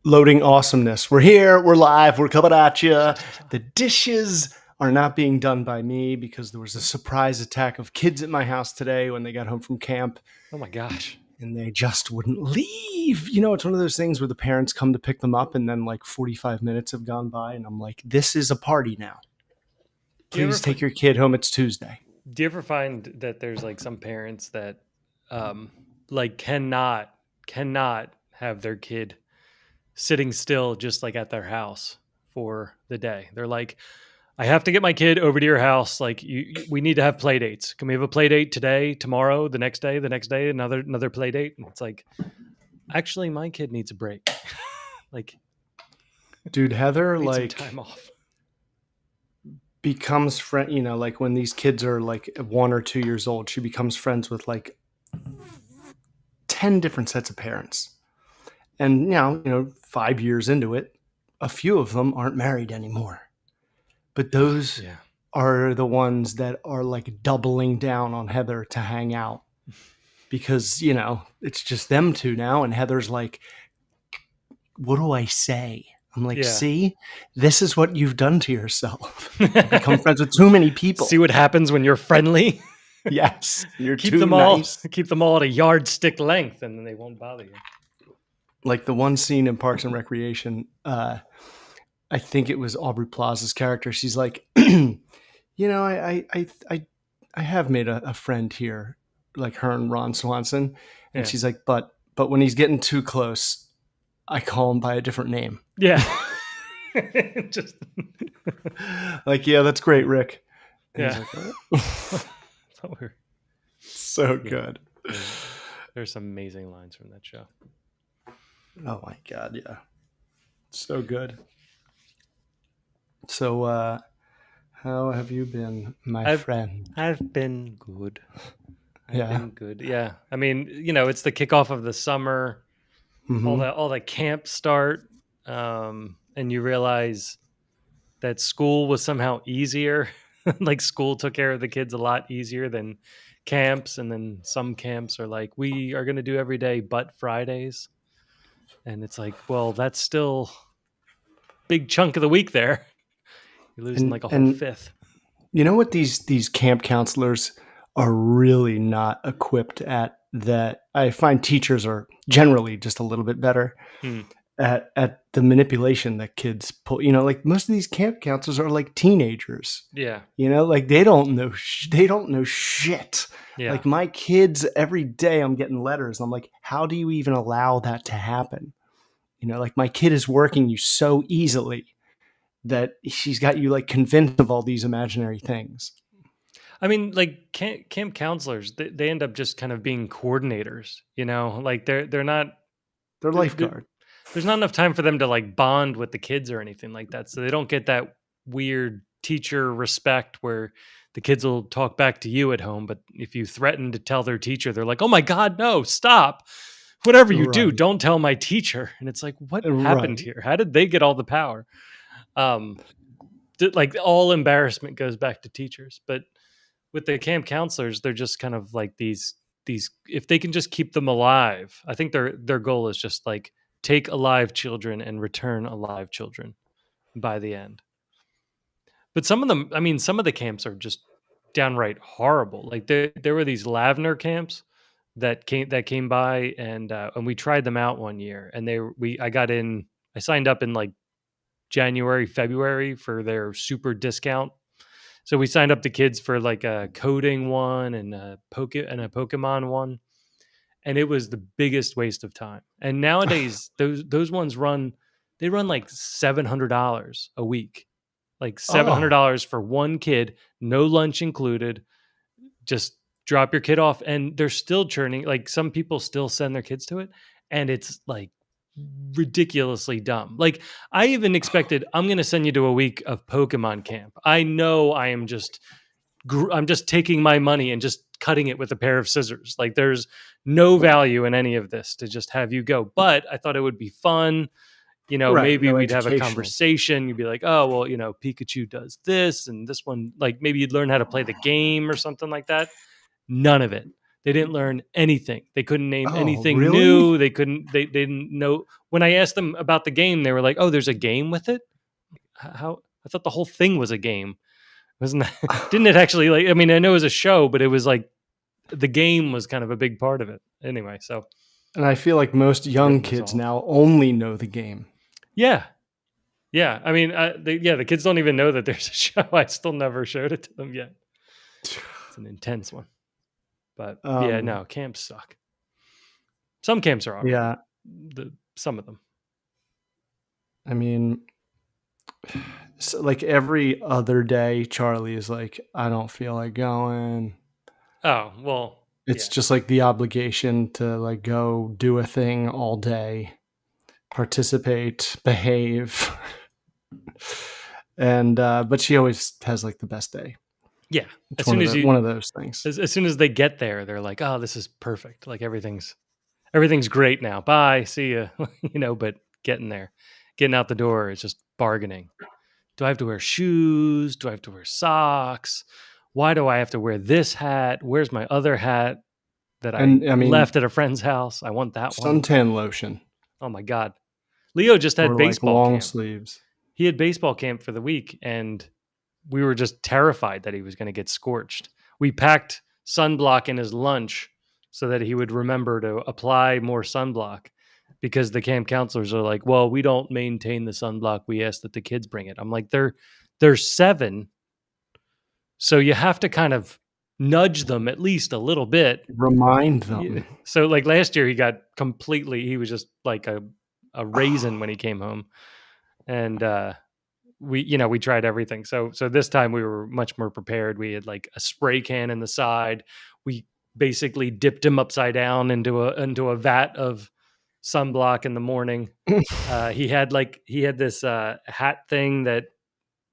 Loading awesomeness. We're here. We're live. We're coming at you. The dishes are not being done by me because there was a surprise attack of kids at my house today when they got home from camp Oh my gosh. and they just wouldn't leave. You know, it's one of those things where the parents come to pick them up and then like 45 minutes have gone by and I'm like, this is a party now. Do you ever Please take your kid home. It's Tuesday. do you ever find that there's like some parents that like cannot have their kid sitting still just like at their house for the day? They're like, I have to get my kid over to your house. Like we need to have play dates. Can we have a play date today, tomorrow, the next day, another play date? And it's like, actually, my kid needs a break. Like, Dude, Heather, need some like time off. becomes friend, you know, like when these kids are like 1 or 2 years old, she becomes friends with like 10 different sets of parents. And now, 5 years into it, a few of them aren't married anymore. But those Yeah. are the ones that are like doubling down on Heather to hang out because, it's just them two now. And Heather's like, what do I say? I'm like, Yeah. see, this is what you've done to yourself. Become friends with too many people. See what happens when you're friendly. Yes. You're keep too them all nice. keep them all at a yardstick length, and then they won't bother you. Like the one scene in Parks and Recreation, I think it was Aubrey Plaza's character. She's like, I have made a friend here, like her and Ron Swanson, and Yeah. she's like, but when he's getting too close, I call him by a different name. Yeah. Just Like, yeah, that's great, Rick. And yeah. he's like, "Oh." Thought we were- So Yeah. good. There's some amazing lines from that show. Oh my god, yeah, so good. So, how have you been, my friend? I've been good. Yeah. Been good. Yeah. I mean, it's the kickoff of the summer. Mhm. All the camps start, and you realize that school was somehow easier. Like school took care of the kids a lot easier than camps, and then some camps are like, we are going to do every day but Fridays, and it's like, well, that's still big chunk of the week there. You're losing like a whole fifth. You know what these camp counselors are really not equipped at, that I find teachers are generally just a little bit better at the manipulation that kids pull. Like most of these camp counselors are like teenagers. Yeah. Like they don't know shit. Yeah. Like my kids, every day I'm getting letters. I'm like, how do you even allow that to happen? Like my kid is working you so easily that she's got you like convinced of all these imaginary things. I mean, like camp counselors, they end up just kind of being coordinators, like they're not, They're lifeguard. there's not enough time for them to like bond with the kids or anything like that. So they don't get that weird teacher respect where the kids will talk back to you at home. But if you threaten to tell their teacher, they're like, oh my God, no, stop. Whatever you do, Right. don't tell my teacher. And it's like, what Right. happened here? How did they get all the power? Like all embarrassment goes back to teachers. But with the camp counselors, they're just kind of like these if they can just keep them alive. I think their goal is just like take alive children and return alive children by the end. But some of them, I mean, some of the camps are just downright horrible. Like there were these Lavender camps that came by, and we tried them out one year, and I signed up in like January, February for their super discount. So we signed up the kids for like a coding one and a Pokemon one, and it was the biggest waste of time. And nowadays, those ones run like $700 a week, like $700 for one kid, no lunch included. Just drop your kid off, and they're still churning. Like some people still send their kids to it, and it's like ridiculously dumb. Like I even expected, I'm going to send you to a week of Pokemon camp. I know I'm just taking my money and just cutting it with a pair of scissors. Like there's no value in any of this to just have you go. But I thought it would be fun. Right, Maybe no we'd have a educational. conversation. You'd be like, oh, well, Pikachu does this and this one. Like maybe you'd learn how to play the game or something like that. None of it. They didn't learn anything. They couldn't name Oh, anything really? new. They didn't know. When I asked them about the game, they were like, "Oh, there's a game with it." How? I thought the whole thing was a game. Wasn't that? Didn't it actually, like? I mean, I know it was a show, but it was like the game was kind of a big part of it. Anyway, so And I feel like most young written us kids off. now only know the game. Yeah, yeah. I mean, the kids don't even know that there's a show. I still never showed it to them yet. It's an intense one, but yeah, Um, no, camps suck. Some camps are all right. yeah, Some of them. I mean, so like every other day, Charlie is like, I don't feel like going. Oh well, It's yeah, just like the obligation to like go do a thing all day, participate, behave. And but she always has like the best day. yeah. It's one of the one of those things. As soon as they get there, they're like, "Oh, this is perfect. Like everything's great now. Bye, see ya." But getting there, getting out the door is just bargaining. Do I have to wear shoes? Do I have to wear socks? Why do I have to wear this hat? Where's my other hat that I And I mean, left at a friend's house? I want that one. suntan lotion Oh my God. Leo just had or like baseball long camp. sleeves. He had baseball camp for the week, and we were just terrified that he was going to get scorched. We packed sunblock in his lunch so that he would remember to apply more sunblock, because the camp counselors are like, "Well, we don't maintain the sunblock. We ask that the kids bring it." I'm like, they're 7, so you have to kind of nudge them at least a little bit. Remind Yeah. them. So like last year, he was just like a raisin when he came home, and we tried everything. So this time we were much more prepared. We had like a spray can in the side. We basically dipped him upside down into a vat of sunblock in the morning. He had this hat thing that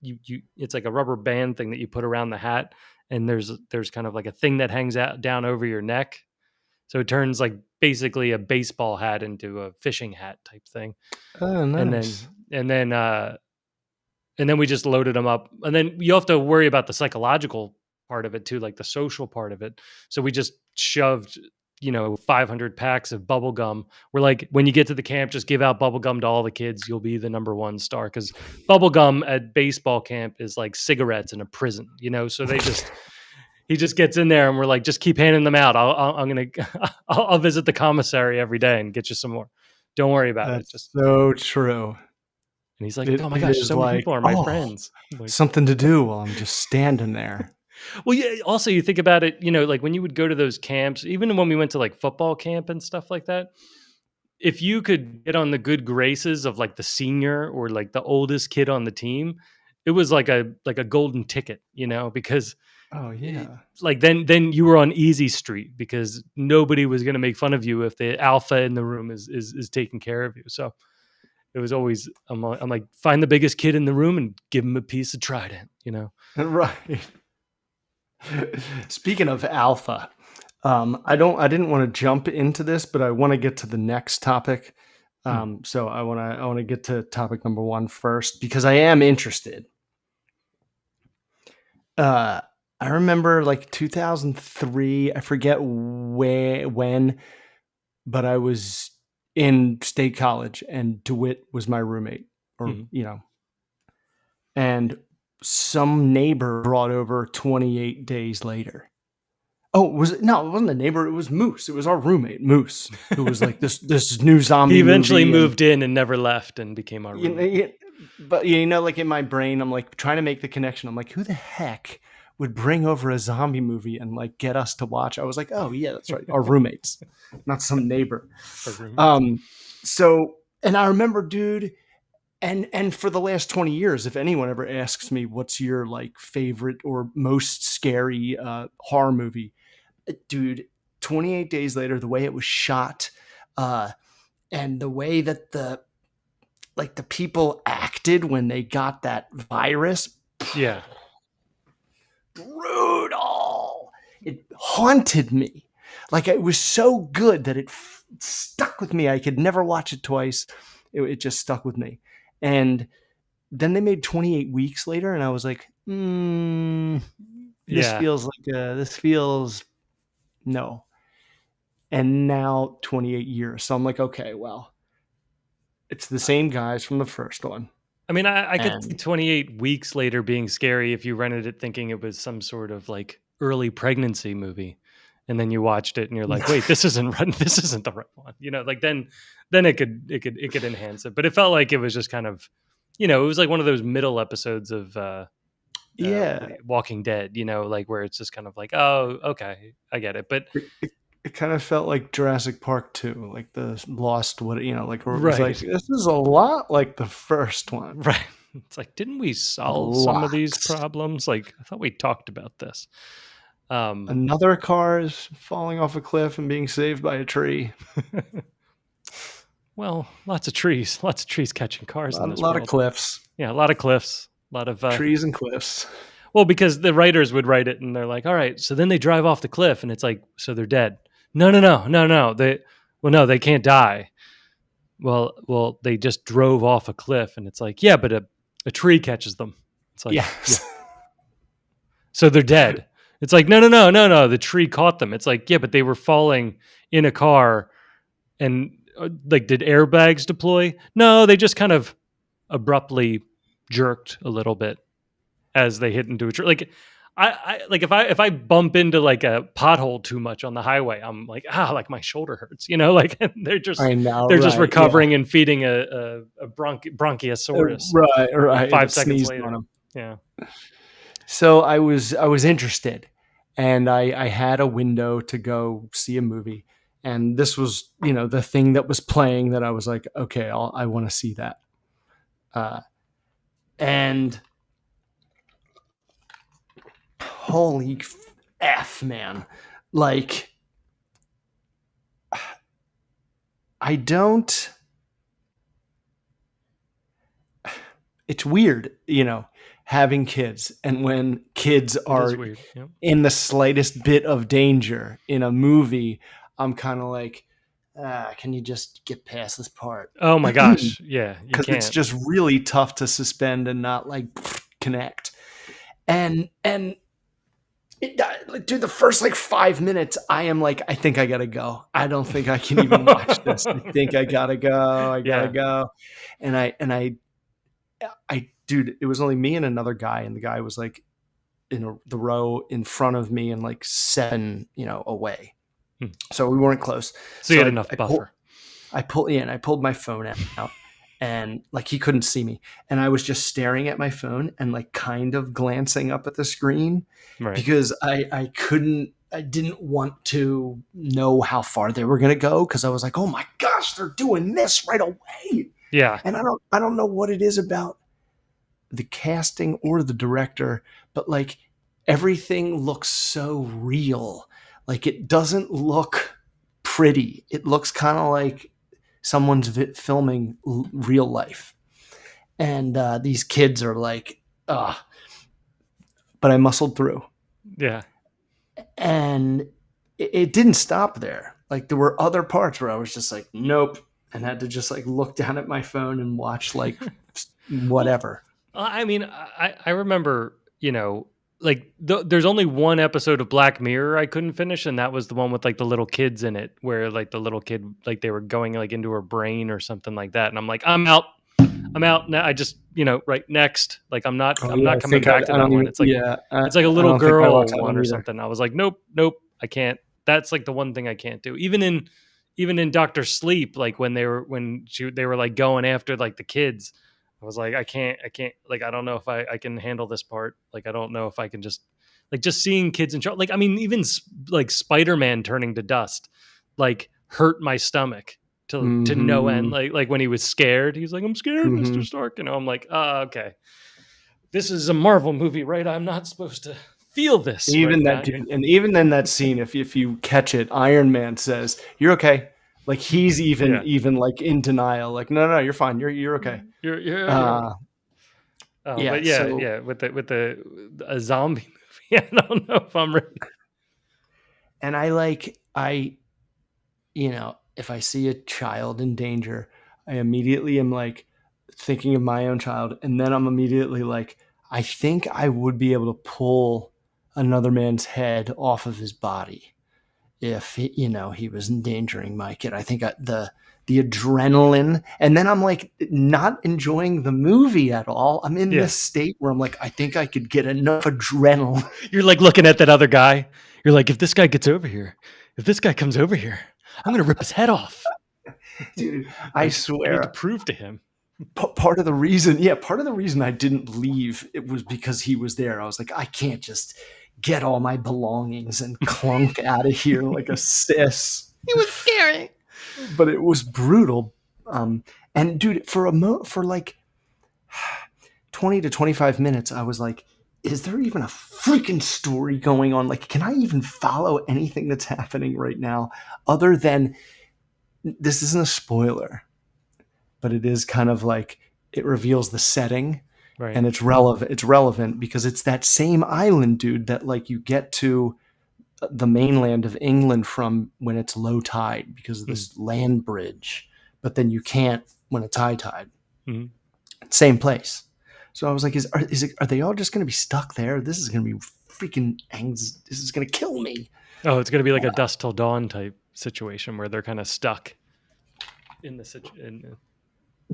you it's like a rubber band thing that you put around the hat, and there's kind of like a thing that hangs out down over your neck, so it turns like basically a baseball hat into a fishing hat type thing. Oh, and nice. then and then uh and then we just loaded them up, and then you have to worry about the psychological part of it too, like the social part of it. So we just shoved 500 packs of bubble gum. We're like, when you get to the camp, just give out bubble gum to all the kids. You'll be the number one star, because bubble gum at baseball camp is like cigarettes in a prison, so he just gets in there, and we're like, just keep handing them out. I'm gonna I'll visit the commissary every day and get you some more. Don't worry about it. That's Just so true. And he's like, It "Oh my it gosh, is so many like, people are my oh, friends." I'm like, something to do while I'm just standing there. well, yeah. Also, you think about it, like when you would go to those camps, even when we went to like football camp and stuff like that, if you could get on the good graces of like the senior or like the oldest kid on the team, it was like a golden ticket, because Oh, it, yeah. like then you were on easy street, because nobody was going to make fun of you if the alpha in the room is taking care of you. So it was always, I'm like, find the biggest kid in the room and give him a piece of Trident. Right. Speaking of alpha, I didn't want to jump into this, but I want to get to the next topic. Hmm. So I want to get to topic number 1 first, because I am interested. I remember like 2003, I forget when, but I was in state college and DeWitt was my roommate, or, Mhm. and some neighbor brought over 28 Days Later. Oh, was it? No, it wasn't a neighbor. It was Moose. It was our roommate, Moose, who was like this new He zombie eventually movie. And moved in and never left and became our you know, roommate. but like in my brain, I'm like trying to make the connection. I'm like, who the heck would bring over a zombie movie and like get us to watch? I was like, oh yeah, that's right, our roommates, not some neighbor. Our roommates. So, and I remember, dude, and for the last 20 years, if anyone ever asks me what's your like favorite or most scary horror movie, dude, 28 Days Later, the way it was shot, and the way that the people acted when they got that virus, Yeah. brutal. It haunted me. Like, it was so good that it stuck with me. I could never watch it twice. It just stuck with me. And then they made 28 Weeks Later, and I was like, this Yeah. feels like this feels no. and now 28 years. So I'm like, okay, well, it's the same guys from the first one. I mean, I could see And 28 weeks later being scary if you rented it thinking it was some sort of like early pregnancy movie, and then you watched it and you're like, wait, this isn't right. This isn't the right one. Like then it could enhance it. But it felt like it was just kind of, it was like one of those middle episodes of yeah, Walking Dead. Like where it's just kind of like, oh, okay, I get it. But it kind of felt like Jurassic Park 2, like the lost, like where it was like, right, this is a lot like the first one. right. It's like, didn't we A solve some of lot. these problems? Like, I thought we talked about this. Another car is falling off a cliff and being saved by a tree. Well, lots of trees catching cars in A this lot world. of cliffs. Yeah, a lot of cliffs, a lot of Trees and cliffs. well, because the writers would write it and they're like, all right, so then they drive off the cliff and it's like, so they're dead. No. No, they can't die. Well, they just drove off a cliff and it's like, yeah, but a tree catches them. It's like, yeah, Yes. so they're dead. It's like, no, the tree caught them. It's like, yeah, but they were falling in a car and like, did airbags deploy? No, they just kind of abruptly jerked a little bit as they hit into a tree. Like, I like if I bump into like a pothole too much on the highway, I'm like, like my shoulder hurts, like, and I know. they're just Right, recovering and feeding a bronchiosaurus Right. 5 seconds Sneezed on later. 'em. Yeah. So I was interested, and I had a window to go see a movie, and this was the thing that was playing that I was like, okay, I want to see that, and holy f, man, like I don't. It's weird, having kids, and when kids It are is weird. Yeah. in the slightest bit of danger in a movie, I'm kind of like, can you just get past this part? Oh my gosh. Yeah. You Because it's can't. just really tough to suspend and not like connect. And like, dude, the first like 5 minutes, I am like, I think I gotta go. I don't think I can even watch this. I think I gotta go. I gotta Yeah. go. And dude, it was only me and another guy, and the guy was like in the row in front of me and like 7, away. Hmm. So we weren't close. So you had enough buffer. I pulled my phone out, and like he couldn't see me, and I was just staring at my phone and like kind of glancing up at the screen, Right. because I didn't want to know how far they were going to go, because I was like, oh my gosh, they're doing this right away. Yeah. And I don't know what it is about the casting or the director, but like everything looks so real. Like it doesn't look pretty. It looks kind of like someone's filming real life. And these kids are like, but I muscled through. Yeah. And it didn't stop there. Like there were other parts where I was just like, nope, and had to just like look down at my phone and watch like whatever. I mean, I remember, like there's only one episode of Black Mirror I couldn't finish, and that was the one with like the little kids in it, where like the little kid, like they were going like into her brain or something like that, and I'm like, I'm out now. I just, right, next. Like I'm not coming back to that one. It's like, it's like a little girl one or something. I was like, nope, I can't. That's like the one thing I can't do. Even in Doctor Sleep, like when they were like going after like the kids, I was like, I can't, like, I don't know if I can handle this part. Like, I don't know if I can just seeing kids in trouble. Like, I mean, even like Spider-Man turning to dust, like hurt my stomach to no end. Like when he was scared, he's like, I'm scared, Mr. Stark. I'm like, oh, okay. This is a Marvel movie, right? I'm not supposed to feel this. Even right that dude, and even in that scene, if you catch it, Iron Man says, "You're okay." Like he's even like in denial. Like no, you're fine. You're okay. You're yeah. But yeah. With a zombie movie, I don't know if I'm ready. And if I see a child in danger, I immediately am like thinking of my own child, and then I'm immediately like, I think I would be able to pull another man's head off of his body. if he was endangering my kid. I think the adrenaline, and then I'm like not enjoying the movie at all. I'm in Yeah. this state where I'm like, I think I could get enough adrenaline. You're like looking at that other guy. You're like, if this guy gets over here, if this guy comes over here, I'm gonna rip his head off. Dude, I I need to swear, prove to him. part of the reason I didn't leave, it was because he was there. I was like, I can't just get all my belongings and clunk out of here like a sis. It was scary. But it was brutal. And dude, for like 20 to 25 minutes, I was like, is there even a freaking story going on? Like, can I even follow anything that's happening right now other than this isn't a spoiler, but it is kind of like it reveals the setting. Right. And it's relevant because it's that same island, dude, that like you get to the mainland of England from when it's low tide because of this land bridge, but then you can't when it's high tide. Mhm. Same place. So I was like, are they all just going to be stuck there? This is going to be this is going to kill me. Oh, it's gonna be like a Dusk Till Dawn type situation where they're kind of stuck in the situation.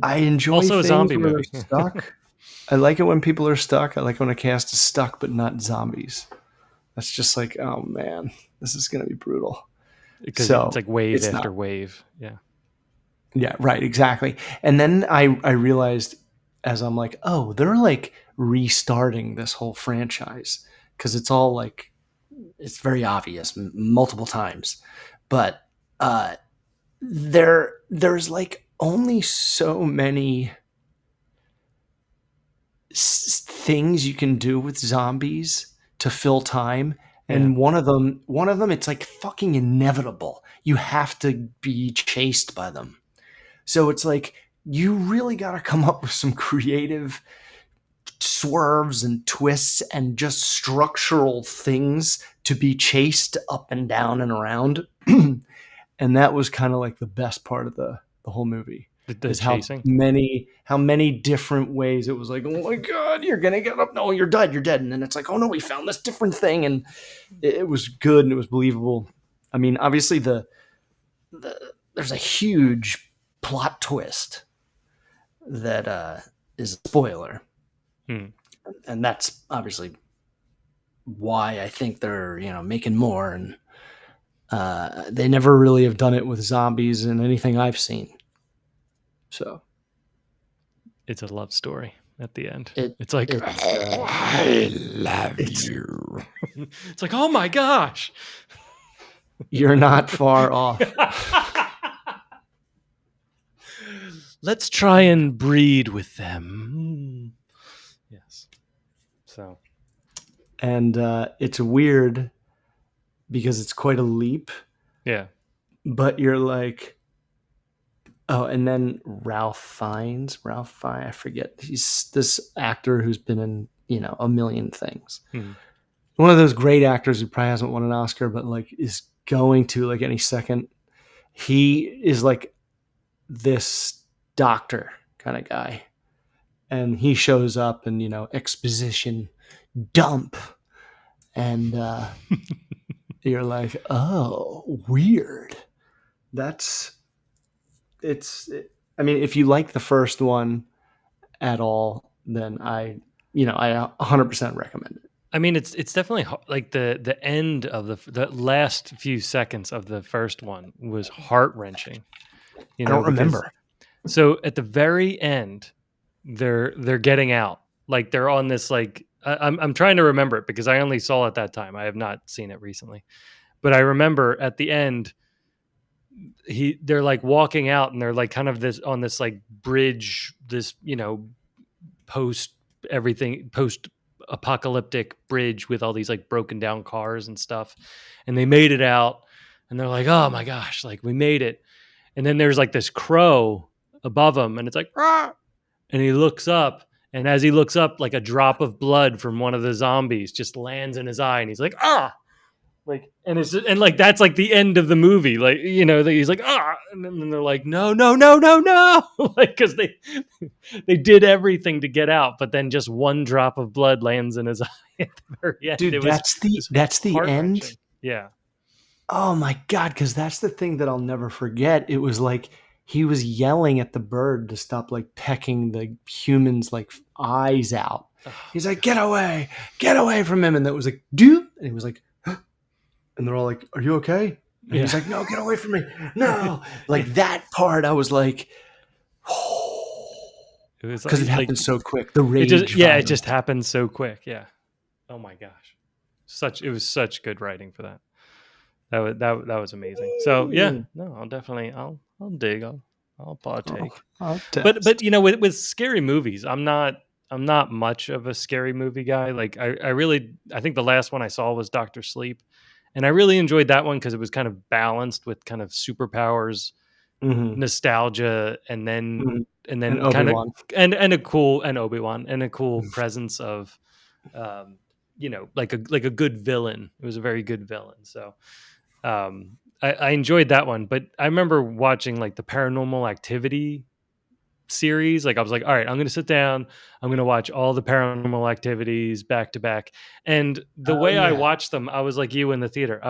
I enjoy Also a things zombie where movie. they're stuck. I like it when people are stuck. I like when a cast is stuck, but not zombies. That's just like, oh man, this is going to be brutal. Because So, it's like wave it's after not. wave. Yeah. Yeah, right, exactly. And then I realized as I'm like, oh, they're like restarting this whole franchise because it's all like it's very obvious multiple times, but there's like only so many things you can do with zombies to fill time. And Yeah. one of them, it's like fucking inevitable. You have to be chased by them. So it's like you really got to come up with some creative swerves and twists and just structural things to be chased up and down and around. And that was kind of like the best part of the whole movie. The Is chasing. how many different ways it was like, oh my god, you're gonna get up, no, you're dead, and then it's like, oh no, we found this different thing, and it was good and it was believable. I mean, obviously there's a huge plot twist that is a spoiler, Hmm. and that's obviously why I think they're making more, and they never really have done it with zombies in anything I've seen. So It's a love story at the end. it It's like, I love you. It's like, oh my gosh. You're not far off. Let's try and breed with them. Yes. So. And it's weird because it's quite a leap, Yeah. but you're like, oh, and then Ralph Fiennes, I forget. He's this actor who's been in, a million things. Hmm. One of those great actors who probably hasn't won an Oscar, but like is going to like any second. He is like this doctor kind of guy. And he shows up and, exposition dump. And you're like, oh, weird. I mean, if you like the first one at all, then I 100% recommend it. I mean, it's definitely like the end of the last few seconds of the first one was heart wrenching. I don't remember. So at the very end, they're getting out. Like they're on this like I'm trying to remember it because I only saw it that time. I have not seen it recently, but I remember at the end, they're like walking out and they're like kind of this on this like bridge, this post apocalyptic bridge with all these like broken down cars and stuff, and they made it out, and they're like, oh my gosh, like we made it. And then there's like this crow above him, and it's like, "Rah!" And he looks up, and as he looks up, like a drop of blood from one of the zombies just lands in his eye, and he's like, ah, like, and like that's like the end of the movie, like he's like, ah, and then they're like, no, like because they did everything to get out, but then just one drop of blood lands in his eye at the very end. Dude, that's the end. Yeah. Oh my god, because that's the thing that I'll never forget. It was like he was yelling at the bird to stop like pecking the human's like eyes out. Oh, He's like, get away from him. And that was like, dude. And he was like, and they're all like, "Are you okay?" And yeah. he's like, "No, get away from me, no!" Like that part, I was like, It was because it like happened so quick. The it just rage, yeah, it violence. just happened so quick. Yeah. Oh my gosh. It was such good writing for that. That was amazing. So yeah, no, I'll dig. I'll Oh, partake. I'll But test. with scary movies, I'm not much of a scary movie guy. Like I think the last one I saw was Doctor Sleep, and I really enjoyed that one because it was kind of balanced with kind of superpowers, Hmm. nostalgia, Hmm. and And then kind of Obi-Wan. and a cool and Obi-Wan and a cool presence of um like a good villain. It was a very good villain. So I enjoyed that one, but I remember watching like the Paranormal Activity series. Like I was like, all right, I'm going to sit down. I'm going to watch all the Paranormal Activities back to back. And the Oh way I yeah. watched them, I was like you in the theater.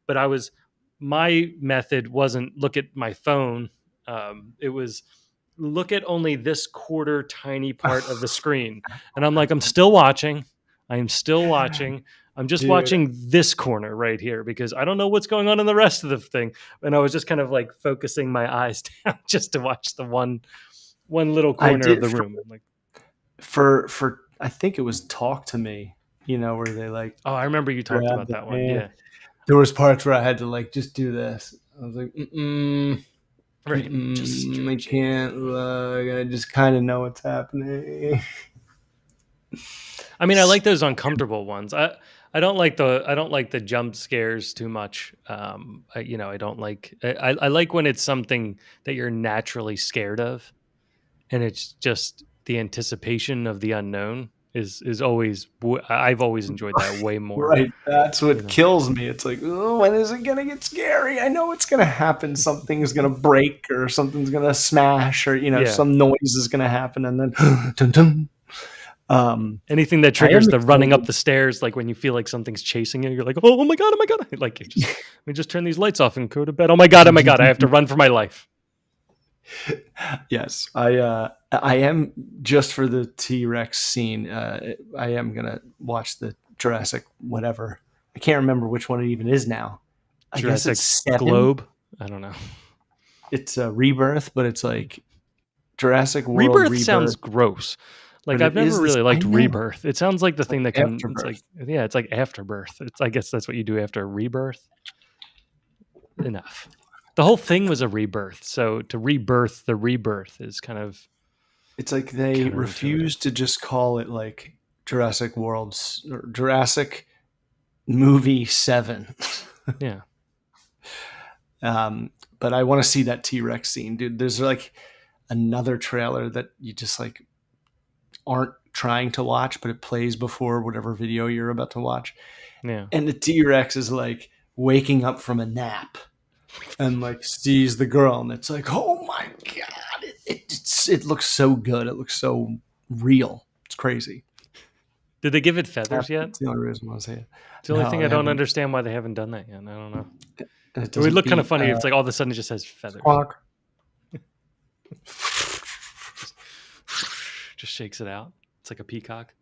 But I was my method wasn't look at my phone. It was look at only this quarter tiny part of the screen, and I'm like, I'm still watching. I am still watching. I'm just Dude, watching this corner right here because I don't know what's going on in the rest of the thing. And I was just kind of like focusing my eyes down just to watch the one little I corner of did the room. I'm like, for I think it was Talk to Me, where they like oh, I remember you talked grab about the that one. hand. Yeah, There was parts where I had to like just do this. I was like, mm-mm. right. Just I stretch it. can't look. I just kind of know what's happening. I mean, I like those uncomfortable ones. I don't like the jump scares too much. I don't like. I like when it's something that you're naturally scared of, and it's just the anticipation of the unknown is always. I've always enjoyed that way more. Right. That's You what know. kills me. It's like, oh, when is it going to get scary? I know it's going to happen. Something's going to break or something's going to smash or, Yeah. some noise is going to happen. And then, dun, dun. Anything that I triggers am the running up excited. the stairs, like when you feel like something's chasing you, you're like, oh my god, oh my god! Like you just let me just turn these lights off and go to bed. Oh my god! I have to run for my life. Yes, I am just for the T Rex scene. I am gonna watch the Jurassic whatever. I can't remember which one it even is now. I guess Jurassic it's 7. Globe. I don't know. It's a rebirth, but it's like Jurassic World Rebirth sounds Rebirth. gross. Like But I've it never is this. really I liked know Rebirth. It sounds like the it's like thing that can. It's Afterbirth. like yeah, it's like afterbirth. It's I guess that's what you do after a rebirth. Enough. The whole thing was a rebirth. So to rebirth the rebirth is kind of It's like they counterintuitive. refuse to just call it like Jurassic World's or Jurassic Movie 7. Yeah. But I want to see that T Rex scene, dude. There's like another trailer that you just like aren't trying to watch, but it plays before whatever video you're about to watch. Yeah. And the T Rex is like waking up from a nap and like sees the girl, and it's like, oh my god, it looks so good. It looks so real. It's crazy. Did they give it feathers yet? That's the only reason I want to say it. It's the only No, thing I they don't haven't. understand why they haven't done that yet. I don't know. And it It would doesn't look kind of beat. funny if it's like all of a sudden it just has feathers. Squawk. Just just shakes it out. It's like a peacock.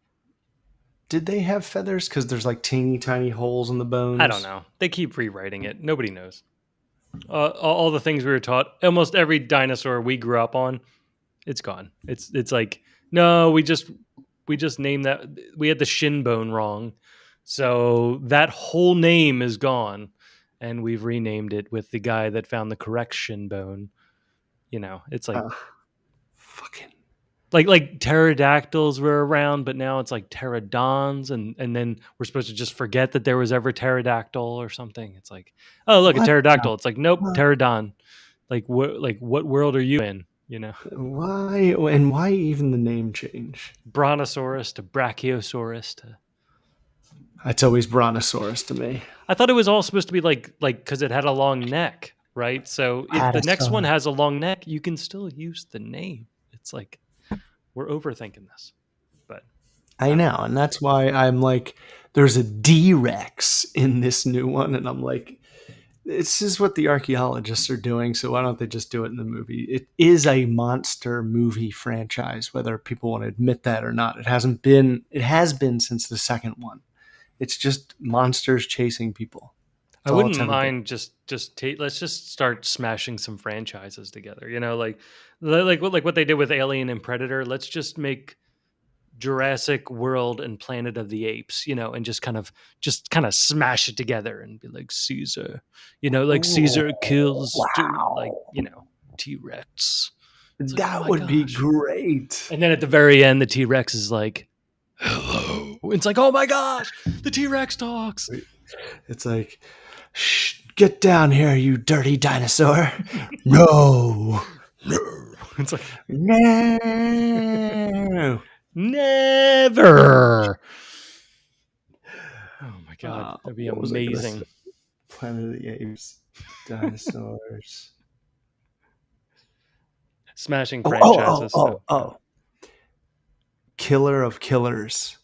Did they have feathers? Because there's like teeny tiny holes in the I don't bones. know. They keep rewriting it. Nobody knows. All the things we were taught, almost every dinosaur we grew up on, it's gone. It's like no, we just named that we had the shin bone wrong, so that whole name is gone, and we've renamed it with the guy that found the correct shin bone. It's like Uh, fucking like pterodactyls were around, but now it's like pterodons, and then we're supposed to just forget that there was ever pterodactyl or something. It's like, oh look, a what? pterodactyl. It's like nope, The, pterodon. Like what world are you in? why and why even the name change? Brontosaurus to Brachiosaurus to. It's always Brontosaurus to me. I thought it was all supposed to be like because it had a long neck, right? So if the next one Hadrosaurus. has a long neck, you can still use the name. It's like we're overthinking this, but I I don't know, know. and that's why I'm like, there's a D Rex in this new one, and I'm like, This is what the archaeologists are doing, so why don't they just do it in the movie? It is a monster movie franchise, whether people want to admit that or not. It has been since the second one. It's just monsters chasing people. I That's all it's wouldn't ever been. mind just take. Let's just start smashing some franchises together. Like what they did with Alien and Predator. Let's just make Jurassic World and Planet of the Apes, and just kind of smash it together and be like Caesar, like Ooh, Caesar kills wow. T-Rex. It's like, oh That my would be gosh. great. And then at the very end, the T-Rex is like, hello. It's like, oh my gosh, the T-Rex talks. It's like, shh, get down here, you dirty dinosaur. No. No. It's like, No. never. Oh my god, that'd be What was I going to say? amazing. Planet of the Apes, dinosaurs. Smashing Oh, oh, oh, franchises. oh, oh. Killer of Killers.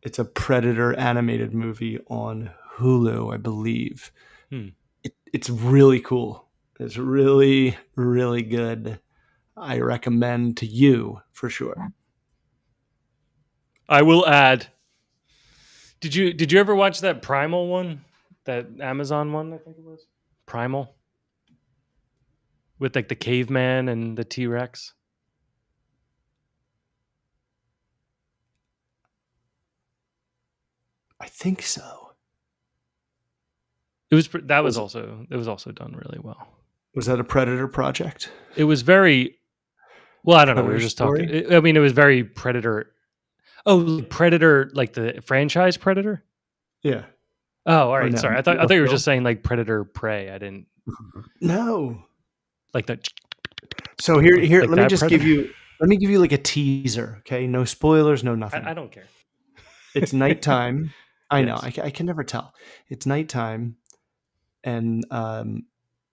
It's a Predator animated movie on Hulu, I believe. Hmm. It's really cool. It's really, really good. I recommend to you for sure. I will add. Did you ever watch that Primal one? That Amazon one, I think it was. Primal? With like the caveman and the T-Rex? I think so. It was also done really well. Was that a Predator project? It was very well, I don't know, we were Predator just talking. story? I mean, it was very Predator. Oh, Predator, like the franchise Predator? Yeah. Oh, all Or right. no? Sorry. I thought you were just saying like Predator Prey. I didn't No. like that. So here, Like let me that just Predator. let me give you like a teaser. Okay, no spoilers, no nothing. I don't care. It's nighttime. I know. Yes. I can never tell. It's nighttime, and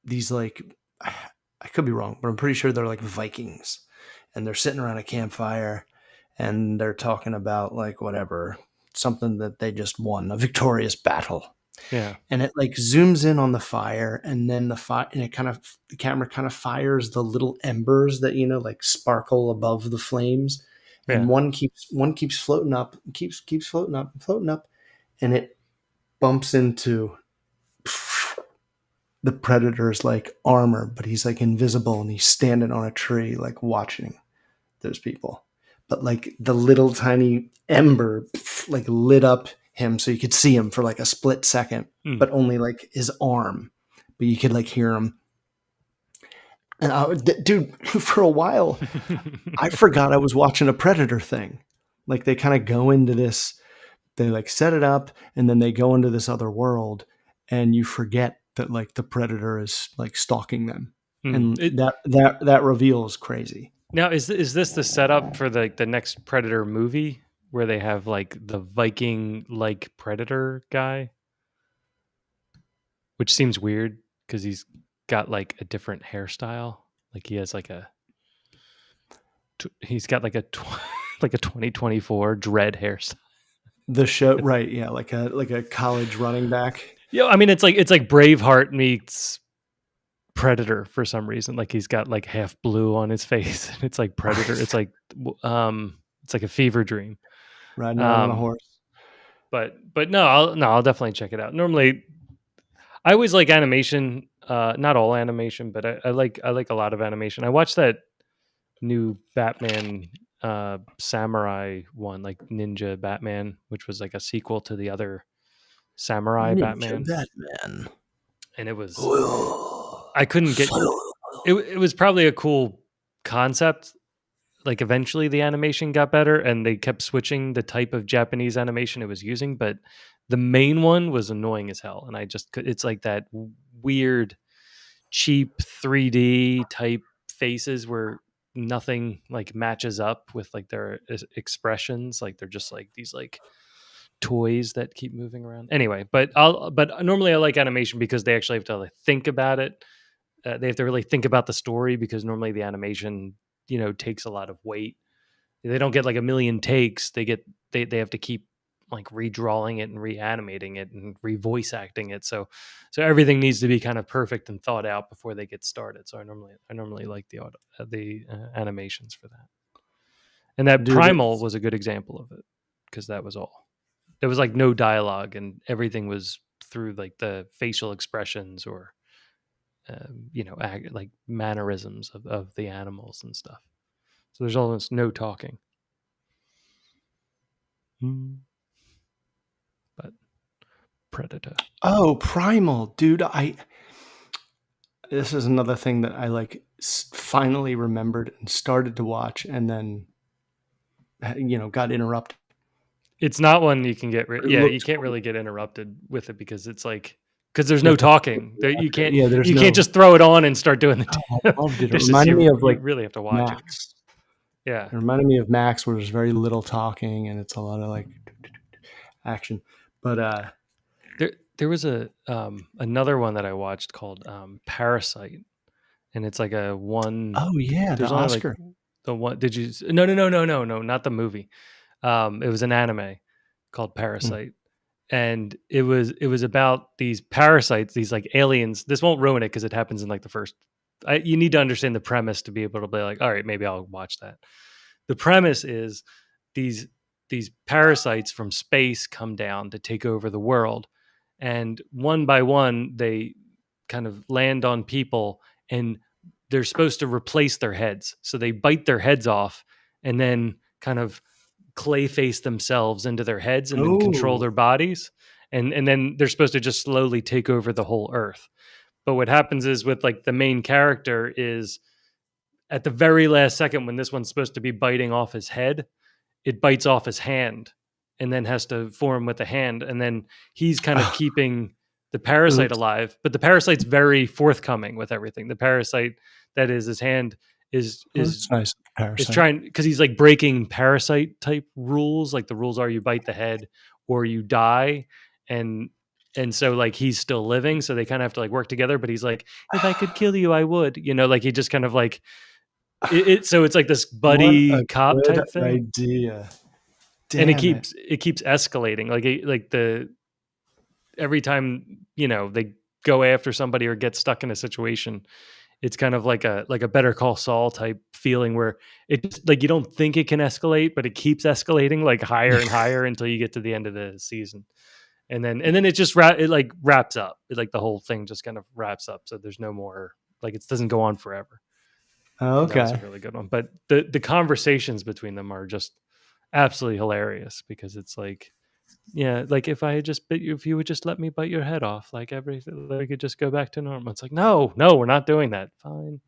these like I could be wrong, but I'm pretty sure they're like Vikings, and they're sitting around a campfire, and they're talking about like whatever something that they just won, a victorious battle, Yeah. and it like zooms in on the fire, and then the fire, and the camera kind of fires the little embers that like sparkle above the flames, and Yeah. one keeps floating up, keeps floating up, floating up, and it bumps into the predator's like armor, but he's like invisible and he's standing on a tree, like watching those people. But like the little tiny ember like lit up him so you could see him for like a split second, Mm. but only like his arm. But you could like hear him. And dude, for a while, I forgot I was watching a Predator thing. Like they kind of go into this, they like set it up, and then they go into this other world, and you forget that like the Predator is like stalking them, Mm. and that reveal is crazy. Now is this the setup for the next Predator movie where they have like the Viking like Predator guy, which seems weird because he's got like a different hairstyle. Like he has like he's got like a like a 2024 dread hairstyle. The show, right? Yeah, like a college running back. Yeah, I mean it's like Braveheart meets Predator for some reason. Like he's got like half blue on his face, and it's like Predator. It's like a fever dream. Riding around on a Um, horse. but no, I'll definitely check it out. Normally, I always like animation. Not all animation, but I like a lot of animation. I watched that new Batman samurai one, like Ninja Batman, which was like a sequel to the other samurai Ninja Batman, Batman. and it was I couldn't get it was probably a cool concept. Like eventually the animation got better and they kept switching the type of Japanese animation it was using, but the main one was annoying as hell. And I just could, it's like that weird, cheap 3D type faces where nothing like matches up with like their expressions. Like they're just like these like toys that keep moving around. Anyway, but normally I like animation because they actually have to like, think about it. They have to really think about the story because normally the animation takes a lot of weight. They don't get like a million takes. They have to keep like redrawing it and reanimating it and revoice acting it. So everything needs to be kind of perfect and thought out before they get started. So I normally like the animations for that. And that Dude, Primal was a good example of it, because that was all. There was like no dialogue, and everything was through like the facial expressions or like mannerisms of the animals and stuff. So there's almost no talking. But Predator. oh, Primal, dude. This is another thing that I like finally remembered and started to watch, and then got interrupted. It's not one you can get. You can't really get interrupted with it, because it's like, because there's no talking. You can't. Yeah, there's you no. can't just throw it on and start doing the. I loved it. It dishes. reminded me of You like really have to watch Max. it. Yeah, It reminded me of Max, where there's very little talking and it's a lot of like action. But there was another one that I watched called Parasite, and it's like a one. oh yeah, the There's only Oscar. like the one. Did you? No, not the movie. It was an anime called Parasite, and it was about these parasites, these like aliens. This won't ruin it because it happens in like the first. You need to understand the premise to be able to be like, all right, maybe I'll watch that. The premise is these these parasites from space come down to take over the world, and one by one they kind of land on people, and they're supposed to replace their heads. So they bite their heads off and then kind of clay face themselves into their heads and then control their bodies. And then they're supposed to just slowly take over the whole earth. But what happens is, with like the main character, is at the very last second, when this one's supposed to be biting off his head, it bites off his hand and then has to form with the hand. And then he's kind of keeping the parasite alive, but the parasite's very forthcoming with everything. The parasite, that is his hand, is nice. is trying, because he's like breaking parasite type rules. Like the rules are you bite the head or you die. And so like he's still living, so they kind of have to like work together. But he's like, if I could kill you, I would, like he just kind of like so it's like this buddy cop type thing. Idea. Damn, and it keeps escalating. Like every time they go after somebody or get stuck in a situation, it's kind of like a Better Call Saul type feeling, where it's like you don't think it can escalate, but it keeps escalating like higher and higher until you get to the end of the season. And then it just wraps up. Like the whole thing just kind of wraps up. So there's no more, like it doesn't go on forever. Okay. That's a really good one. But the conversations between them are just absolutely hilarious, because it's like, yeah, like if I had just bit you, if you would just let me bite your head off, like everything, we could just go back to normal. It's like, no, we're not doing that. Fine.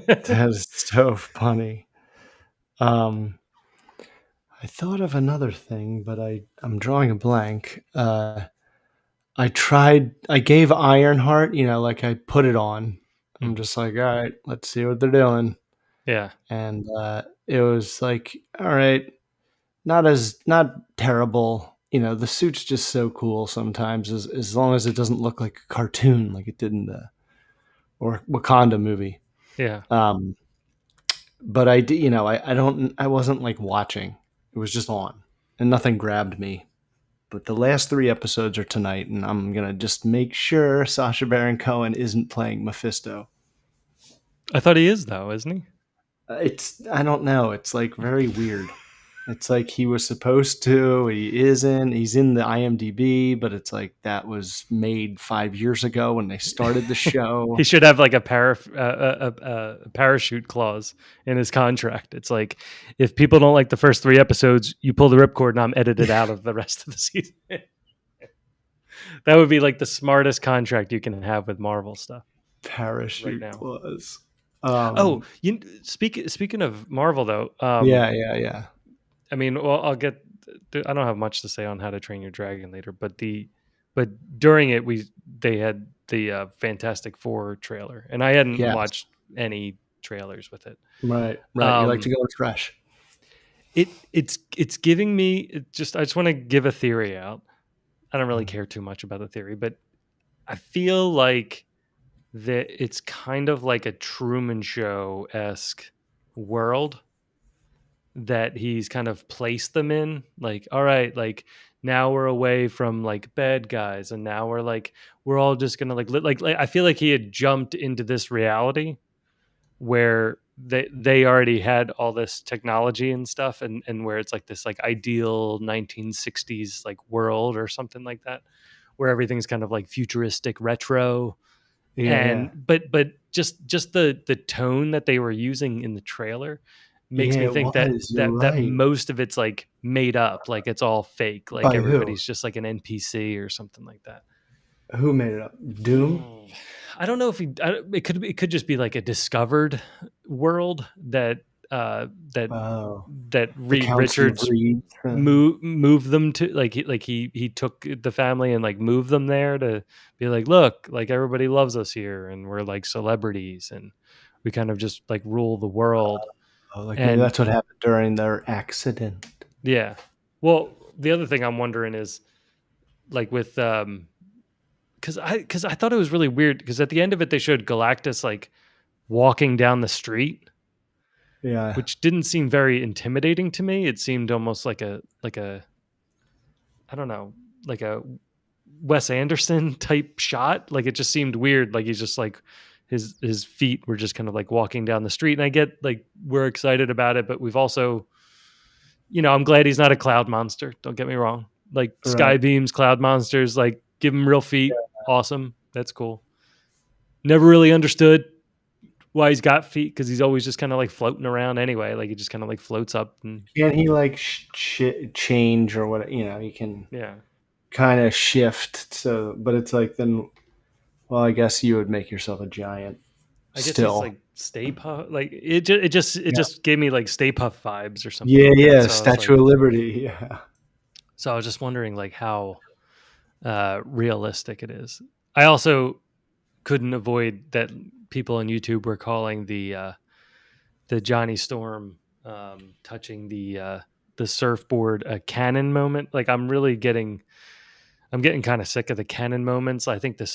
That is so funny. I thought of another thing, but I'm drawing a blank. I gave Ironheart, like I put it on. I'm just like, all right, let's see what they're doing. Yeah. And it was like, all right, not terrible. The suit's just so cool sometimes, as long as it doesn't look like a cartoon like it did in the or Wakanda movie. Yeah. But I did, I wasn't like watching. It was just on, and nothing grabbed me. But the last 3 episodes are tonight, and I'm gonna just make sure Sacha Baron Cohen isn't playing Mephisto. I thought he is, though, isn't he? I don't know. It's like very weird. It's like he was supposed to. He isn't. He's in the IMDb, but it's like that was made 5 years ago when they started the show. He should have like a parachute clause in his contract. It's like, if people don't like the first 3 episodes, you pull the ripcord and I'm edited out of the rest of the season. That would be like the smartest contract you can have with Marvel stuff. Parachute clause. Speaking of Marvel, though. Yeah. I mean, well, I don't have much to say on How to Train Your Dragon later, but during it, they had the Fantastic Four trailer, and I hadn't watched any trailers with it. Right. You like to go fresh. It's giving me I just want to give a theory out. I don't really care too much about the theory, but I feel like that it's kind of like a Truman Show-esque world. that he's kind of placed them in. Like, all right, like now we're away from like bad guys, and now we're all just gonna like I feel like he had jumped into this reality where they already had all this technology and stuff, and where it's like this like ideal 1960s like world or something like that, where everything's kind of like futuristic retro. Yeah, And yeah. but just the tone that they were using in the trailer makes Yeah, me it think that was. You're right. most of it's like made up, like it's all fake, like By who? everybody's just like an NPC or something like that. Who made it up? Doom? I don't know if it could just be like a discovered world that uh that Oh, the Reed Council of Richards Reed. move them to, he took the family and like moved them there to be like, look, like everybody loves us here and we're like celebrities and we kind of just like rule the world. Oh, like maybe And that's what happened during their accident. yeah, well, the other thing I'm wondering is like with because I thought it was really weird because at the end of it they showed Galactus like walking down the street, Yeah. which didn't seem very intimidating to me. It seemed almost like a I don't know, like a Wes Anderson type shot. Like it just seemed weird. Like he's just like his feet were just kind of like walking down the street. And I get like we're excited about it, but we've also, I'm glad he's not a cloud monster. Don't get me wrong. Like Right. sky beams, cloud monsters, like give him real feet. Awesome. That's cool. Never really understood why he's got feet because he's always just kind of like floating around anyway. Like he just kind of like floats up and Can he like change or what? He can yeah. kind of shift. So, but it's like then, well, I guess you would make yourself a giant I guess he's still. like Stay Puff. Like it just gave me like Stay Puff vibes or something Yeah, like that. yeah, Statue of Liberty. Yeah. So I was just wondering like how realistic it is. I also couldn't avoid that people on YouTube were calling the Johnny Storm touching the surfboard a canon moment. Like I'm getting kind of sick of the canon moments. I think the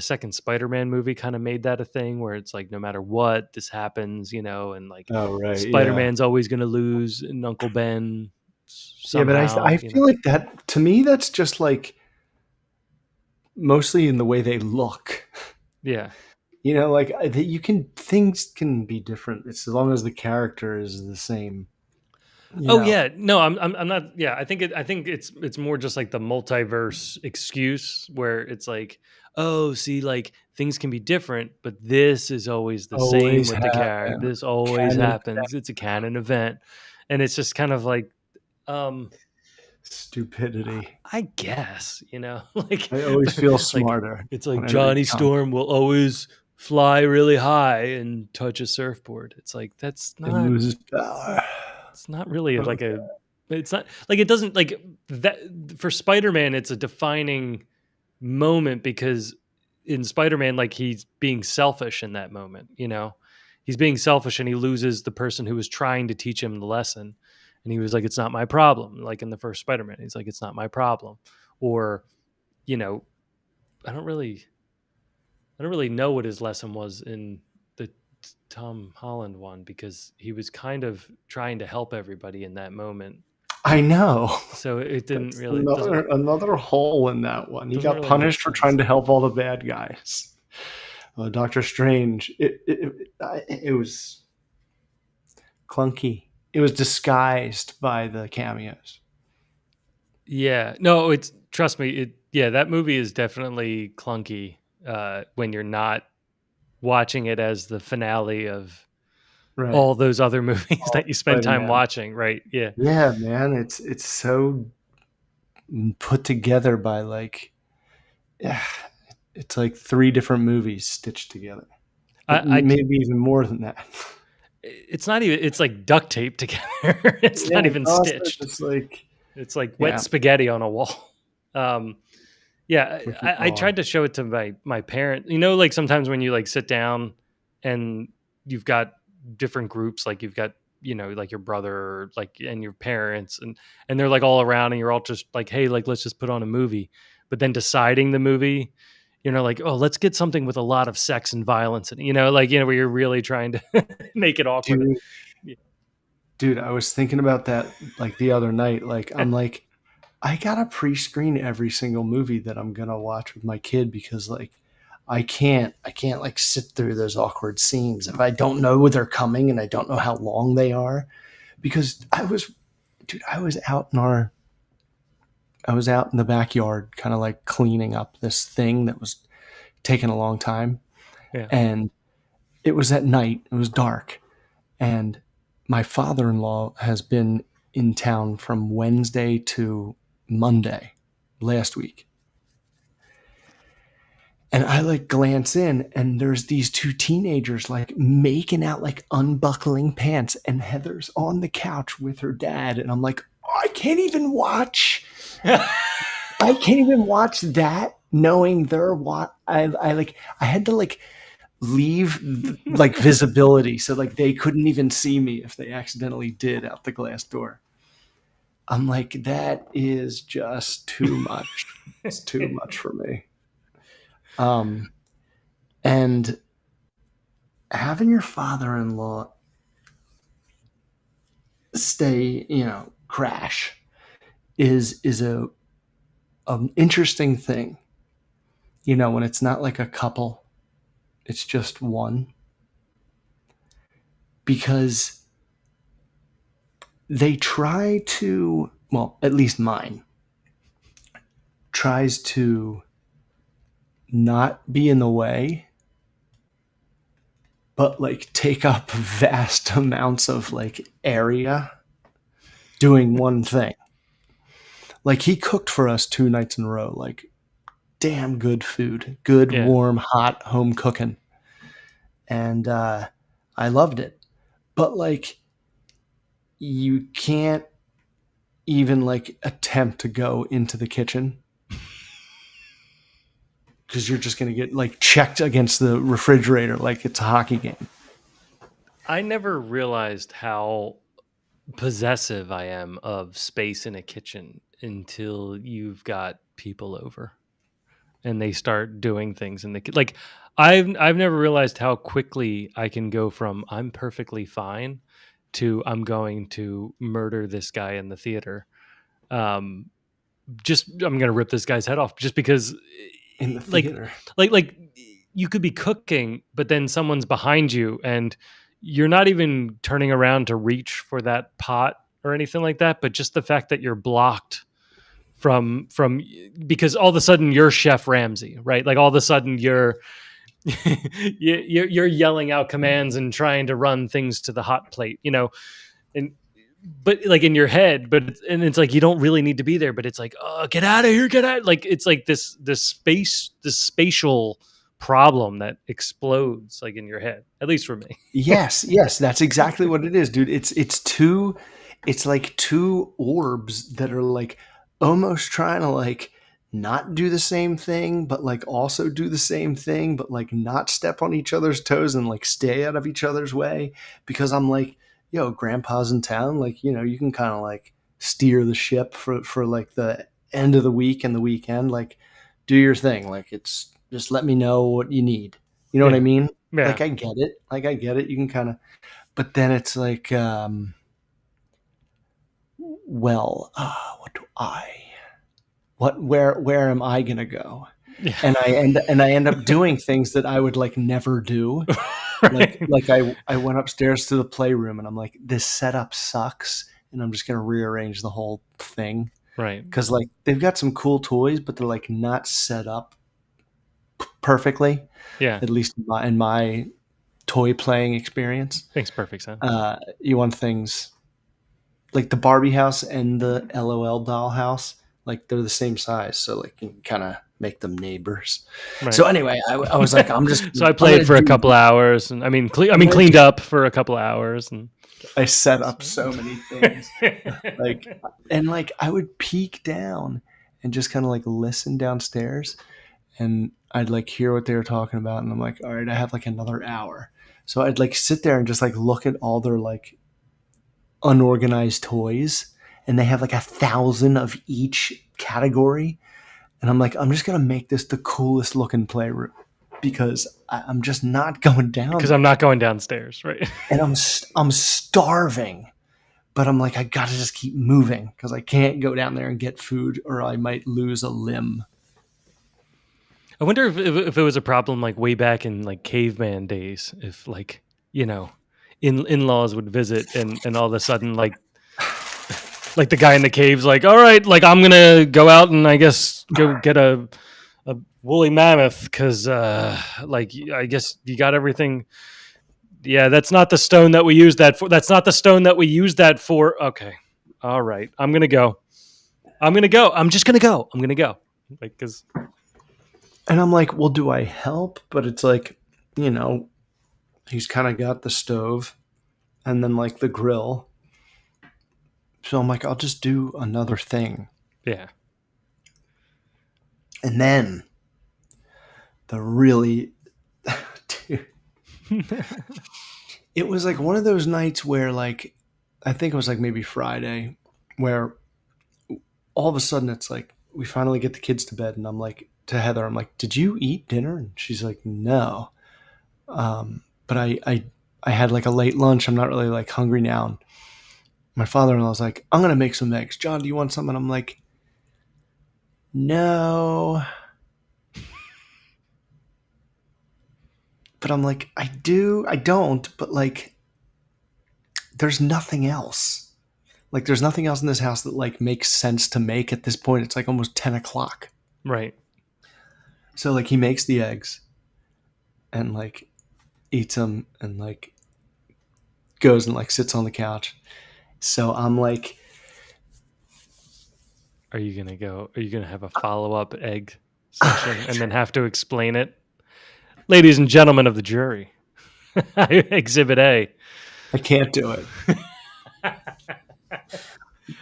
second Spider-Man movie kind of made that a thing where it's like no matter what this happens, and like Oh, right. Yeah. Spider-Man's always going to lose and Uncle Ben Yeah, but I somehow. feel like that to me that's just like mostly in the way they look. Yeah. Like you can things can be different. It's as long as the character is the same. You Oh know. yeah, no, I'm not. Yeah, I think it's more just like the multiverse excuse where it's like, oh, see, like things can be different, but this is always the same Always with the character. happen. This always Canon happens. It's a canon event, and it's just kind of like, um, stupidity. I guess like, I always feel like smarter it's like whenever they Johnny come. Storm will always fly really high and touch a surfboard. It's like And loses power. it's not really like Okay. a it's not like it doesn't like that for Spider-Man it's a defining moment because in Spider-Man like he's being selfish in that moment. He's being selfish and he loses the person who was trying to teach him the lesson and he was like it's not my problem, like in the first Spider-Man he's like it's not my problem. Or you know I don't really know what his lesson was in the Tom Holland one because he was kind of trying to help everybody in that moment. I know. So it didn't That's really doesn't another hole in that one. He doesn't got really make punished for trying sense. to help all the bad guys. Doctor Strange. It was clunky. It was disguised by the cameos. Yeah. No, it's trust me, that movie is definitely clunky when you're not watching it as the finale of Right. all those other movies All that you spend time Spider-Man. watching, right? Yeah. Yeah, man. It's so put together by like, yeah, it's like three different movies stitched together. I Maybe even more than that. it's not even it's like duct tape together. It's Yeah, not it's even also stitched. just like, It's like wet yeah, spaghetti on a wall. Um, yeah, wicked I wall. tried to show it to my parent. Like sometimes when you like sit down and you've got different groups, like you've got like your brother or, like and your parents and they're like all around and you're all just like, hey, like let's just put on a movie. But then deciding the movie, like, oh, let's get something with a lot of sex and violence and like where you're really trying to make it awkward. Dude, Yeah. Dude, I was thinking about that like the other night. Like, I'm like, I gotta pre-screen every single movie that I'm gonna watch with my kid because like I can't like sit through those awkward scenes if I don't know they're coming and I don't know how long they are. Because dude, I was out in the backyard kind of like cleaning up this thing that was taking a long time. Yeah. And it was at night, it was dark. And my father in law has been in town from Wednesday to Monday last week. And I like glance in, and there's these two teenagers like making out, like unbuckling pants. And Heather's on the couch with her dad. And I'm like, oh, I can't even watch. I can't even watch that knowing they're what I had to like leave like visibility so like they couldn't even see me if they accidentally did out the glass door. I'm like, that is just too much. It's too much for me. Um, and having your father-in-law stay, crash is an interesting thing. When it's not like a couple, it's just one. Because they try to, well, at least mine tries to not be in the way, but like take up vast amounts of like area doing one thing. Like he cooked for us 2 nights in a row, like damn good food, good, Yeah. warm, hot home cooking. And I loved it. But like you can't even like attempt to go into the kitchen because you're just going to get like checked against the refrigerator like it's a hockey game. I never realized how possessive I am of space in a kitchen until you've got people over and they start doing things in the like I've never realized how quickly I can go from I'm perfectly fine to I'm going to murder this guy in the theater. Um just I'm going to rip this guy's head off just because In the like theater. like you could be cooking but then someone's behind you and you're not even turning around to reach for that pot or anything like that, but just the fact that you're blocked from because all of a sudden you're Chef Ramsay, right? Like all of a sudden you're you're yelling out commands and trying to run things to the hot plate, and but like in your head, and it's like you don't really need to be there, but it's like, oh, get out of here, get out! Like it's like this spatial problem that explodes like in your head, at least for me. Yes, that's exactly what it is, dude. It's like two orbs that are like almost trying to like not do the same thing, but like also do the same thing, but like not step on each other's toes and like stay out of each other's way. Because I'm like, yo, grandpa's in town, like, you can kind of like steer the ship for like the end of the week and the weekend, like do your thing. Like it's just let me know what you need. You know what I Yeah, mean? yeah. Like I get it. Like I get it. You can kind of, but then it's like, well, where am I gonna go? Yeah. And I end up doing things that I would like never do. Right. Like I went upstairs to the playroom and I'm like, this setup sucks, and I'm just gonna rearrange the whole thing Right. because like they've got some cool toys, but they're like not set up perfectly. Yeah. At least in my toy playing experience. Makes perfect sense. You want things like the Barbie house and the LOL doll house, like they're the same size, so like you can kind of make them neighbors. Right. So anyway, I was like, I'm just. So I played for a couple hours, and cleaned up for a couple hours, and I set up so many things, like I would peek down and just kind of like listen downstairs, and I'd like hear what they were talking about, and I'm like, all right, I have like another hour, so I'd like sit there and just like look at all their like unorganized toys, and they have like 1,000 of each category, and I'm like, I'm just gonna make this the coolest looking playroom because I'm just not going down because I'm not going downstairs, right? and I'm starving but I'm like, I gotta just keep moving because I can't go down there and get food or I might lose a limb. I wonder if it was a problem like way back in like caveman days, if like, in-laws would visit and all of a sudden like the guy in the cave's like, all right, like I'm gonna go out and I guess go get a woolly mammoth because like I guess you got everything. Yeah, that's not the stone that we use that for. That's not the stone that we use that for. Okay, all right, I'm gonna go. I'm just gonna go. I'm gonna go. Like because And I'm like, well, do I help? But it's like, he's kind of got the stove and then like the grill. So I'm like, I'll just do another thing. yeah. And then the really, dude, it was like one of those nights where like, I think it was like maybe Friday, where all of a sudden it's like, we finally get the kids to bed and I'm like, to Heather, I'm like, did you eat dinner? And she's like, no. But I had like a late lunch. I'm not really like hungry now. And my father-in-law was like, I'm going to make some eggs. John, do you want some? And I'm like, no. But I'm like, I don't, but like, there's nothing else. Like, there's nothing else in this house that like makes sense to make at this point. It's like almost 10 o'clock. Right. So like he makes the eggs and like eats them and like goes and like sits on the couch. So I'm like, Are you gonna have a follow-up egg session and then have to explain it? Ladies and gentlemen of the jury, Exhibit A. I can't do it.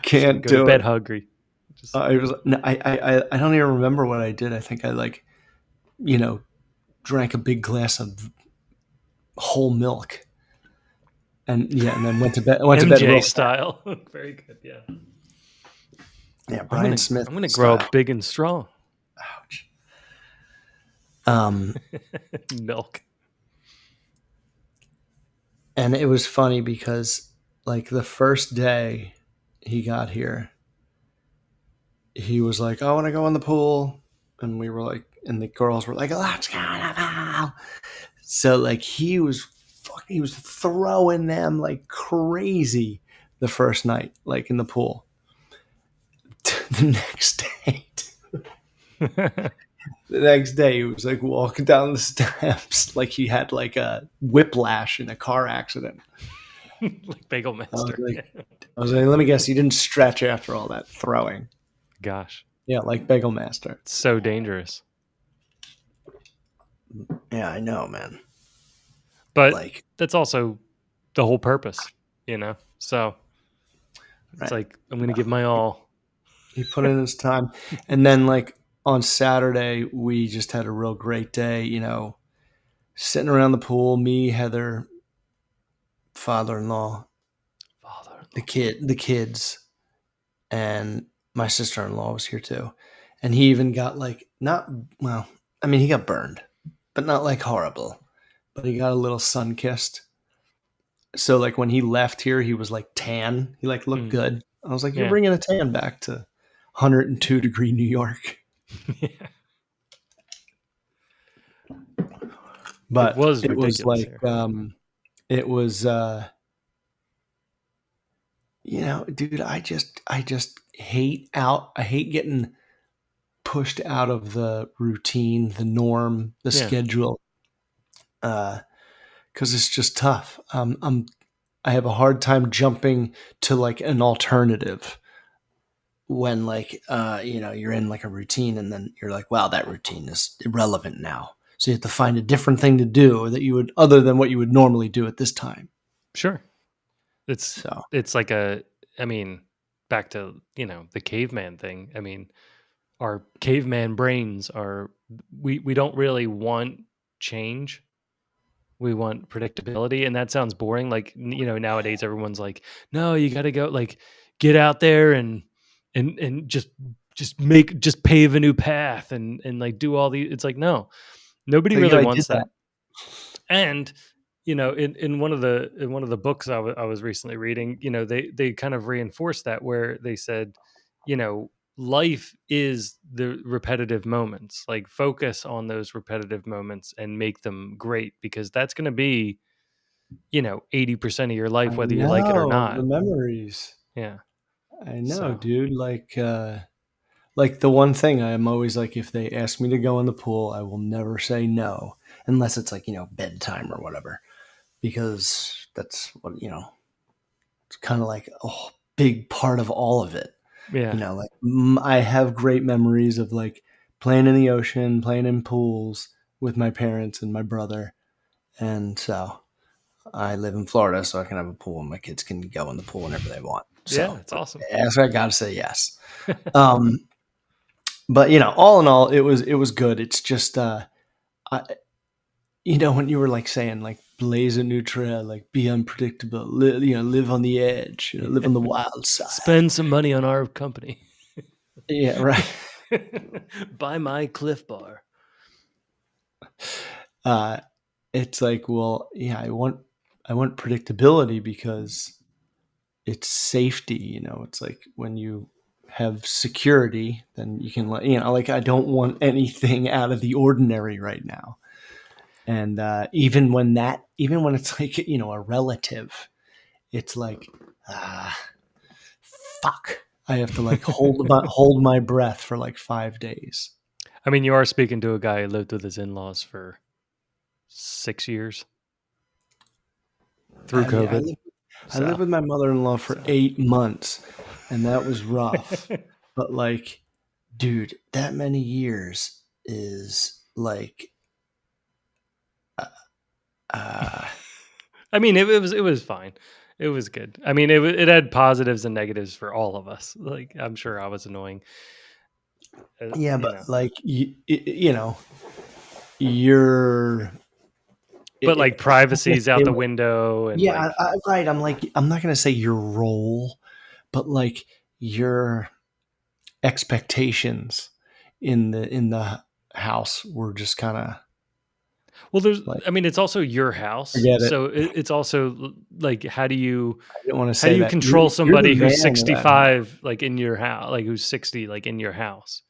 Can't Go to do bed it. hungry. I was. No, I don't even remember what I did. I think I like, drank a big glass of whole milk, and then went to bed. Went to bed MJ real style. Very good. Yeah. Yeah, Brian Smith. I'm gonna grow style. up big and strong. Ouch. Milk. And it was funny because like the first day he got here, he was like, I want to go in the pool. And we were like, and the girls were like, let's go in the pool. So like he was throwing them like crazy the first night, like in the pool. The next day he was like walking down the steps like he had like a whiplash in a car accident. Like Bagel Master. I was like, let me guess, he didn't stretch after all that throwing. Gosh. Yeah, like Bagel Master. It's so dangerous. Yeah, I know, man. But like that's also the whole purpose, So it's right. like I'm gonna give my all. He put in his time. And then like on Saturday we just had a real great day, sitting around the pool, me, Heather, father-in-law, the kids, and my sister-in-law was here too. And he even got like he got burned, but not like horrible. But he got a little sun-kissed. So like when he left here, he was like tan. He like looked good. I was like, you're bringing a tan back to 102 degree New York. Yeah. But it was like here. it was dude, I just hate getting pushed out of the routine, the norm, the schedule. Cause it's just tough. I have a hard time jumping to like an alternative when like, you're in like a routine and then you're like, wow, that routine is irrelevant now. So you have to find a different thing to do that you would, other than what you would normally do at this time. Sure. It's like back to, the caveman thing. I mean, our caveman brains we don't really want change. We want predictability, and that sounds boring. Like, nowadays everyone's like, no, you got to go like get out there and just pave a new path and like do all these. It's like, no, nobody really wants that. And, in one of the books I was recently reading, they kind of reinforced that, where they said, life is the repetitive moments. Like, focus on those repetitive moments and make them great, because that's going to be 80% of your I life, whether you like it or know the not. memories. Yeah. I know, So dude. Like the one thing I'm always like, if they ask me to go in the pool, I will never say no, unless it's like bedtime or whatever, because that's what it's kind of like a big part of all of it. yeah. Like I have great memories of like playing in the ocean, playing in pools with my parents and my brother, and so I live in Florida, so I can have a pool, and my kids can go in the pool whenever they want. Yeah, So, it's awesome. so I gotta say yes. Um, but all in all, it was good. It's just I, when you were like saying like blaze a new trail, like be unpredictable, live on the edge, live on the wild side. Spend some money on our company. Yeah, right. Buy my Cliff Bar. Uh, it's like, well, yeah, I want predictability because it's safety. It's like when you have security, then you can like I don't want anything out of the ordinary right now. And even when it's like a relative, it's like ah fuck. I have to like hold my breath for like 5 days. I mean, you are speaking to a guy who lived with his in-laws for 6 years through I mean, I COVID. live, I lived So, with my mother-in-law for 8 months, and that was rough. But like, dude, that many years is like, uh, uh, I mean, it was fine. It was good. I mean, it had positives and negatives for all of us. Like, I'm sure I was annoying. yeah, You but know, like, you're, but like I'm not gonna privacy's say out the window, and yeah, like, right. I'm not gonna say your role, but like your expectations in the house were just kind of well, like, I mean, it's also your house, forget it. so it's also like, how do you I didn't want to how do say you that. You're control you're the somebody who's man of that house. 65, like, in your house, like, who's 60, like, in your house?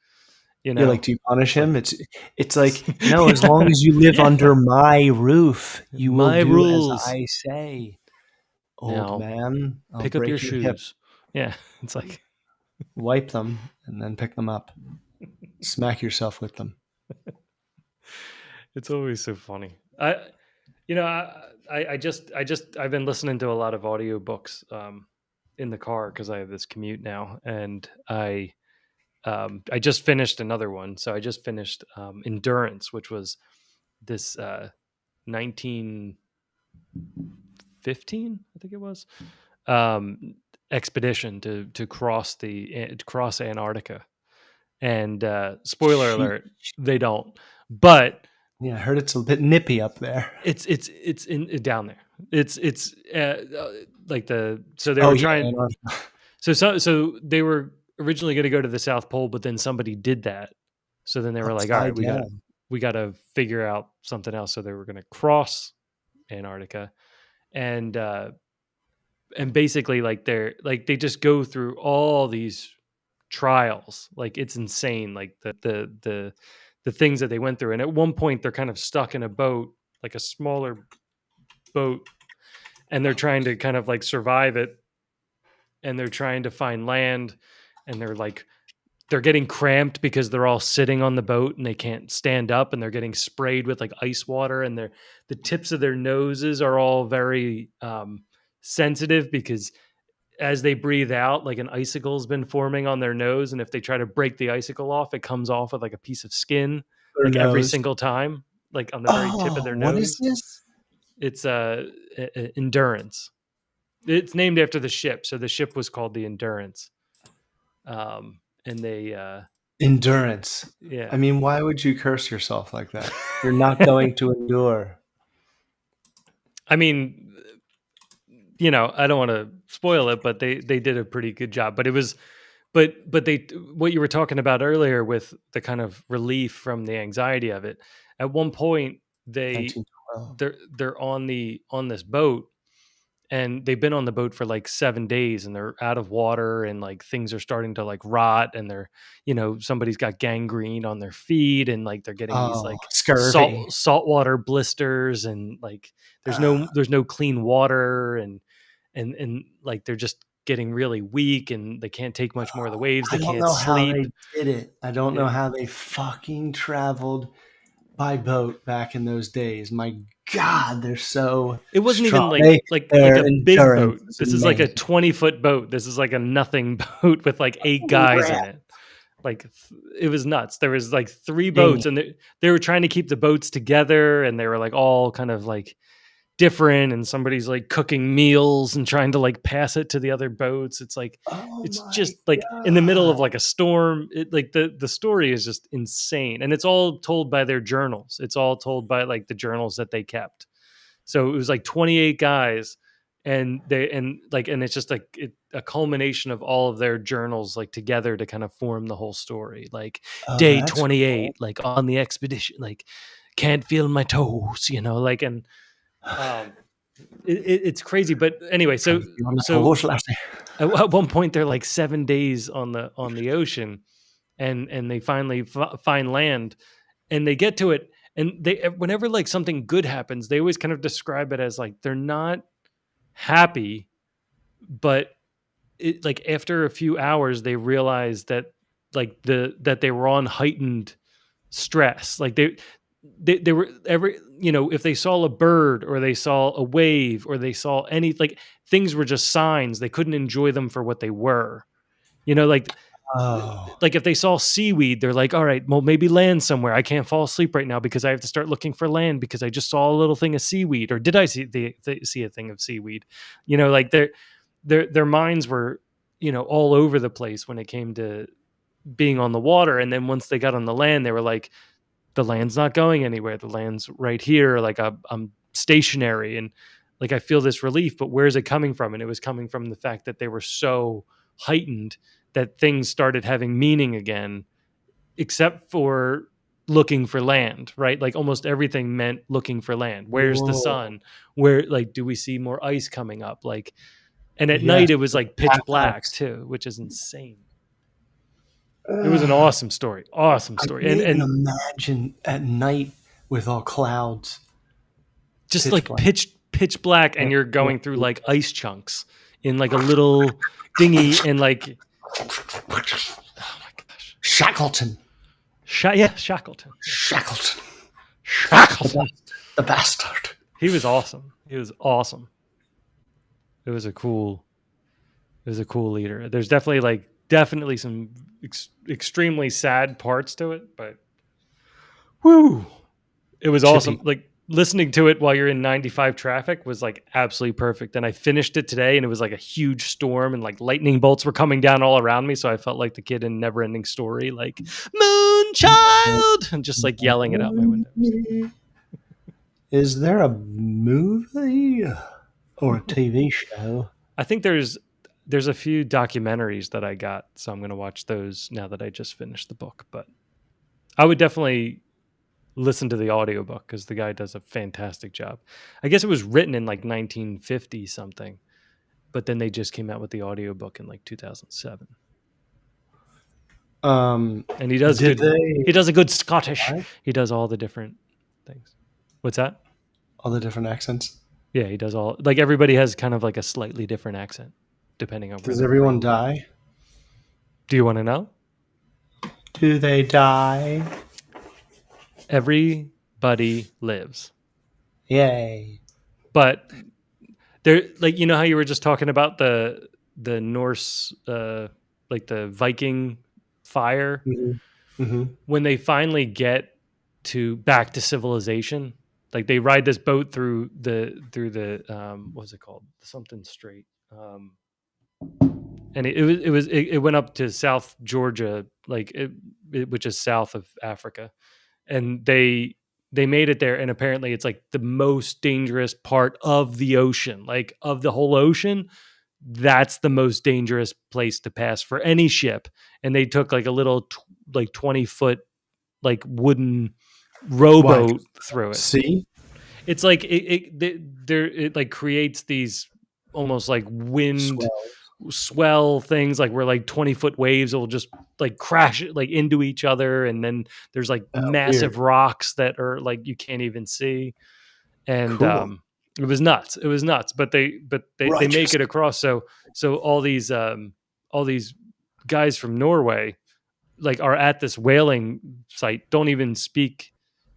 You You're like, know, do you punish it's like, him? It's like, no, as long yeah, as you live yeah, under my roof, you will my do as rules. I say. Old Now man, I'll pick up your break your hip, shoes. Yeah, it's like, wipe them, and then pick them up. Smack yourself with them. it's always so funny. I've been listening to a lot of audiobooks in the car, because I have this commute now, and I just finished another one. So I just finished Endurance, which was this 1915, I think it was, um, expedition to cross Antarctica. And spoiler Sheesh. alert, they don't. But Yeah, I heard it's a bit nippy up there. it's in down there. It's like the so they Oh were yeah, trying Antarctica. so they were originally going to go to the South Pole, but then somebody did that. So then they were like, all right, Upside we got down. we got to figure out something else. So they were going to cross Antarctica, and basically, like, they just go through all these trials. Like, it's insane, like the things that they went through. And at one point they're kind of stuck in a boat, like a smaller boat, and they're trying to kind of like survive it, and they're trying to find land, and they're getting cramped because they're all sitting on the boat and they can't stand up, and they're getting sprayed with like ice water, and the tips of their noses are all very sensitive, because as they breathe out, like, an icicle's been forming on their nose, and if they try to break the icicle off, it comes off with like a piece of skin, Their like, every nose. single time, like, on the very tip of Oh, their what is nose. this? It's Endurance. It's named after the ship, so the ship was called the Endurance. And they Endurance. I yeah. mean, why would you curse yourself like that? You're not going to endure. I mean, I don't want to spoil it, but they did a pretty good job. But it was, but they what you were talking about earlier with the kind of relief from the anxiety of it. At one point, they 1920. Wow. they're on this boat, and they've been on the boat for like 7 days, and they're out of water, and like things are starting to like rot, and they're, somebody's got gangrene on their feet, and like they're getting these Oh, like scurvy. saltwater blisters, and like Uh, there's no clean water, and like they're just getting really weak, and they can't take much more of the waves. I They don't can't know how they sleep. did it. I don't know It, how they fucking traveled by boat back in those days. My God, they're so it wasn't strong. even like Their a big endurance boat. is This is like a amazing. 20-foot boat. This is like a nothing boat with like 8 Holy guys rat in it. Like it was nuts. There was like 3 dang. boats, and they were trying to keep the boats together, and they were like all kind of like different, and somebody's like cooking meals and trying to like pass it to the other boats. It's like Oh it's my just like in the middle God. of like a storm. It like the story is just insane, and it's all told by their journals. It's all told by like the journals that they kept. So it was like 28 guys, and it's just like a culmination of all of their journals like together to kind of form the whole story. Like Oh, day that's cool. 28, like on the expedition, like can't feel my toes, like, and um it's crazy. But anyway, Can so you feel my so toes, lassie? at one point they're like 7 days on the ocean, and they finally find land, and they get to it, and they whenever like something good happens, they always kind of describe it as like they're not happy, but it, like after a few hours they realize that like that they were on heightened stress. Like they were every, if they saw a bird, or they saw a wave, or they saw any like things were just signs. They couldn't enjoy them for what they were. Like Oh, if they saw seaweed, they're like, all right, well, maybe land somewhere. I can't fall asleep right now because I have to start looking for land because I just saw a little thing of seaweed, or did I see a thing of seaweed? Like their minds were, all over the place when it came to being on the water. And then once they got on the land, they were like, the land's not going anywhere. The land's right here. Like I'm stationary, and like I feel this relief, but where's it coming from? And it was coming from the fact that they were so heightened that things started having meaning again, except for looking for land, right? Like almost everything meant looking for land. Where's the whoa. sun? Where, like, do we see more ice coming up? Like, and at Yes, night it was the like pitch black pathos. too, which is insane. It was an Ugh. awesome story. Awesome I story. can't even And imagine at night with all clouds, just pitch like black. pitch black, and Can't, you're can't going through do like ice chunks in like a little dinghy, and like, oh my gosh. Shackleton. Yeah, Shackleton. Shackleton. The, Shackleton. the bastard. He was awesome. He was awesome. It was a cool leader. There's definitely some extremely sad parts to it, but woo, it was awesome. Chippy. Like listening to it while you're in 95 traffic was like absolutely perfect. And I finished it today, and it was like a huge storm, and like lightning bolts were coming down all around me. So I felt like the kid in Never Ending Story, like Moonchild, and just like yelling it out my window. Is there a movie or a TV show? I think there's a few documentaries that I got, so I'm going to watch those now that I just finished the book. But I would definitely listen to the audiobook because the guy does a fantastic job. I guess it was written in like 1950 something, but then they just came out with the audiobook in like 2007. And he does Did good. they He does a good Scottish. right? He does all the different things. What's that? All the different accents? Yeah, he does all, like everybody has kind of like a slightly different accent depending on where Does they're everyone from. die? Do you want to know? Do they die? Everybody lives. Yay. But there, like, how you were just talking about the Norse, like the Viking fire, when they finally get back to civilization, like they ride this boat through the what's it called, something strait, and it went up to South Georgia, like which is south of Africa, and they made it there, and apparently it's like the most dangerous part of the ocean, like of the whole ocean. That's the most dangerous place to pass for any ship. And they took like a little like 20-foot like wooden rowboat through it. See? it's like it like creates these almost like wind Swell. swell things, like where like 20-foot waves will just like crash like into each other, and then there's like Oh, weird. massive rocks that are like you can't even see. And Cool. it was nuts. It was nuts. But they make Righteous. it across. So all these guys from Norway like are at this whaling site, don't even speak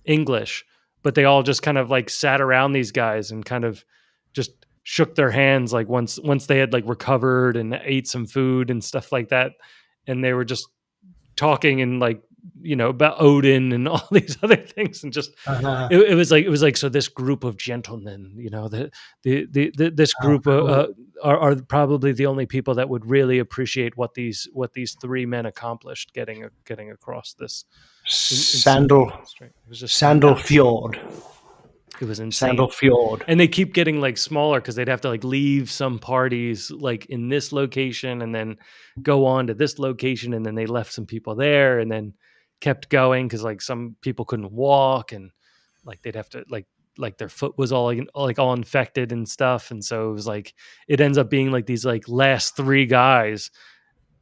English, but they all just kind of like sat around these guys and kind of just shook their hands like once they had like recovered and ate some food and stuff like that, and they were just talking and like about Odin and all these other things, and just Uh-huh. it was like so this group of gentlemen, this Oh, group cool. are probably the only people that would really appreciate what these three men accomplished getting across this Sandal insurmountable strait. It was just Sandal nuts. Fjord. It was insane. Sandal Fjord. And they keep getting like smaller because they'd have to like leave some parties like in this location and then go on to this location, and then they left some people there and then kept going because like some people couldn't walk, and like they'd have to like their foot was all infected and stuff, and so it was like it ends up being like these like last three guys,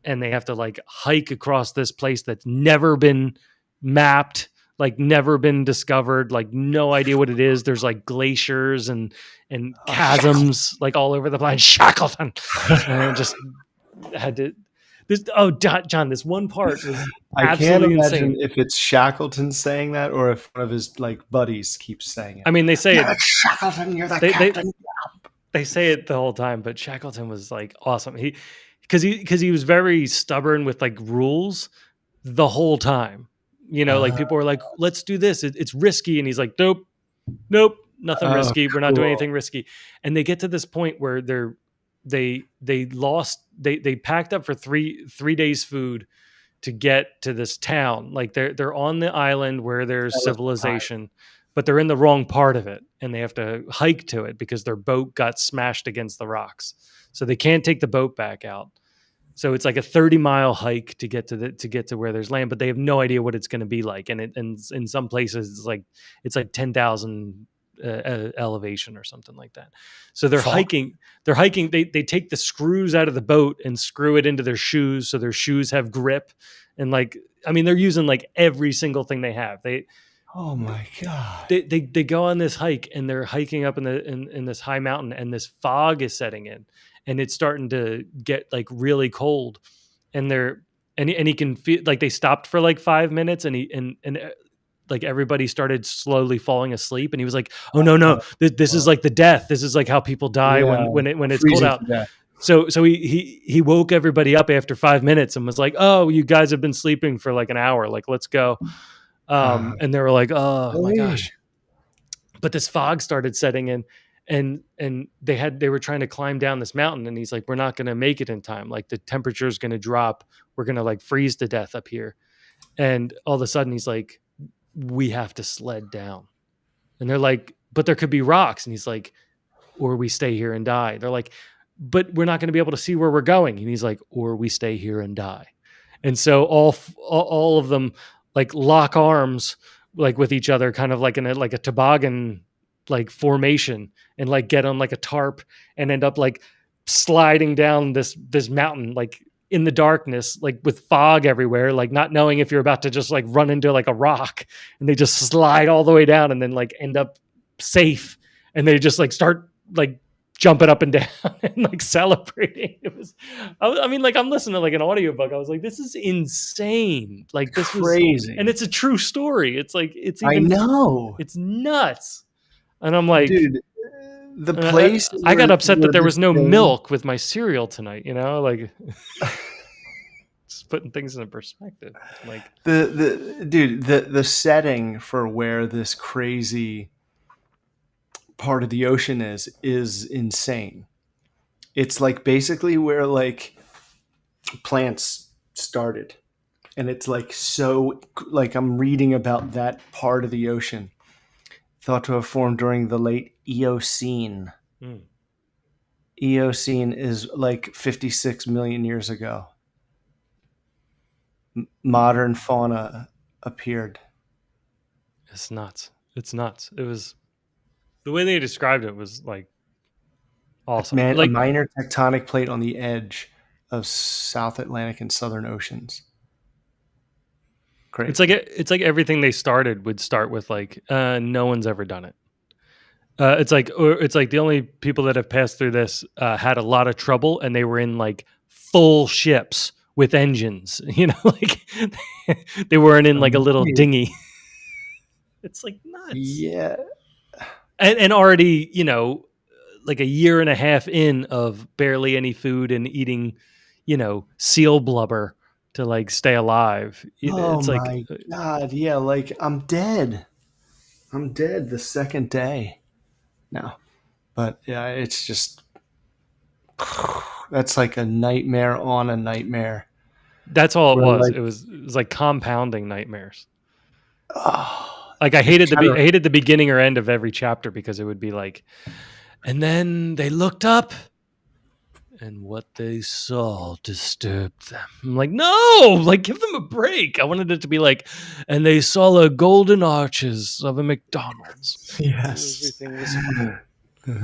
and they have to like hike across this place that's never been mapped, like never been discovered, like no idea what it is. There's like glaciers and Oh, Shackleton. chasms like all over the place. Shackleton, and just had to. This John, this one part was I can't absolutely imagine insane. if it's Shackleton saying that or if one of his like buddies keeps saying it. I mean, they say Yeah, it. it's Shackleton, you're the They they captain. they say it the whole time, but Shackleton was like awesome. He was very stubborn with like rules the whole time. Like Uh, people were like, "Let's do this. It's risky," and he's like, "Nope, nope, nothing oh, risky. We're not doing cool. anything risky." And they get to this point where they lost. They packed up for three days food to get to this town. Like they're on the island where there's That was time. civilization, but they're in the wrong part of it, and they have to hike to it because their boat got smashed against the rocks. So they can't take the boat back out. So it's like a 30-mile hike to get to where there's land, but they have no idea what it's going to be like. And in some places it's like 10,000 elevation or something like that. So they're Fuck. hiking. They're hiking. They take the screws out of the boat and screw it into their shoes so their shoes have grip. And like I mean, they're using like every single thing they have. They Oh my god. they go on this hike, and they're hiking up in this high mountain, and this fog is setting in, and it's starting to get like really cold, and he can feel like they stopped for like 5 minutes, and like everybody started slowly falling asleep, and he was like, "Oh no, no, Uh, this is like the death. This is like how people die yeah, when it's cold freezing out." to death. So he woke everybody up after 5 minutes and was like, "Oh, you guys have been sleeping for like an hour. Like, let's go." And they were like, "Oh my Really? gosh." But this fog started setting in, and they were trying to climb down this mountain, and he's like, "We're not going to make it in time. Like the temperature is going to drop. We're going to like freeze to death up here." And all of a sudden he's like, "We have to sled down." And they're like, "But there could be rocks." And he's like, "Or we stay here and die." They're like, "But we're not going to be able to see where we're going." And he's like, "Or we stay here and die." And so all of them like lock arms like with each other, kind of like in a toboggan like formation, and like get on like a tarp and end up like sliding down this mountain like in the darkness, like with fog everywhere, like not knowing if you're about to just like run into like a rock, and they just slide all the way down and then like end up safe, and they just like start like jumping up and down and like celebrating. It was, I mean, like I'm listening to like an audiobook. I was like, this is insane. Like this was, and Crazy. it's a true story. It's like, I know. it's nuts. And I'm like, Dude, the place I got upset that where there this was no thing milk with my cereal tonight, like just putting things in perspective. Like, the setting for where this crazy part of the ocean is insane. It's like basically where like plants started. And it's like so like I'm reading about that part of the ocean thought to have formed during the late Eocene. mm, Eocene is like 56 million years ago. Modern fauna appeared. it's nuts. It's nuts. The way they described it was like awesome. Man, a Like minor tectonic plate on the edge of South Atlantic and Southern Oceans. Crazy. it's like everything they started would start with like no one's ever done it. It's like the only people that have passed through this had a lot of trouble, and they were in like full ships with engines. You know, like they weren't in like a little dinghy. It's like nuts. Yeah. And already, you know, like a year and a half in of barely any food and eating, you know, seal blubber to like stay alive. Oh It's like my God. Yeah. Like I'm dead. I'm dead the second day now. But yeah, it's just, that's like a nightmare on a nightmare. that's all it Where was. like, It was like compounding nightmares. oh, Like I just hated trying I hated the beginning or end of every chapter because it would be like, and then they looked up and what they saw disturbed them. I'm like, no, like give them a break. I wanted it to be like, and they saw the golden arches of a McDonald's. yes. Everything was fine.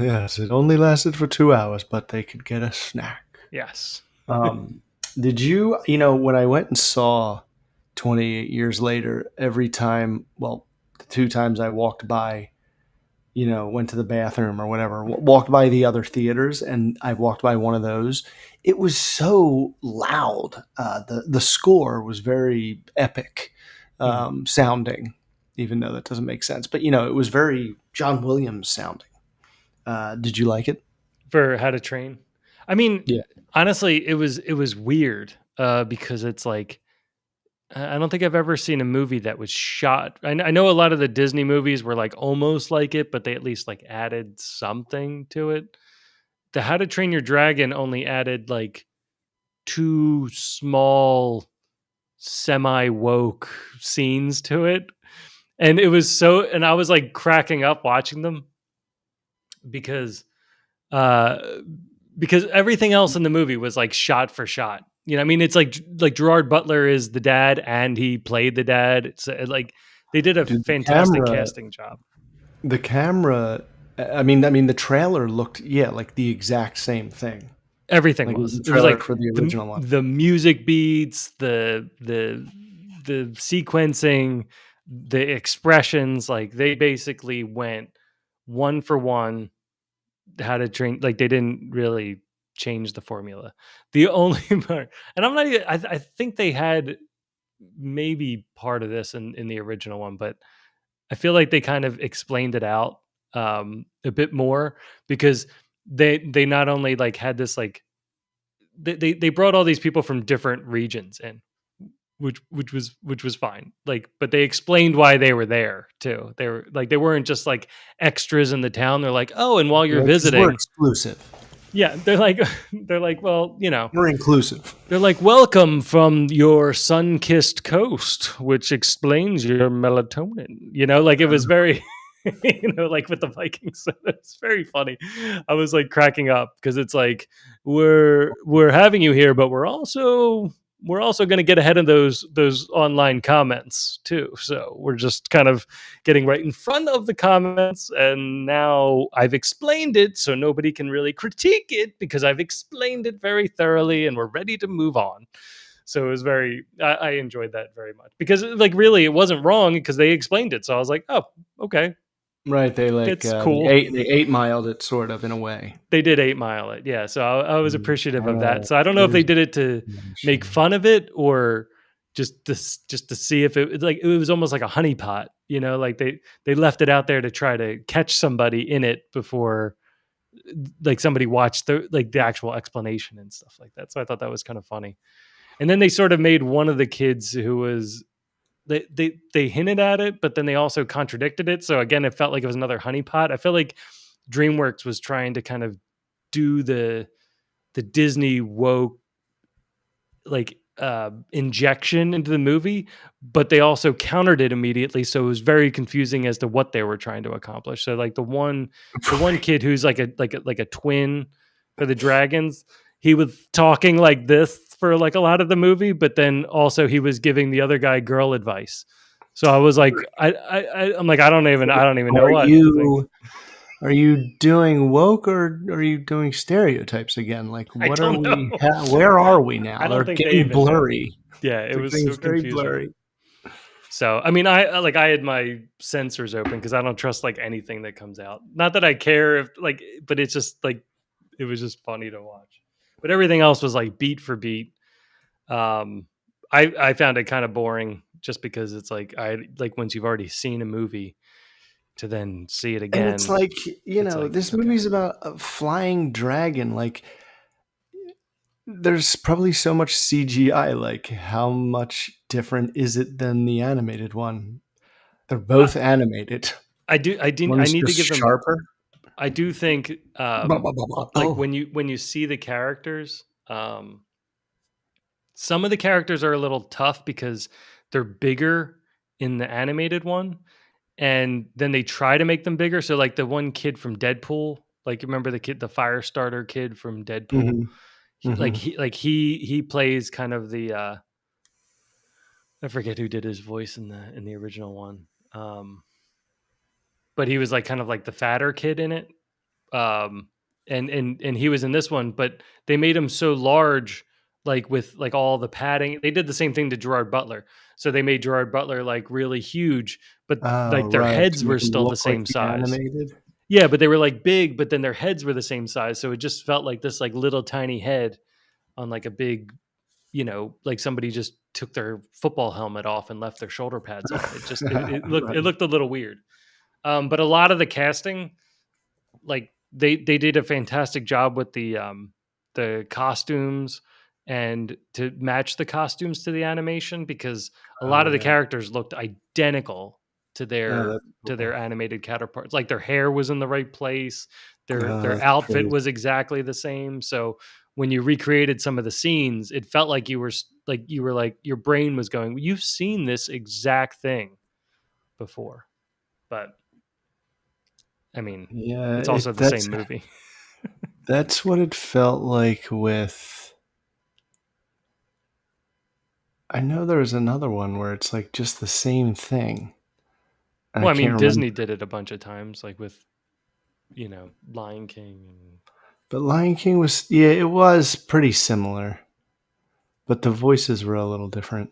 Yes, it only lasted for 2 hours, but they could get a snack. Yes. Um, did you, when I went and saw 28 Years Later, every time, well, the two times I walked by, went to the bathroom or whatever, walked by the other theaters, and I walked by one of those, it was so loud. The score was very epic sounding, even though that doesn't make sense. But, it was very John Williams sounding. Did you like it? For How to Train. I mean, Yeah. honestly, it was weird because it's like I don't think I've ever seen a movie that was shot. I know a lot of the Disney movies were like almost like it, but they at least like added something to it. The How to Train Your Dragon only added like two small semi woke scenes to it. And it was and I was like cracking up watching them because uh because everything else in the movie was like shot for shot. You know, I mean, it's like Gerard Butler is the dad and he played the dad. It's like they did a Dude, fantastic casting job. the camera, I mean, the trailer looked, yeah, like the exact same thing. Everything Like was. the It was trailer like for the original one. the music beats, the sequencing, the expressions. Like they basically went one for one. How to Train, like they didn't really change the formula. The only part, and I'm not even, I think they had maybe part of this in the original one, but I feel like they kind of explained it out a bit more because they not only like had this like they brought all these people from different regions in, which was fine. Like, but they explained why they were there too. They were like they weren't just like extras in the town. They're like, oh, and while you're Yeah, 'cause we're visiting, exclusive. yeah, they're like they're like, well, you know, We're inclusive. they're like, welcome from your sun-kissed coast, which explains your melatonin. You know, like it was very, like with the Vikings. It's very funny. I was like cracking up because it's like we're having you here, but we're also going to get ahead of those online comments too. So we're just kind of getting right in front of the comments, and now I've explained it so nobody can really critique it because I've explained it very thoroughly, and we're ready to move on. So it was I enjoyed that very much because like really it wasn't wrong because they explained it. So I was like, oh, okay, Right. They it's they cool. eight miled it sort of in a way. They did 8 Mile it, yeah. So I was appreciative of that. Uh, So I don't know if they there's did it to make fun of it or just to see if it was almost like a honeypot, like they left it out there to try to catch somebody in it before like somebody watched the actual explanation and stuff like that. So I thought that was kind of funny. And then they sort of made one of the kids who was they hinted at it, but then they also contradicted it. So again, it felt like it was another honeypot. I feel like DreamWorks was trying to kind of do the Disney woke like injection into the movie, but they also countered it immediately. So it was very confusing as to what they were trying to accomplish. So like the one kid who's like a twin for the dragons, he was talking like this for like a lot of the movie, but then also he was giving the other guy girl advice. So I was like, I'm like, I don't even know what. Are you doing woke or are you doing stereotypes again? Like, I what are don't we? know. Where are we I now? They're don't think they getting even know. blurry. Yeah, it They're was getting so very confusing. blurry. So, I mean, I had my sensors open because I don't trust like anything that comes out. Not that I care if like, but it's just like it was just funny to watch. But everything else was like beat for beat. Um, I found it kind of boring just because it's like I like once you've already seen a movie to then see it And it's again. like, It's like this okay, movie's about a flying dragon. Like, there's probably so much CGI. Like, how much different is it than the animated one? They're I, both animated. I do I didn't One I is need to just give them. sharper. I do think Blah, blah, blah, blah. like Oh, when you see the characters, some of the characters are a little tough because they're bigger in the animated one, and then they try to make them bigger. So, like the one kid from Deadpool, like you remember the kid, the fire starter kid from Deadpool, hmm hmm he plays kind of the I forget who did his voice in the original one, um, but he was like kind of like the fatter kid in it, um, and he was in this one, but they made him so large, like with like all the padding. They did the same thing to Gerard Butler, so they made Gerard Butler like really huge, but Oh, like their right. heads To were make them still the look like same the size. animated. Yeah, but they were like big, but then their heads were the same size, so it just felt like this like little tiny head on like a big, like somebody just took their football helmet off and left their shoulder pads on. It Right. looked a little weird. But a lot of the casting, like they did a fantastic job with the costumes and to match the costumes to the animation because a Oh, lot of the yeah. characters looked identical Oh, that's to cool. their animated counterparts. Like their hair was in the right place, Oh, their that's outfit crazy. was exactly the same. So when you recreated some of the scenes, it felt like you were like your brain was going, "You've seen this exact thing before." But I mean, Yeah, it's also the same movie. that's what it felt like with. I know there was another one where it's like just the same thing, and I Well, I can't mean, remember. Disney did it a bunch of times, like with Lion King and But Lion King was, yeah, it was pretty similar, but the voices were a little different.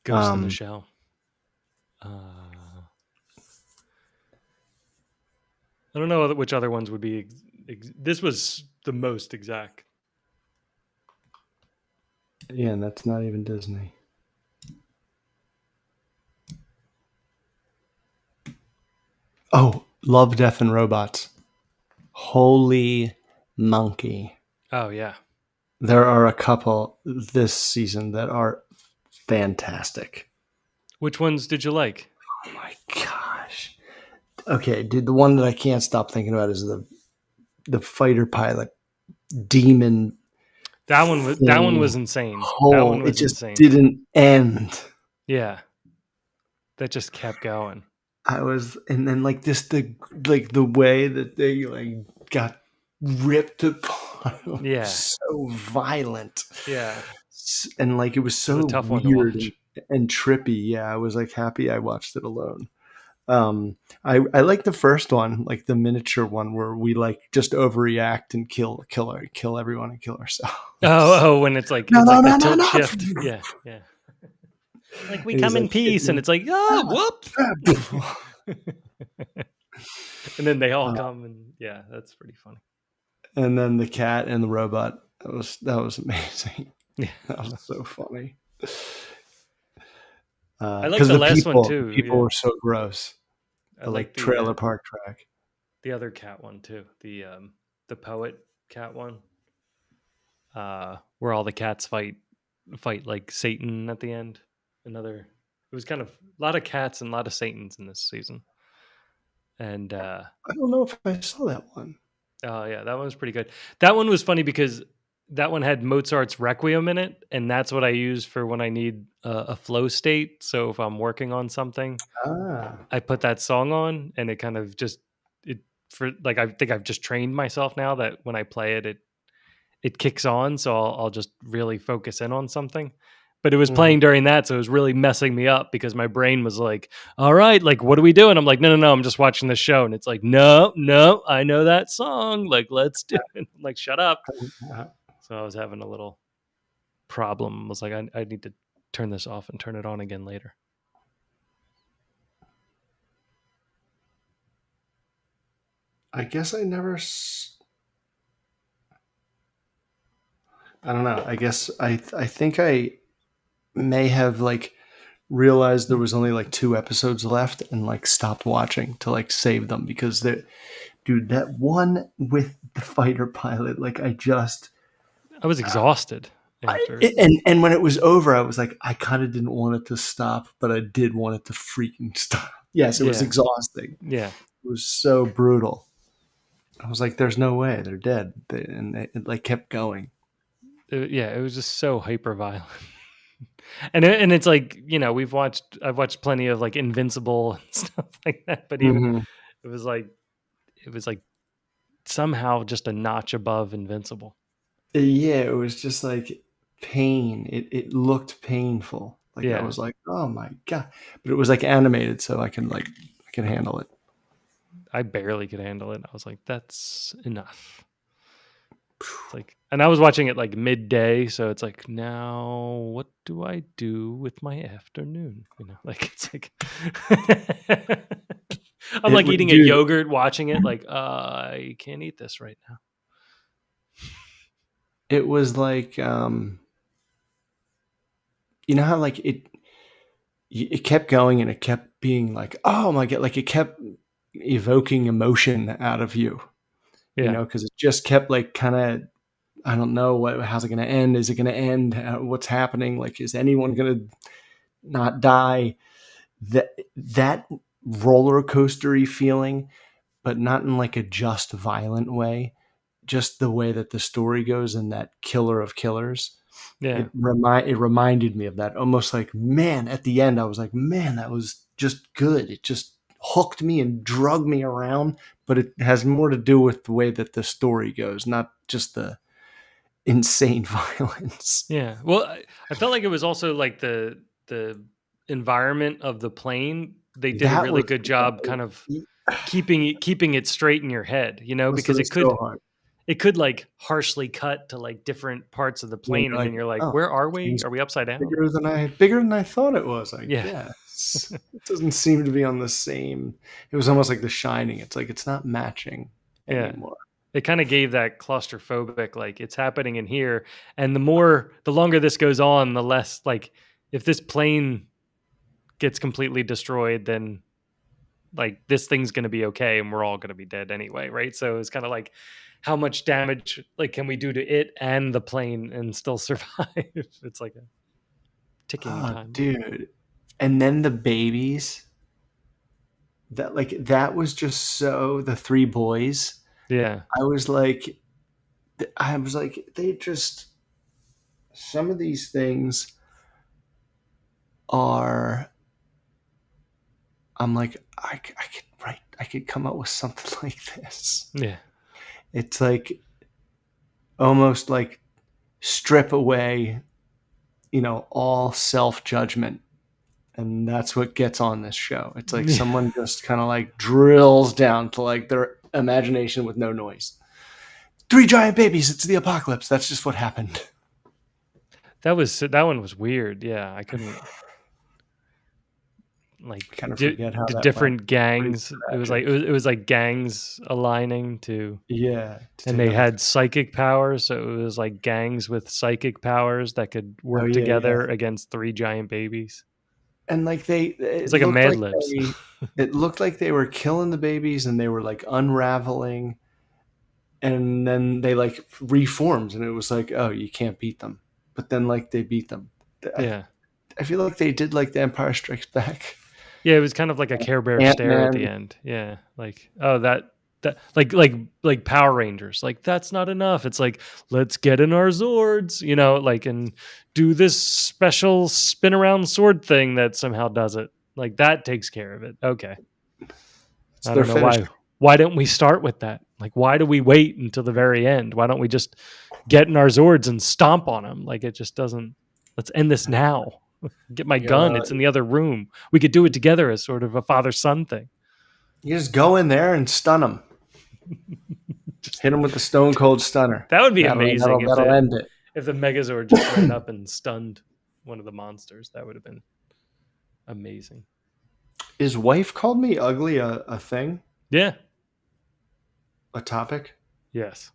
Ghost in the Um, Shell. Uh, I don't know which other ones would be. This was the most exact. yeah, and that's not even Disney. Oh, Love, Death, and Robots. Holy monkey. Oh yeah, There are a couple this season that are fantastic. which ones did you like? Oh my gosh. Okay, dude, the one that I can't stop thinking about is the fighter pilot demon That one was thing. insane. That Oh, one it was just insane. didn't end. Yeah, that just kept going. I was, and then like this, the way that they like got ripped apart was Yeah, so violent, yeah, and like it was it was a so tough one to weird watch. and trippy. Yeah, I was like happy I watched it alone. I like the first one, like the miniature one where we like just overreact and kill everyone and kill ourselves. When No, it's no, like no, that no, tilt no. shift. Yeah, yeah. Like we And he's come in like peace, and hitting it's like, oh, whoops. him. And then they all Uh, come, and yeah, that's pretty funny. and then the cat and the robot. That was amazing. Yeah, That was so funny. I like Because the the last one people, the too. people Yeah, were so gross. I The like like trailer park track. the other cat one too. The poet cat one, where all the cats fight like Satan at the end. Another. It was kind of a lot of cats and a lot of Satans in this season, and I don't know if I saw that one. oh yeah, that one was pretty good. That one was funny because that one had Mozart's Requiem in it, and that's what I use for when I need a flow state. So if I'm working on something, Ah, I put that song on, and it kind of just it for like I think I've just trained myself now that when I play it, it kicks on. So I'll just really focus in on something. but it was Mhm. playing during that, so it was really messing me up because my brain was like, all right, like, what are we doing? I'm like, no, I'm just watching the show. And it's like, no, I know that song. Like, let's do it. I'm like, shut up. Uh, So I was having a little problem. I was like, I need to turn this off and turn it on again later. I guess I never. I don't know. I guess I think I may have like realized there was only like 2 episodes left and like stopped watching to like save them because they, dude, that one with the fighter pilot, like I just I was exhausted after. and when it was over, I was like, I kind of didn't want it to stop, but I did want it to freaking stop. Yes, it was Yeah. exhausting. Yeah. It was so brutal. I was like, "There's no way they're dead," it like kept going. It was just so hyper violent. And it's like, I've watched plenty of like Invincible and stuff like that, but even Mhm. it was like it was like somehow just a notch above Invincible. Yeah, it was just like pain. It looked painful. Like I Yeah. was like, "Oh my god!" But it was like animated, so I can handle it. I barely could handle it. I was like, that's enough. It's like, and I was watching it like midday, so it's like, now what do I do with my afternoon? Like it's like I'm It like would, eating a dude. yogurt, watching it, like, I can't eat this right now. It was like, you know how like it kept going and it kept being like, oh my god, like it kept evoking emotion out of you, Yeah. because it just kept like kind of, I don't know how's it going to end? Is it going to end? What's happening? Like, is anyone going to not die? That roller coastery feeling, but not in like a just violent way. Just the way that the story goes and that killer of killers. Yeah. It reminded me of that. Almost like, man, at the end I was like, man, that was just good. It just hooked me and drug me around, but it has more to do with the way that the story goes, not just the insane violence. Yeah. Well, I felt like it was also like the environment of the plane. They did a That really was good job kind of that keeping it straight in your head, because it was so could hard. it could like harshly cut to like different parts of the You're plane, and then like, you're like, oh, where are we? things Are we upside down? bigger than I thought it was, I Yeah. guess. It doesn't seem to be on the same. It was almost like The Shining. It's like it's not matching Yeah. anymore. It kind of gave that claustrophobic, like it's happening in here. And the longer this goes on, the less like if this plane gets completely destroyed, then like this thing's going to be okay and we're all going to be dead anyway, right? So it's kind of like how much damage like can we do to it and the plane and still survive? It's like a ticking Oh, time bomb. dude. And then the babies. That was just so the three boys. Yeah. I was like they just, some of these things are, I'm like, I could come up with something like this. Yeah. It's like almost like strip away, all self judgment. And that's what gets on this show. It's like Yeah. someone just kind of like drills down to like their imagination with no noise. 3 giant babies. It's the apocalypse. That's just what happened. That one was weird. Yeah. I couldn't like I kind of forget how the that went. different Pretty gangs. It was like tragic. it was like gangs aligning to, Yeah, to and take they out the. had psychic powers, so it was like gangs with psychic powers that could Oh work yeah, yeah. together against 3 giant babies. And like It's like a Mad Libs. it looked like they were killing the babies and they were like unraveling, and then they like reformed, and it was like, oh, you can't beat them. But then like they beat them. I, Yeah. I feel like they did like the Empire Strikes Back. Yeah, it was kind of like a Care Bear Ant stare at Man. the end. Yeah, like, oh, that like Power Rangers. Like that's not enough. It's like, let's get in our Zords, like, and do this special spin around sword thing that somehow does it. Like that takes care of it. Okay. It's I their don't know why. finisher. Why don't we start with that? Like, why do we wait until the very end? Why don't we just get in our Zords and stomp on them? Like, it just doesn't. Let's end this now. Get my You gun. gotta, It's in the other room. We could do it together as sort of a father-son thing. you just go in there and stun them. Just, Hit them with the stone cold stunner. that would be That'll amazing that'll end it. if the Megazord just ran up and stunned one of the monsters. That would have been amazing. Is wife called me ugly a thing? Yeah. A topic? Yes.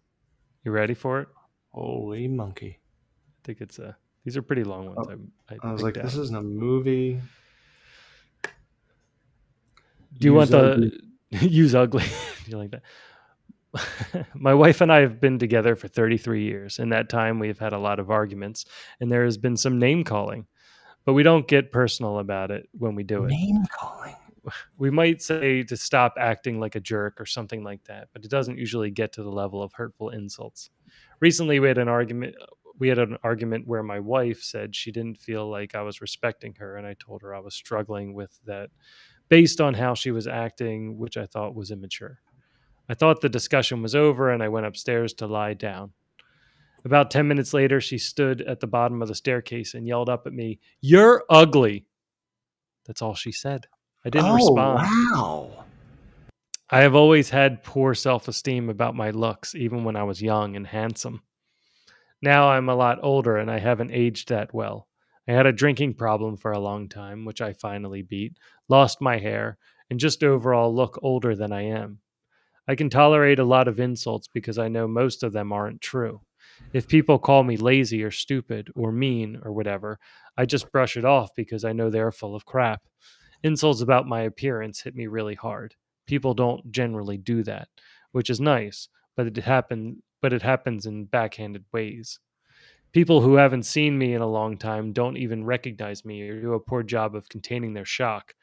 You ready for it? Holy monkey. I think it's these are pretty long ones. I was like, this out. isn't a movie. Do you want the use ugly? Do you like that? My wife and I have been together for 33 years. In that time, we've had a lot of arguments, and there has been some name calling, but we don't get personal about it when we do it. Name calling? We might say to stop acting like a jerk or something like that, but it doesn't usually get to the level of hurtful insults. Recently, we had an argument. Where my wife said she didn't feel like I was respecting her, and I told her I was struggling with that based on how she was acting, which I thought was immature. I thought the discussion was over, and I went upstairs to lie down. About 10 minutes later, she stood at the bottom of the staircase and yelled up at me, "You're ugly." That's all she said. I didn't respond. Wow. I have always had poor self-esteem about my looks, even when I was young and handsome. Now I'm a lot older and I haven't aged that well. I had a drinking problem for a long time, which I finally beat, lost my hair, and just overall look older than I am. I can tolerate a lot of insults because I know most of them aren't true. If people call me lazy or stupid or mean or whatever, I just brush it off because I know they're full of crap. Insults about my appearance hit me really hard. People don't generally do that, which is nice, but it happens in backhanded ways. People who haven't seen me in a long time don't even recognize me or do a poor job of containing their shock.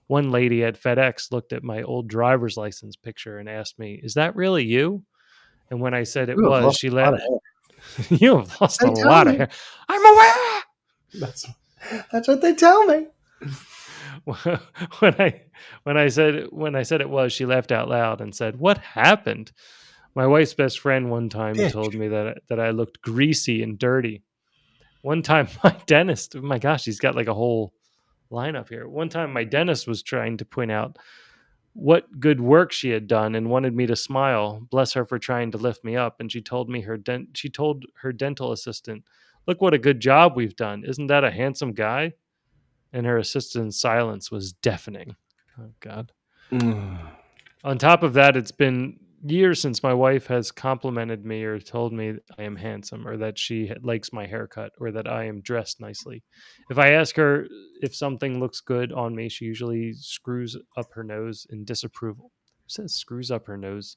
One lady at FedEx looked at my old driver's license picture and asked me, "Is that really you?" And when I said it You have was, lost she a lot let of hair. you have lost They a tell lot of me. hair. I'm aware. That's what they tell me. when I said it was, she laughed out loud and said, "What happened?" My wife's best friend one time Bitch. told me that I looked greasy and dirty. One time, my dentist, oh my gosh, he's got like a whole lineup here. One time, my dentist was trying to point out what good work she had done and wanted me to smile. Bless her for trying to lift me up. And she told her dental assistant, "Look what a good job we've done. Isn't that a handsome guy?" And her assistant's silence was deafening. Oh God. On top of that, it's been years since my wife has complimented me or told me I am handsome or that she likes my haircut or that I am dressed nicely. If I ask her if something looks good on me, she usually screws up her nose in disapproval. Who says screws up her nose?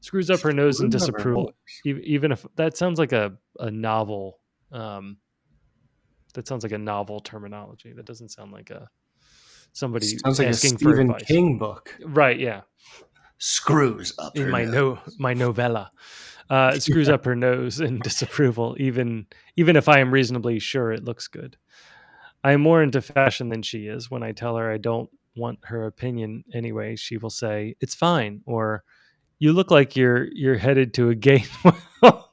Screws up her nose in disapproval. Even if that sounds like a novel, that sounds like a novel terminology. That doesn't sound like somebody Sounds like asking a for Stephen advice. King book. Right? Yeah. Screws up in her my nose. my novella. Screws up her nose in disapproval, even if I am reasonably sure it looks good. I am more into fashion than she is. When I tell her I don't want her opinion anyway, she will say, "It's fine," or "You look like you're headed to a gay." Hold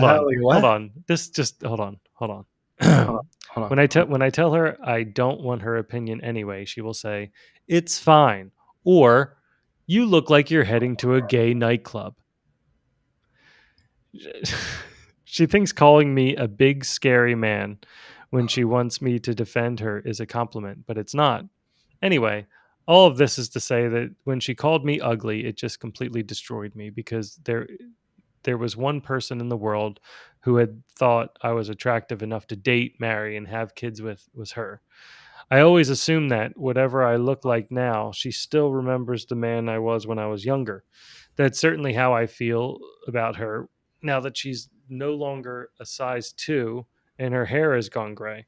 on. This just hold on. Hold on. When I tell her I don't want her opinion anyway, she will say, "It's fine," or "You look like you're heading to a gay nightclub." She thinks calling me a big scary man when she wants me to defend her is a compliment, but it's not. Anyway, all of this is to say that when she called me ugly, it just completely destroyed me because there was one person in the world who had thought I was attractive enough to date, marry, and have kids with was her. I always assume that whatever I look like now, she still remembers the man I was when I was younger. That's certainly how I feel about her now that she's no longer a size 2 and her hair has gone gray.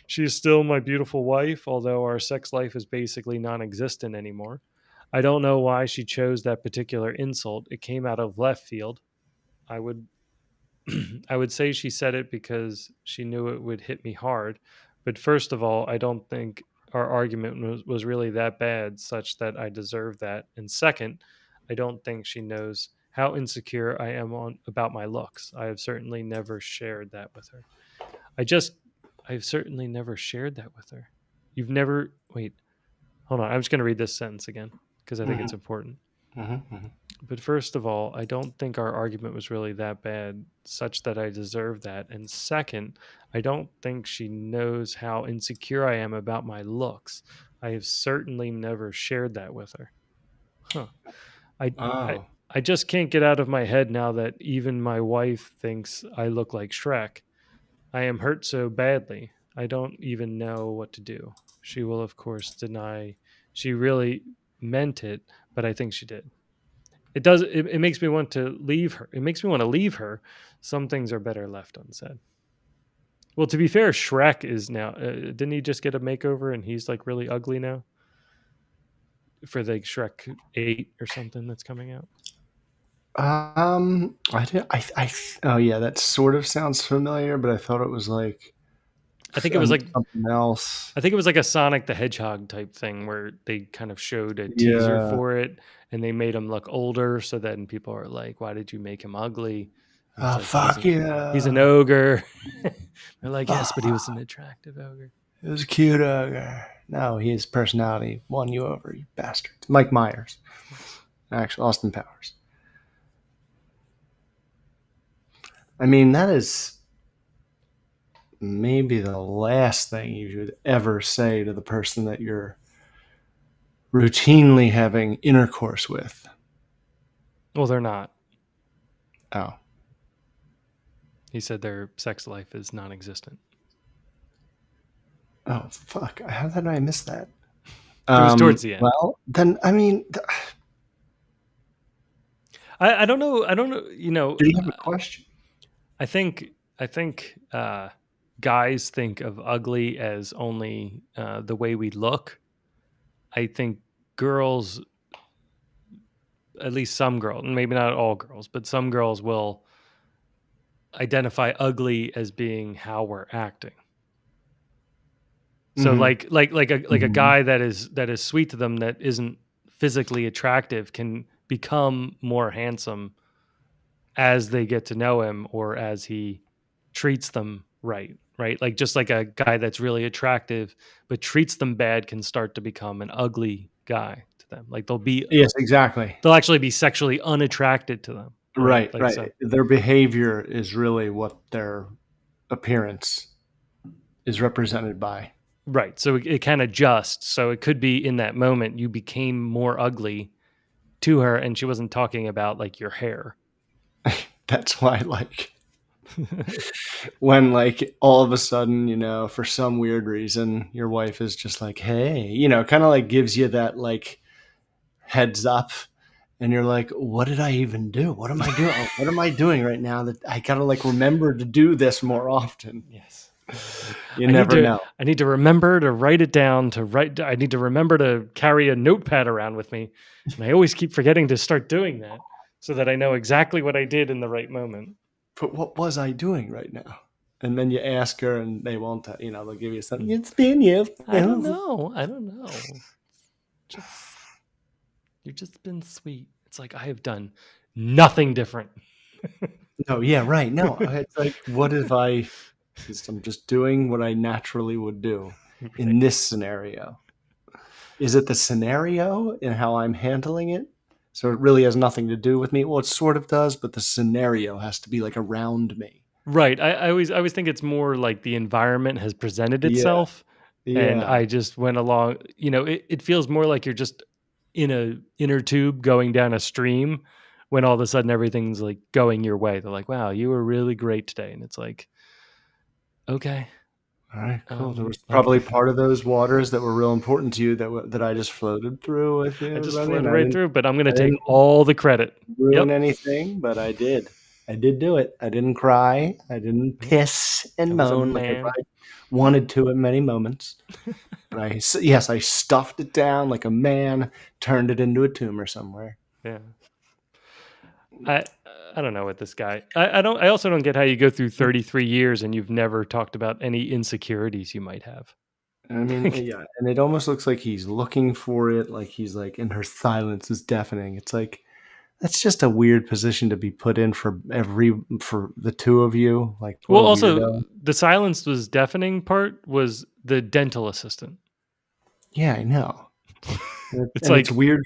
She is still my beautiful wife, although our sex life is basically non existent anymore. I don't know why she chose that particular insult. It came out of left field. I would I would say she said it because she knew it would hit me hard. But first of all, I don't think our argument was really that bad, such that I deserve that. And second, I don't think she knows how insecure I am about my looks. I have certainly never shared that with her. I've certainly never shared that with her. You've never, wait, hold on. I'm just going to read this sentence again because I think Mhm, it's important. mhm. But first of all, I don't think our argument was really that bad, such that I deserve that. And second, I don't think she knows how insecure I am about my looks. I have certainly never shared that with her. Huh. I, I, Oh. I just can't get out of my head now that even my wife thinks I look like Shrek. I am hurt so badly. I don't even know what to do. She will, of course, deny she really meant it, but I think she did. It makes me want to leave her. It makes me want to leave her. Some things are better left unsaid. Well, to be fair, Shrek is now. Didn't he just get a makeover and he's like really ugly now for the Shrek 8 or something that's coming out? I did. Oh yeah, that sort of sounds familiar, but I thought it was like I think it was like something else. I think it was like a Sonic the Hedgehog type thing where they kind of showed a teaser Yeah. for it and they made him look older. So then people are like, "Why did you make him ugly?" And it's Oh like fuck he's an yeah! ogre. They're like, "Yes, but he Oh, was an attractive ogre." it was cute. No, his personality won you over, you bastard. Mike Myers, Yes. actually, Austin Powers. I mean, that is maybe the last thing you should ever say to the person that you're routinely having intercourse with. Well, they're not. Oh, He said their sex life is non-existent. oh, fuck! How did I miss that? It was towards the end. Well, then I mean, I don't know. I don't know. You know, do you have a question? I think I think guys think of ugly as only the way we look. I think girls, at least some girls, and maybe not all girls, but some girls will identify ugly as being how we're acting. So Mm-hmm. like a Mm-hmm. guy that is sweet to them that isn't physically attractive can become more handsome as they get to know him or as he treats them right, like just like a guy that's really attractive but treats them bad can start to become an ugly guy to them, like Yes, exactly. they'll actually be sexually unattracted to them, right, Right, like right. so. Their behavior is really what their appearance is represented by. Right, so it can adjust, so it could be in that moment you became more ugly to her and she wasn't talking about like your hair. That's why, like, when, like, all of a sudden, for some weird reason, your wife is just like, hey, kind of like gives you that, like, heads up. And you're like, what did I even do? What am I doing? What am I doing right now that I gotta like remember to do this more often? Yes. You never know. I need to remember to write it down I need to remember to carry a notepad around with me. And I always keep forgetting to start doing that so that I know exactly what I did in the right moment. But what was I doing right now? And then you ask her, and they won't. They'll give you something. It's been you. I don't know. Just you've just been sweet. It's like I have done nothing different. No, yeah, right. No, it's like, what if I'm just doing what I naturally would do in this scenario? Is it the scenario and how I'm handling it? So it really has nothing to do with me. Well, it sort of does, but the scenario has to be like around me. Right. I always think it's more like the environment has presented Yeah, itself and yeah. I just went along, it feels more like you're just in a inner tube going down a stream when all of a sudden everything's like going your way. They're like, "Wow, you were really great today." And it's like, "Okay. All right, cool. There was I'll probably part of those waters that were real important to you that I just floated through with I you, just buddy, and floated I right didn't through, but I'm going to I take didn't all the credit." ruin Yep. anything, but I did. I did do it. I didn't cry. I didn't piss I and was a moan like I man. probably wanted to at many moments. But I stuffed it down like a man, turned it into a tumor somewhere. Yeah. I I don't know what this guy. I also don't get how you go through 33 years and you've never talked about any insecurities you might have. I mean, yeah, and it almost looks like he's looking for it, like he's like, and her silence is deafening. It's like, That's just a weird position to be put in for the two of you. Like, what Well, a also weirdo. the silence was deafening part was the dental assistant. Yeah, I know. It's And it's like weird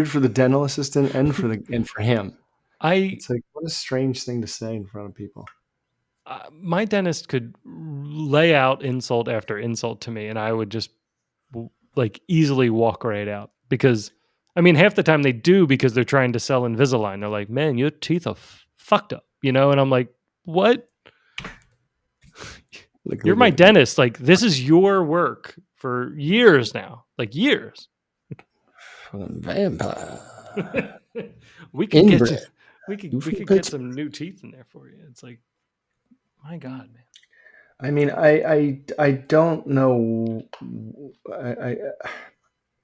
for the dental assistant and for him. I It's like, what a strange thing to say in front of people. my dentist could lay out insult after insult to me, and I would just like easily walk right out because. I mean, half the time they do because they're trying to sell Invisalign. They're like, "Man, your teeth are fucked up," you know, and I'm like, "What? Like, You're look my at dentist. Like, this is your work for years now. Like years. vampire we could get inbred. you, we You could we from could get Pittsburgh? some new teeth in there for you." It's like, my God, man. I mean, I don't know. I,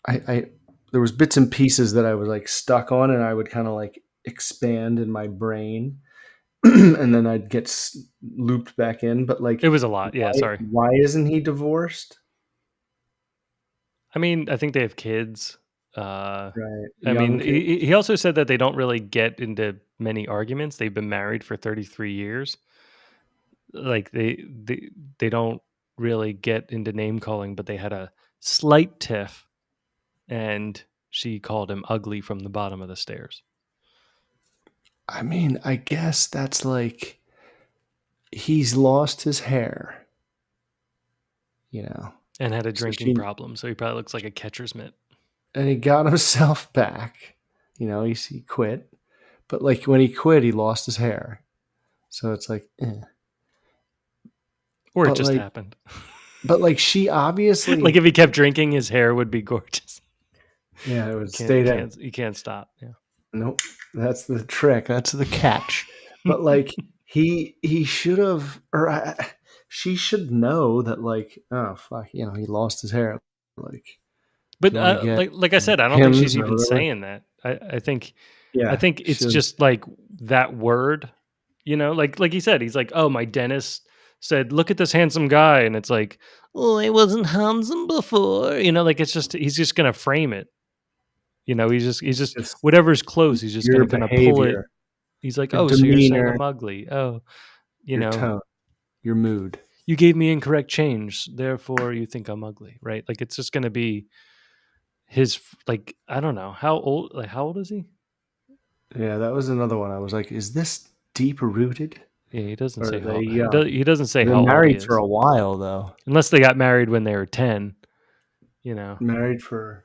I there was bits and pieces that I was like stuck on, and I would kind of like expand in my brain, and then I'd get looped back in. But like, It was a lot. Yeah, sorry. why isn't he divorced? I mean, I think they have kids. Right, I mean, young kid. he also said that they don't really get into many arguments. They've been married for 33 years. Like they don't really get into name calling, but they had a slight tiff, and she called him ugly from the bottom of the stairs. I mean, I guess that's like he's lost his hair, you know. And had a So drinking problem, so he probably looks like a catcher's mitt. and he got himself back. He quit, but like when he quit, he lost his hair. So it's like, Or it but just like, happened. she obviously, Like if he kept drinking, his hair would be gorgeous. yeah, it would Can't stay you there. can't you can't stop. Yeah. Nope, that's the trick. That's the catch. But like he should have, or she should know that like, oh fuck, he lost his hair. Like, do But you want to get like I said, I don't think she's Hims or even whatever? saying that. I Yeah, think it's she just like that word, like he said, he's like, "Oh, my dentist said, look at this handsome guy," and it's like, "Oh, he wasn't handsome before," like it's just he's just gonna frame it, he's just just whatever's close, he's just your gonna kind of pull it. behavior, He's like, your "Oh, so you're saying demeanor, I'm ugly? Oh, you your know, tone, your mood. you gave me incorrect change, therefore you think I'm ugly," right? Like it's just gonna be like I don't know how old is he? Yeah, that was another one. I was like, is this deep rooted? Yeah, he doesn't Or say are they how young? he doesn't say They've how been old he married for is, a while, though. unless they got married when they were 10. Married for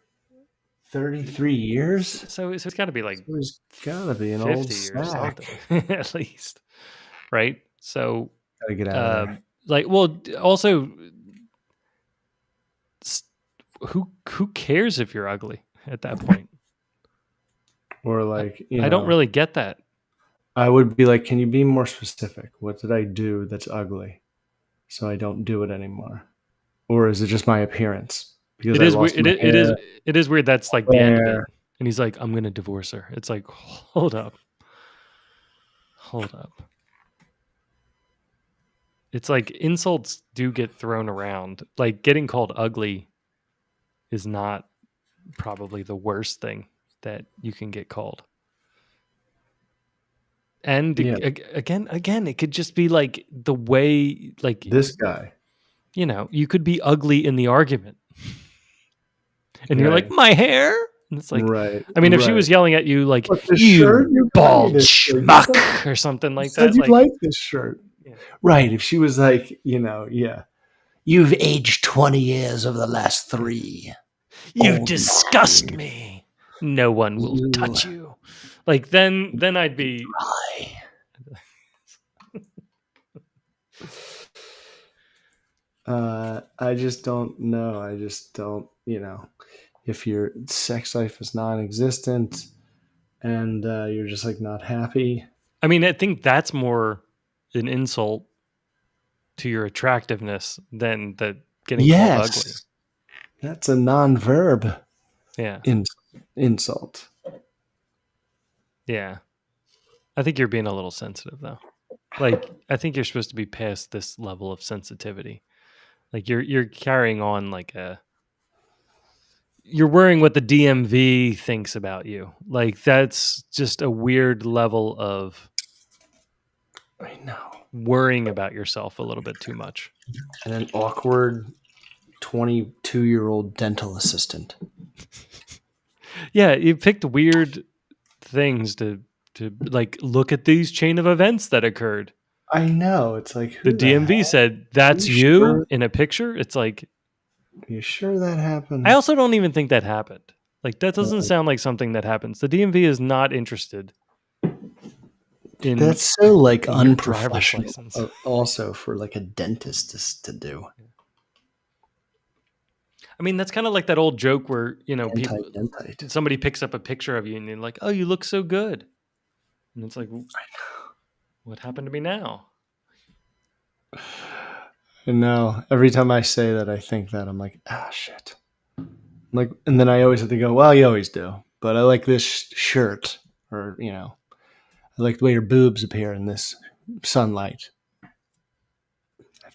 33 years? So it's got to be like So he's gotta be an old 50 or sack. something at least, right? So, Gotta get out of there. like, well, also, who cares if you're ugly at that point? Or like, I don't really get that. I would be like, can you be more specific? What did I do that's ugly so I don't do it anymore? Or is it just my appearance? Because It I is weird. lost my hair, It is weird. That's like the end of it. hair. And he's like, "I'm gonna divorce her." It's like, hold up. It's like insults do get thrown around. Like getting called ugly is not probably the worst thing that you can get called. And Yeah, again, it could just be like the way, like, this guy. you could be ugly in the argument. And you're like, Right. my hair? And it's like, Right. I mean, if she Right. was yelling at you like, But the you shirt, you got me bald this shirt. schmuck or something You like said that, you like, like this shirt. Yeah. Right. If she was like, yeah. You've aged 20 years over the last 3. you Old disgust man. me. No one will You touch you. Like then I'd be lie. I just don't know. I just don't, if your sex life is non-existent and you're just like not happy. I mean, I think that's more an insult to your attractiveness than the getting called ugly. Yes. That's a non-verb Yeah. insult. Yeah. I think you're being a little sensitive though. Like I think you're supposed to be past this level of sensitivity. Like you're carrying on like you're worrying what the DMV thinks about you. Like that's just a weird level of I know. worrying about yourself a little bit too much. And an awkward 22-year-old dental assistant. Yeah, you picked weird things to like look at these chain of events that occurred. I know. It's like, The who the DMV hell? said that's You you sure? in a picture. It's like You sure that happened? I also don't even think that happened. Like that doesn't sound like something that happens. The DMV is not interested in That's so like in your driver's unprofessional. license. Also, for like a dentist to do. I mean, that's kind of like that old joke where, people Anti-dentite. somebody picks up a picture of you and you're like, "Oh, you look so good." And it's like, "What happened to me now?" And now every time I say that, I think that I'm like, shit. Like, and then I always have to go, well, you always do. But I like this shirt, or I like the way your boobs appear in this sunlight.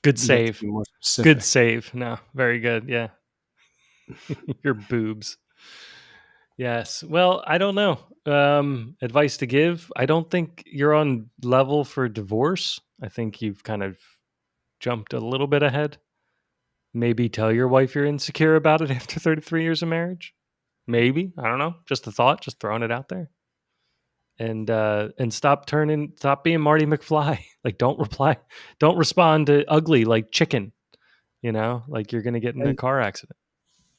Good You have to save. be more specific. Good save. No, very good. Yeah. Your boobs. Yes. Well, I don't know. Advice to give. I don't think you're on level for divorce. I think you've kind of jumped a little bit ahead. Maybe tell your wife you're insecure about it after 33 years of marriage. Maybe. I don't know. Just a thought, just throwing it out there. And stop being Marty McFly. Like don't respond to ugly like chicken, like you're gonna get in a car accident.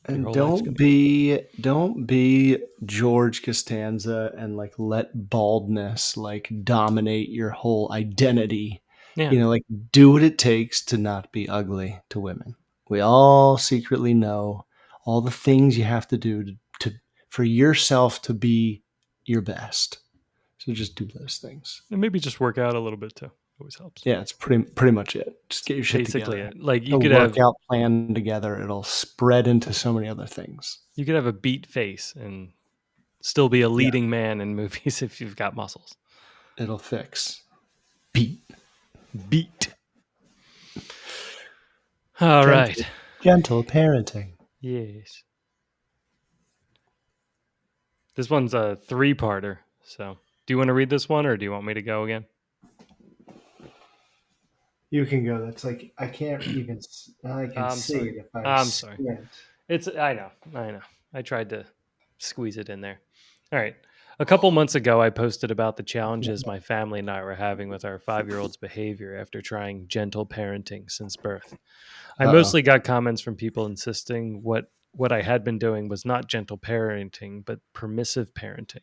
And don't be George Costanza and like let baldness like dominate your whole identity. Yeah. Like do what it takes to not be ugly to women. We all secretly know all the things you have to do to for yourself to be your best. So just do those things. And maybe just work out a little bit too. Always helps. Yeah, it's pretty much it. Just get your shit Basically together. it. Like you A could have workout plan together. It'll spread into so many other things. You could have a beat face and still be a leading man in movies if you've got muscles. It'll fix. Beat. All right. Gentle parenting. Yes. This one's a 3-parter. So, do you want to read this one or do you want me to go again? You can go. That's like I can't even. I can see it if I'm sorry. I know. I tried to squeeze it in there. All right. A couple months ago, I posted about the challenges my family and I were having with our 5-year-old's behavior after trying gentle parenting since birth. I mostly got comments from people insisting what I had been doing was not gentle parenting, but permissive parenting.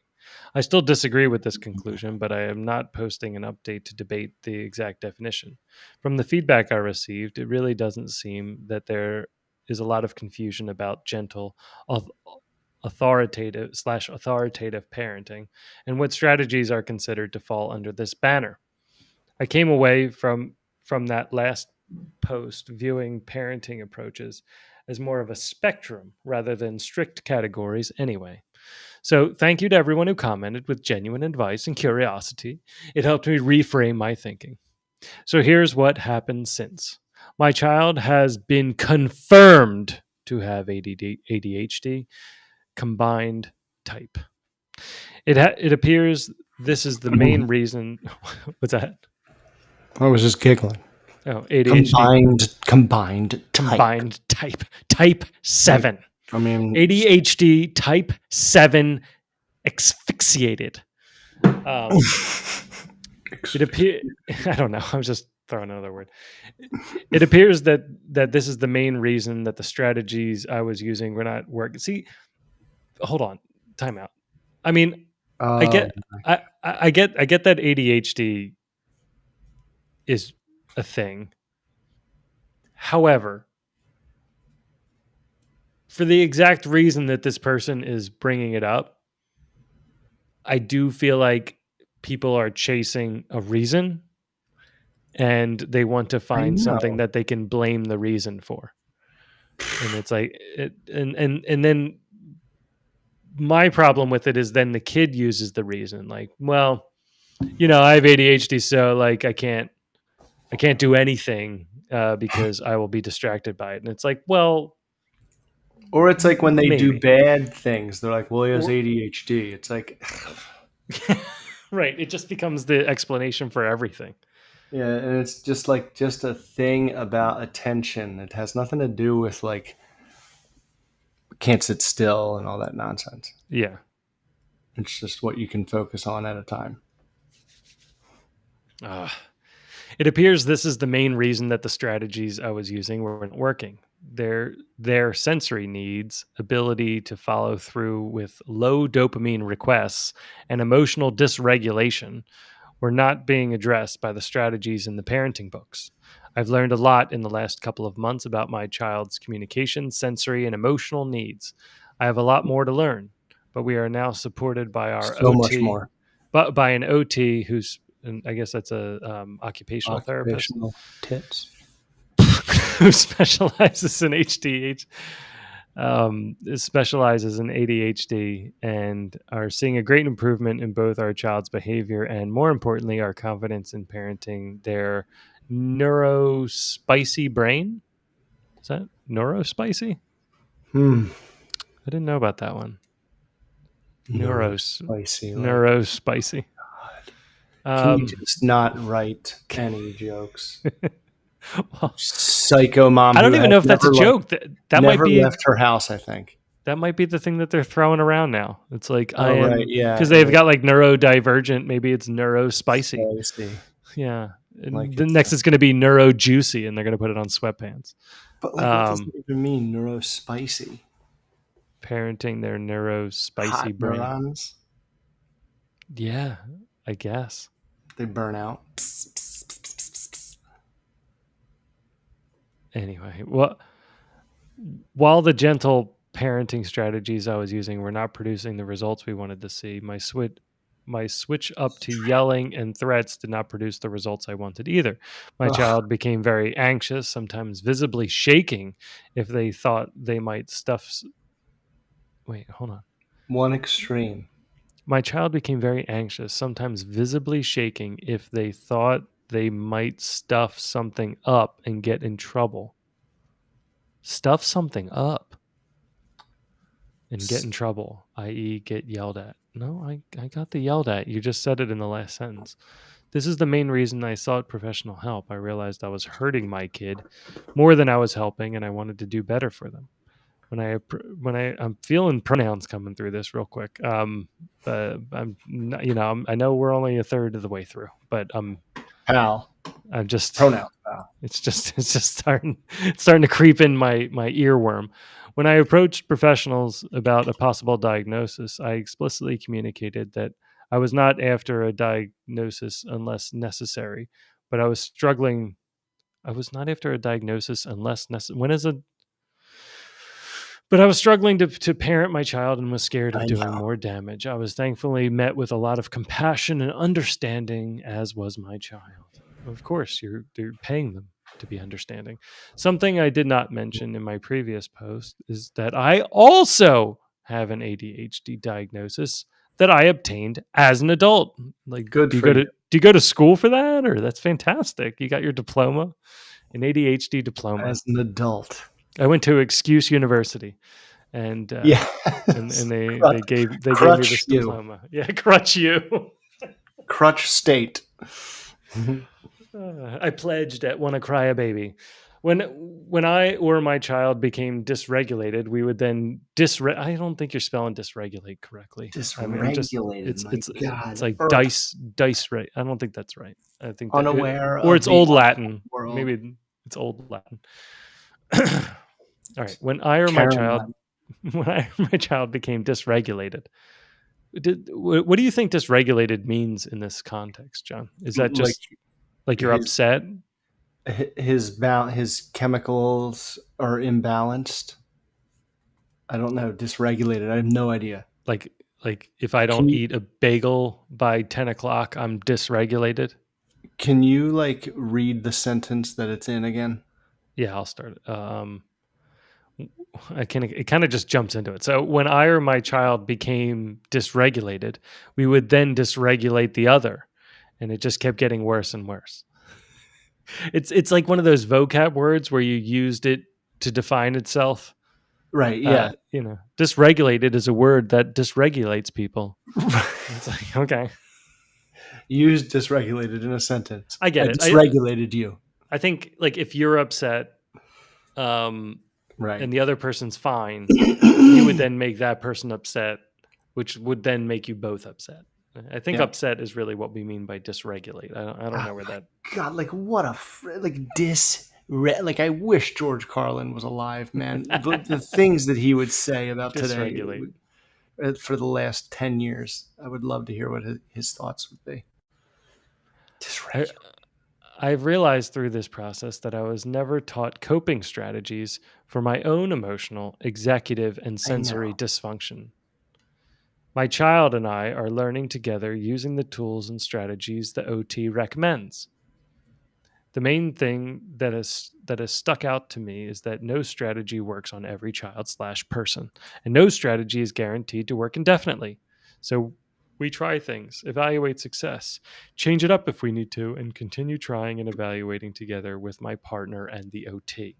I still disagree with this conclusion, but I am not posting an update to debate the exact definition. From the feedback I received, it really doesn't seem that there is a lot of confusion about gentle, authoritative parenting and what strategies are considered to fall under this banner. I came away from that last post viewing parenting approaches as more of a spectrum rather than strict categories anyway. So thank you to everyone who commented with genuine advice and curiosity. It helped me reframe my thinking. So here's what happened since. My child has been confirmed to have ADHD combined type. It appears this is the main reason. What's that? I was just giggling. Oh, ADHD. Combined type. Type 7. I mean, ADHD type 7 asphyxiated. It appears. I don't know. I was just throwing another word. It appears that this is the main reason that the strategies I was using were not working. See, hold on, time out. I mean, I get that ADHD is a thing. However, for the exact reason that this person is bringing it up, I do feel like people are chasing a reason and they want to find something that they can blame the reason for. And it's like, and then my problem with it is then the kid uses the reason like, well, I have ADHD, so like I can't do anything because I will be distracted by it. And it's like, well, Or it's like when they do Maybe. bad things, they're like, well, he has Or ADHD. It's like, right, it just becomes the explanation for everything. yeah, and it's just like just a thing about attention. It has nothing to do with like can't sit still and all that nonsense. Yeah. It's just what you can focus on at a time. Uh, it appears this is the main reason that the strategies I was using weren't working. Their sensory needs, ability to follow through with low dopamine requests, and emotional dysregulation were not being addressed by the strategies in the parenting books. I've learned a lot in the last couple of months about my child's communication, sensory, and emotional needs. I have a lot more to learn, but we are now supported by our So much OT, more. but by an OT who's, and I guess that's a occupational therapist Occupational tits. who specializes in HDH, specializes in ADHD, and are seeing a great improvement in both our child's behavior and, more importantly, our confidence in parenting their neurospicy brain. Is that neurospicy? Hmm. I didn't know about that one. Spicy. Like, Neurospicy. can you just not write any jokes? Well, Psycho mom. I don't who even has know if that's a never, joke. That might never be left her house. I think. that might be the thing that they're throwing around now. It's like I Oh right, am, yeah. because they've got like neurodivergent. Maybe it's neurospicy. Spicy. Yeah. Like And the it's. next is going to be neuro juicy, and they're going to put it on sweatpants. But like, what does it even mean? Neurospicy. Parenting their neuro spicy Hot brain. neurons. Yeah, I guess. They burn out. Anyway, well, while the gentle parenting strategies I was using were not producing the results we wanted to see, my switch up to yelling and threats did not produce the results I wanted either. My Ugh. child became very anxious, sometimes visibly shaking if they thought they might Wait, hold on. One extreme. My child became very anxious, sometimes visibly shaking if they thought they might stuff something up and get in trouble. Stuff something up and get in trouble, i.e., get yelled at. No, I got the yelled at. You just said it in the last sentence. This is the main reason I sought professional help. I realized I was hurting my kid more than I was helping, and I wanted to do better for them. I'm feeling pronouns coming through this real quick. I'm not, I know we're only a third of the way through, but Pal. I'm just Pronoun. Pal. it's just starting to creep in my earworm. When I approached professionals about a possible diagnosis, I explicitly communicated that I was not after a diagnosis unless necessary, but I was struggling. I was not after a diagnosis unless necessary. But I was struggling to parent my child and was scared of I doing know. more damage. I was thankfully met with a lot of compassion and understanding, as was my child. Of course, you're paying them to be understanding. Something I did not mention in my previous post is that I also have an ADHD diagnosis that I obtained as an adult. Like, Good do you for go you. to go to school for that? Or that's fantastic. You got your diploma, an ADHD diploma. As an adult. I went to Excuse University, and Yeah. and they gave me this you. diploma. Yeah, crutch you. Crutch state. I pledged at Wanna Cry a Baby. When I or my child became dysregulated, we would then I don't think you're spelling dysregulate correctly. I mean, Dysregulated. My God. it's like Earth. dice right. I don't think that's right. I think that Unaware or of it's the old outside Latin. world. Maybe it's old Latin. All right. When I or Caroline. my child became dysregulated, what do you think dysregulated means in this context, John? Is that just like you're upset? His chemicals are imbalanced. I don't know. Dysregulated. I have no idea. Like if I don't eat a bagel by 10 o'clock, I'm dysregulated? Can you like read the sentence that it's in again? Yeah, I'll start. It kind of just jumps into it. So when I or my child became dysregulated, we would then dysregulate the other, and it just kept getting worse and worse. It's like one of those vocab words where you used it to define itself. Right. Yeah. Dysregulated is a word that dysregulates people. It's like, okay, Use dysregulated in a sentence. I get I it. dysregulated you. I think like if you're upset, and Right. the other person's fine, you would then make that person upset, which would then make you both upset. I think Yeah. upset is really what we mean by dysregulate. I don't know where that. God, like what a like I wish George Carlin was alive, man. The things that he would say about today Dysregulate. for the last 10 years. I would love to hear what his thoughts would be. Dysregulate. I've realized through this process that I was never taught coping strategies for my own emotional, executive, and sensory dysfunction. My child and I are learning together using the tools and strategies the OT recommends. The main thing that has stuck out to me is that no strategy works on every child/person, and no strategy is guaranteed to work indefinitely. So we try things, evaluate success, change it up if we need to, and continue trying and evaluating together with my partner and the OT.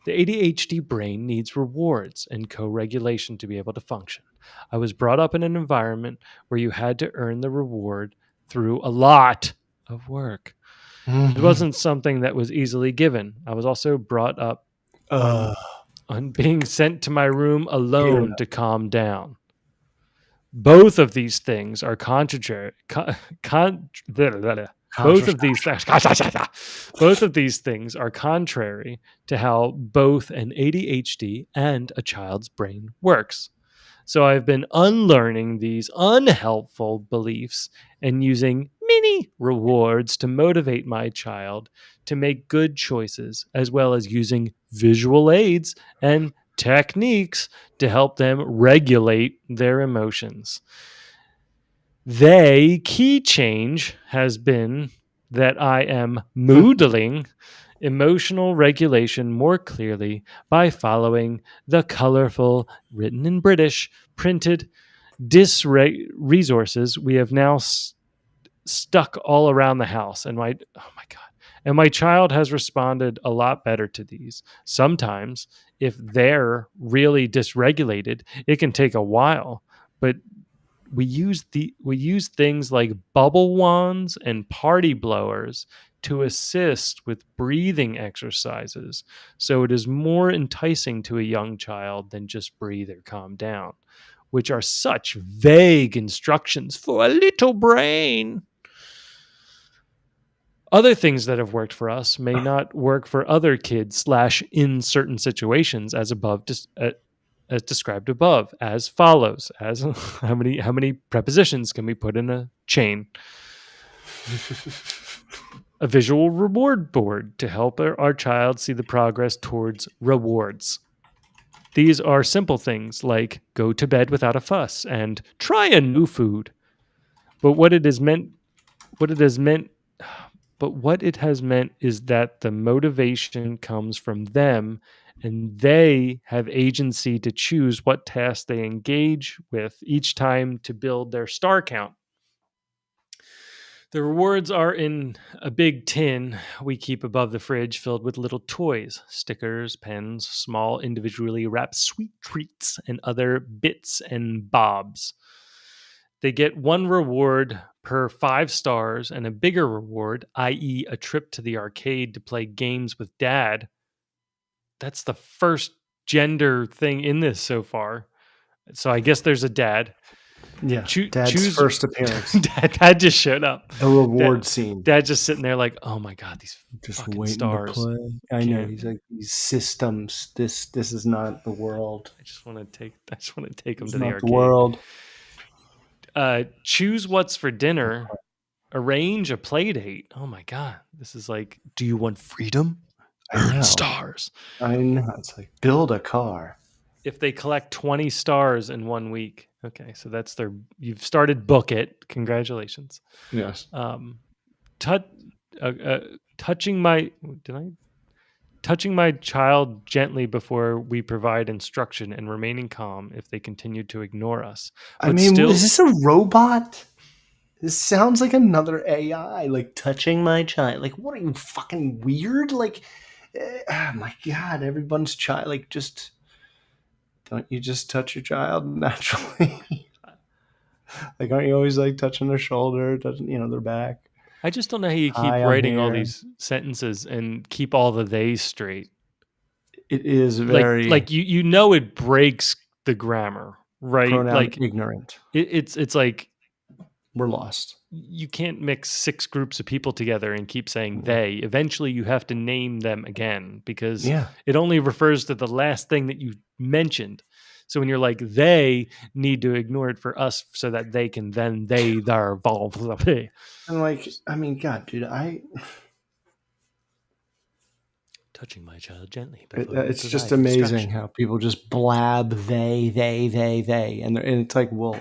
The ADHD brain needs rewards and co-regulation to be able to function. I was brought up in an environment where you had to earn the reward through a lot of work. It wasn't something that was easily given. I was also brought up on being sent to my room alone to calm down. Both of these things are contrary. Both of these things are contrary to how both an ADHD and a child's brain works. So I've been unlearning these unhelpful beliefs and using mini rewards to motivate my child to make good choices, as well as using visual aids and techniques to help them regulate their emotions. Key change has been that I am modeling emotional regulation more clearly by following the colorful, written in British, printed resources we have now stuck all around the house. And my child has responded a lot better to these. Sometimes, if they're really dysregulated, it can take a while, but we use things like bubble wands and party blowers to assist with breathing exercises, so it is more enticing to a young child than just breathe or calm down, which are such vague instructions for a little brain. Other things that have worked for us may not work for other kids / in certain situations, as described above, as follows. As how many prepositions can we put in a chain? A visual reward board to help our child see the progress towards rewards. These are simple things like go to bed without a fuss and try a new food. But what it has meant is that the motivation comes from them, and they have agency to choose what tasks they engage with each time to build their star count. The rewards are in a big tin we keep above the fridge, filled with little toys, stickers, pens, small individually wrapped sweet treats, and other bits and bobs. They get one reward per 5 stars and a bigger reward, i.e. a trip to the arcade to play games with dad. That's the first gender thing in this so far. So I guess there's a dad. Yeah, Dad's first appearance. Dad just showed up. A reward scene. Dad just sitting there like, oh my God, these just fucking waiting stars. To play. I know. He's like, these systems. This is not the world. I just want to take them to the arcade. The world. Choose what's for dinner. Arrange a play date. Oh my God, this is like, do you want freedom? Earn stars. I know. It's like build a car. If they collect 20 stars in 1 week. Okay, so that's you've started Book It. Congratulations. Yes. Touching my child gently before we provide instruction and remaining calm if they continue to ignore us. But is this a robot? This sounds like another AI, like touching my child. Like, what are you, fucking weird? Like, oh my God, everyone's child, like, just... don't you just touch your child naturally? Like, aren't you always like touching their shoulder, touching, their back? I just don't know how you keep Hi, I'm writing all here. these sentences and keep all the they straight. It is Like very you know it breaks the grammar, right? pronoun Like ignorant. it's like We're lost. you can't mix 6 groups of people together and keep saying Mm. they. Eventually you have to name them again because Yeah. it only refers to the last thing that you mentioned. So when you're like they need to ignore it for us so that they can then they their evolve. And like, I mean, God, dude, Touching my child gently before we it's just provide amazing instruction. how people just blab they, and it's like, well,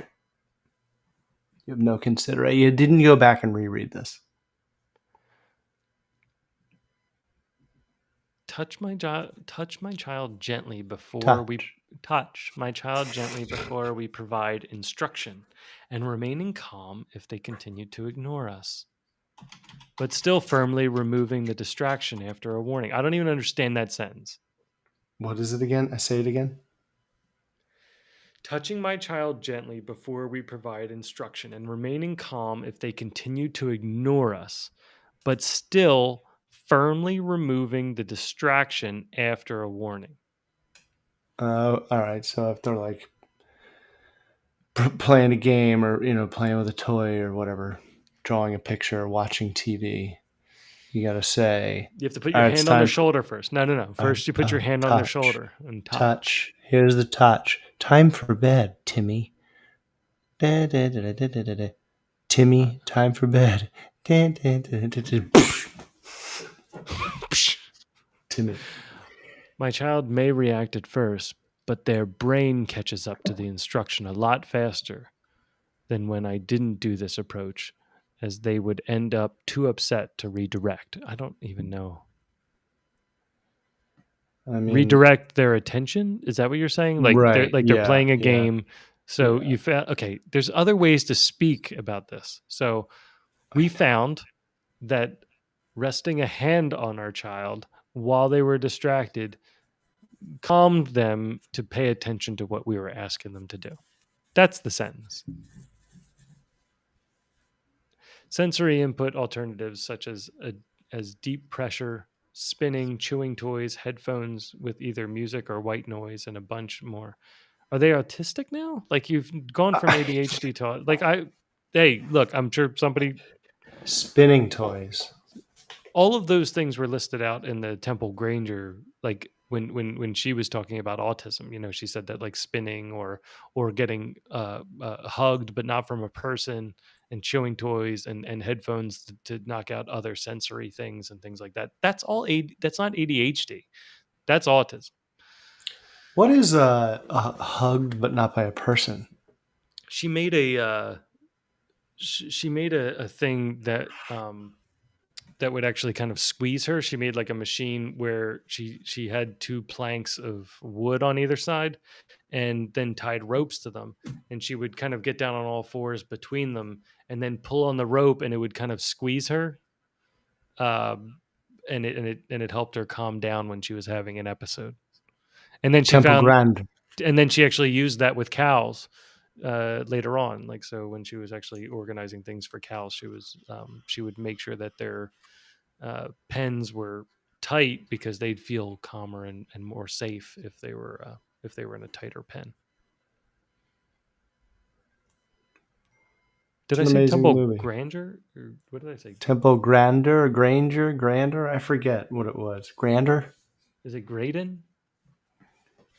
you have no consideration. You didn't go back and reread this. Touch my child gently before we Touch. touch my child gently before we provide instruction, and remaining calm if they continue to ignore us, but still firmly removing the distraction after a warning. I don't even understand that sentence. What is it again? I say it again. Touching my child gently before we provide instruction, and remaining calm if they continue to ignore us, but still firmly removing the distraction after a warning. All right. So if they're like playing a game or playing with a toy or whatever, drawing a picture, watching TV, you got to say, You have to put all your right, it's hand on their time. shoulder first. No. First, you put your hand on their Touch. shoulder and touch. Touch. Here's the touch. Time for bed, Timmy. Da, da, da, da, da, da, da. Timmy, time for bed. Da, da, da, da, da. Timmy. My child may react at first, but their brain catches up to the instruction a lot faster than when I didn't do this approach, as they would end up too upset to redirect. I don't even know. I mean, Redirect their attention? Is that what you're saying? right. They're Yeah. playing a Yeah. game. So Yeah. you found okay, there's other ways to speak about this. So we found that resting a hand on our child while they were distracted calmed them to pay attention to what we were asking them to do. That's the sentence. Sensory input alternatives such as deep pressure, spinning, chewing toys, headphones with either music or white noise, and a bunch more. Are they autistic now? Like you've gone from ADHD to like I. Hey, look, I'm sure somebody. Spinning toys. All of those things were listed out in the Temple Granger, like when she was talking about autism. She said that like spinning or getting hugged, but not from a person, and chewing toys and headphones to knock out other sensory things and things like that. That's all. That's not ADHD. That's autism. What is hugged but not by a person? She made a she made a thing that would actually kind of squeeze her. She made like a machine where she had 2 planks of wood on either side and then tied ropes to them, and she would kind of get down on all fours between them and then pull on the rope, and it would kind of squeeze her. And it helped her calm down when she was having an episode. And then Temple Grand. she actually used that with cows later on. Like, so when she was actually organizing things for cows, she would make sure that their pens were tight because they'd feel calmer and more safe if they were in a tighter pen. Did I It's an say amazing Temple movie. Granger? Or what did I say? Temple Grander, Grander. I forget what it was. Grander, Is it Graydon?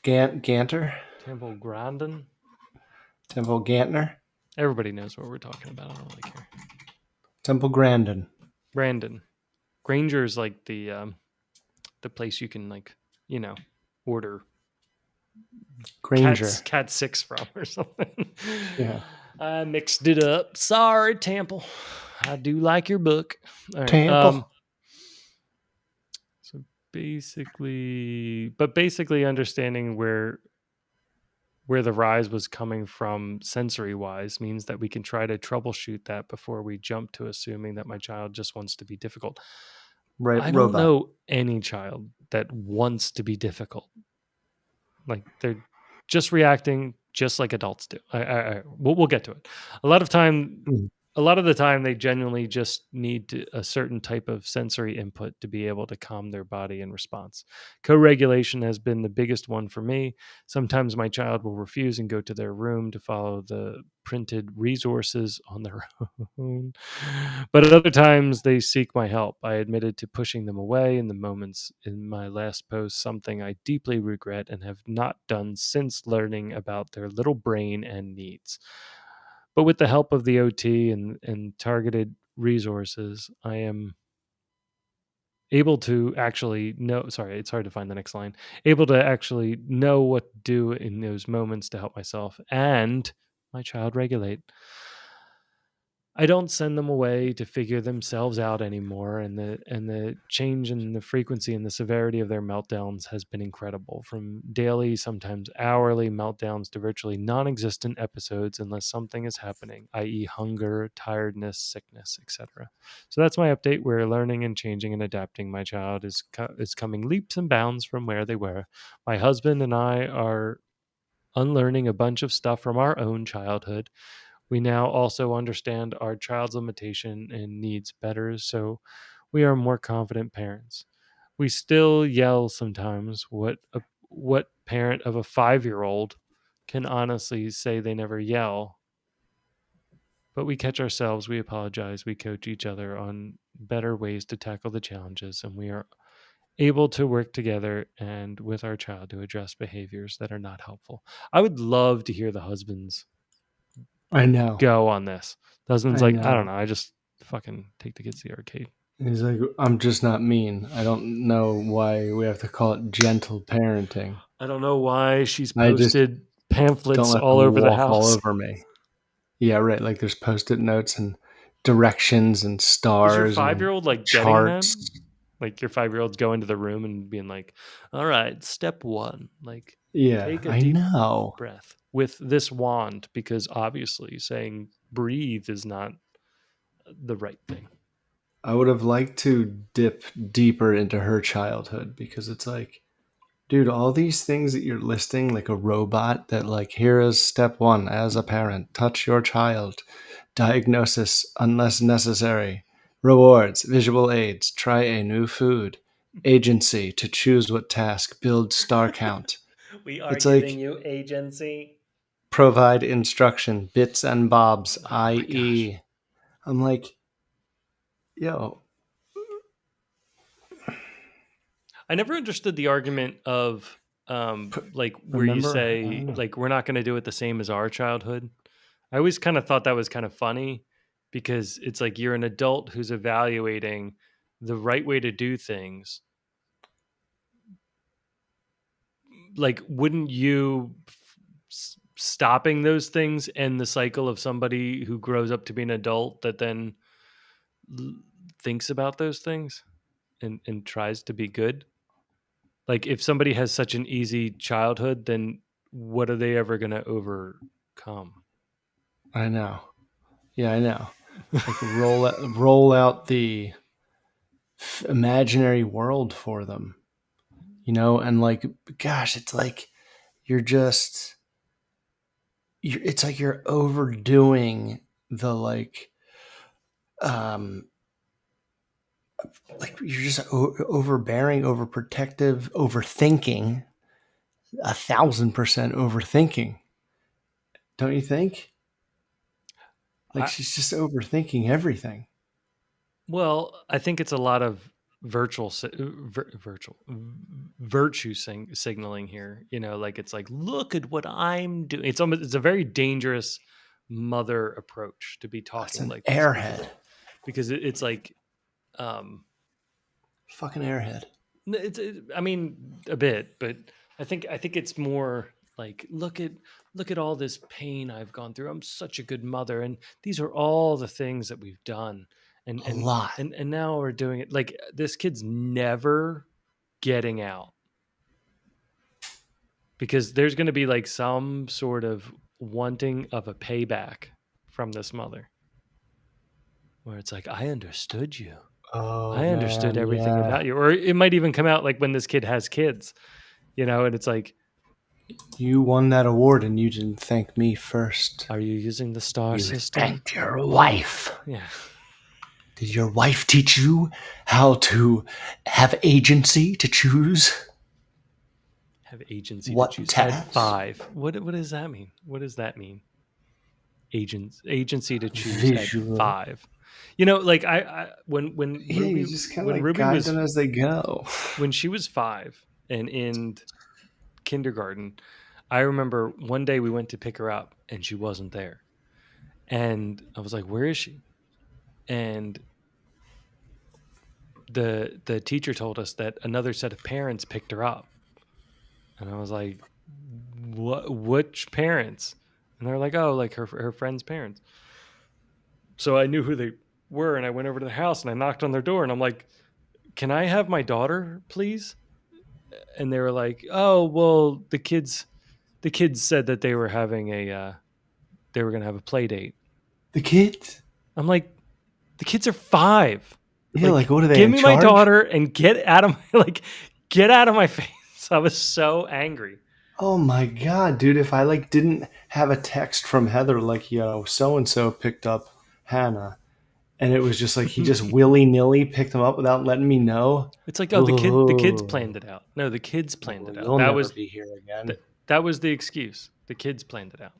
Ganter, Temple Grandin? Temple Gantner, Everybody knows what we're talking about. I don't really care. Temple Grandin. Brandon. Granger is like the place you can order Granger. Cat 6 from or something. Yeah. I mixed it up. Sorry, Temple. I do like your book. All right. Temple. So basically understanding where the rise was coming from sensory wise means that we can try to troubleshoot that before we jump to assuming that my child just wants to be difficult. Right. I don't Robot. know any child that wants to be difficult. Like just reacting just like adults do. We'll get to it. A lot of Mm. the time they genuinely just need a certain type of sensory input to be able to calm their body in response. Co-regulation has been the biggest one for me. Sometimes my child will refuse and go to their room to follow the printed resources on their own, but at other times they seek my help. I admitted to pushing them away in the moments in my last post, something I deeply regret and have not done since learning about their little brain and needs. But with the help of the OT and targeted resources, I am able to actually know. Sorry, it's hard to find the next line. Able to actually know what to do in those moments to help myself and my child regulate. I don't send them away to figure themselves out anymore, and the change in the frequency and the severity of their meltdowns has been incredible. From daily, sometimes hourly meltdowns to virtually non-existent episodes unless something is happening, i.e., hunger, tiredness, sickness, etc. So that's my update. We're learning and changing and adapting. My child is coming leaps and bounds from where they were. My husband and I are unlearning a bunch of stuff from our own childhood. We now also understand our child's limitation and needs better, so we are more confident parents. We still yell sometimes. What parent of a 5-year-old can honestly say they never yell? But we catch ourselves, we apologize, we coach each other on better ways to tackle the challenges, and we are able to work together and with our child to address behaviors that are not helpful. I would love to hear the husbands I know. go on this. The husband's I like, I don't know. know. I just fucking take the kids to the arcade. He's like, I'm just not mean. I don't know why we have to call it gentle parenting. I don't know why she's I just posted don't pamphlets let all them over the walk all house. over me. Yeah, right. Like there's post-it notes and directions and Is your stars and 5-year-old like getting that? charts. Like your 5-year-old's going to the room and being like, all right, step one, like Yeah, take a I deep know. breath with this wand, because obviously saying breathe is not the right thing. I would have liked to dip deeper into her childhood because it's like, dude, all these things that you're listing, like a robot that, like, here is step one as a parent, touch your child, diagnosis unless necessary, rewards, visual aids, try a new food, agency to choose what task, build star count. We are It's giving like you agency. provide instruction, bits and bobs, Oh my gosh. i.e. I'm like, yo, I never understood the argument of like where you remember? I say don't know. like we're not going to do it the same as our childhood. I always kind of thought that was kind of funny because it's like you're an adult who's evaluating the right way to do things. Like, wouldn't you stopping those things end the cycle of somebody who grows up to be an adult that then l- thinks about those things and tries to be good? Like, if somebody has such an easy childhood, then what are they ever going to overcome? I know. Yeah, I know. Like roll out the imaginary world for them, and like, gosh, it's like you're just it's like you're overdoing the um like you're just overbearing, overprotective, overthinking, 1,000% overthinking, don't you think? Like I, she's just overthinking everything. well, I think it's a lot of virtual virtue signaling here. Like it's like, look at what I'm doing. It's a very dangerous mother approach to be It's talking an like this airhead. because it's like, um, Fucking airhead. I mean, a bit, but I think it's more like, look at all this pain I've gone through. I'm such a good mother, and these are all the things that we've done, and A lot. now we're doing it. Like, this kid's never getting out because there's going to be like some sort of wanting of a payback from this mother, where it's like, I understood you. Oh I understood man, everything yeah. about you. Or it might even come out like when this kid has kids, and it's like, You won that award and you didn't thank me first. Are you using the star You system? thanked your wife. Yeah. Did your wife teach you how to have agency to choose? Have agency What to choose task? at 5. What does that mean? What does that mean? Agency to choose Visual. at 5. You know, like I when Yeah, Ruby, you just kind of when like Ruby guide was them as they go. when she was 5 and in kindergarten, I remember one day we went to pick her up and she wasn't there. And I was like, "Where is she?" And the teacher told us that another set of parents picked her up. And I was like, "What? Which parents?" And they're like, "Oh, like her friend's parents." So I knew who they were, and I went over to the house and I knocked on their door, and I'm like, "Can I have my daughter, please?" And they were like, "Oh, well, the kids said that they were having they were gonna have a play date." The kids? I'm like, "The kids are 5. Yeah, like what are they Give in me charge? my daughter and get out of my get out of my face." I was so angry. Oh my god, dude! If I like didn't have a text from Heather like, yo, so and so picked up Hannah, and it was just like he just willy nilly picked them up without letting me know. It's like, oh, the kids Ooh. planned it out. No, the kids planned Well, it out. you'll That never was be here again. that was the excuse. The kids planned it out.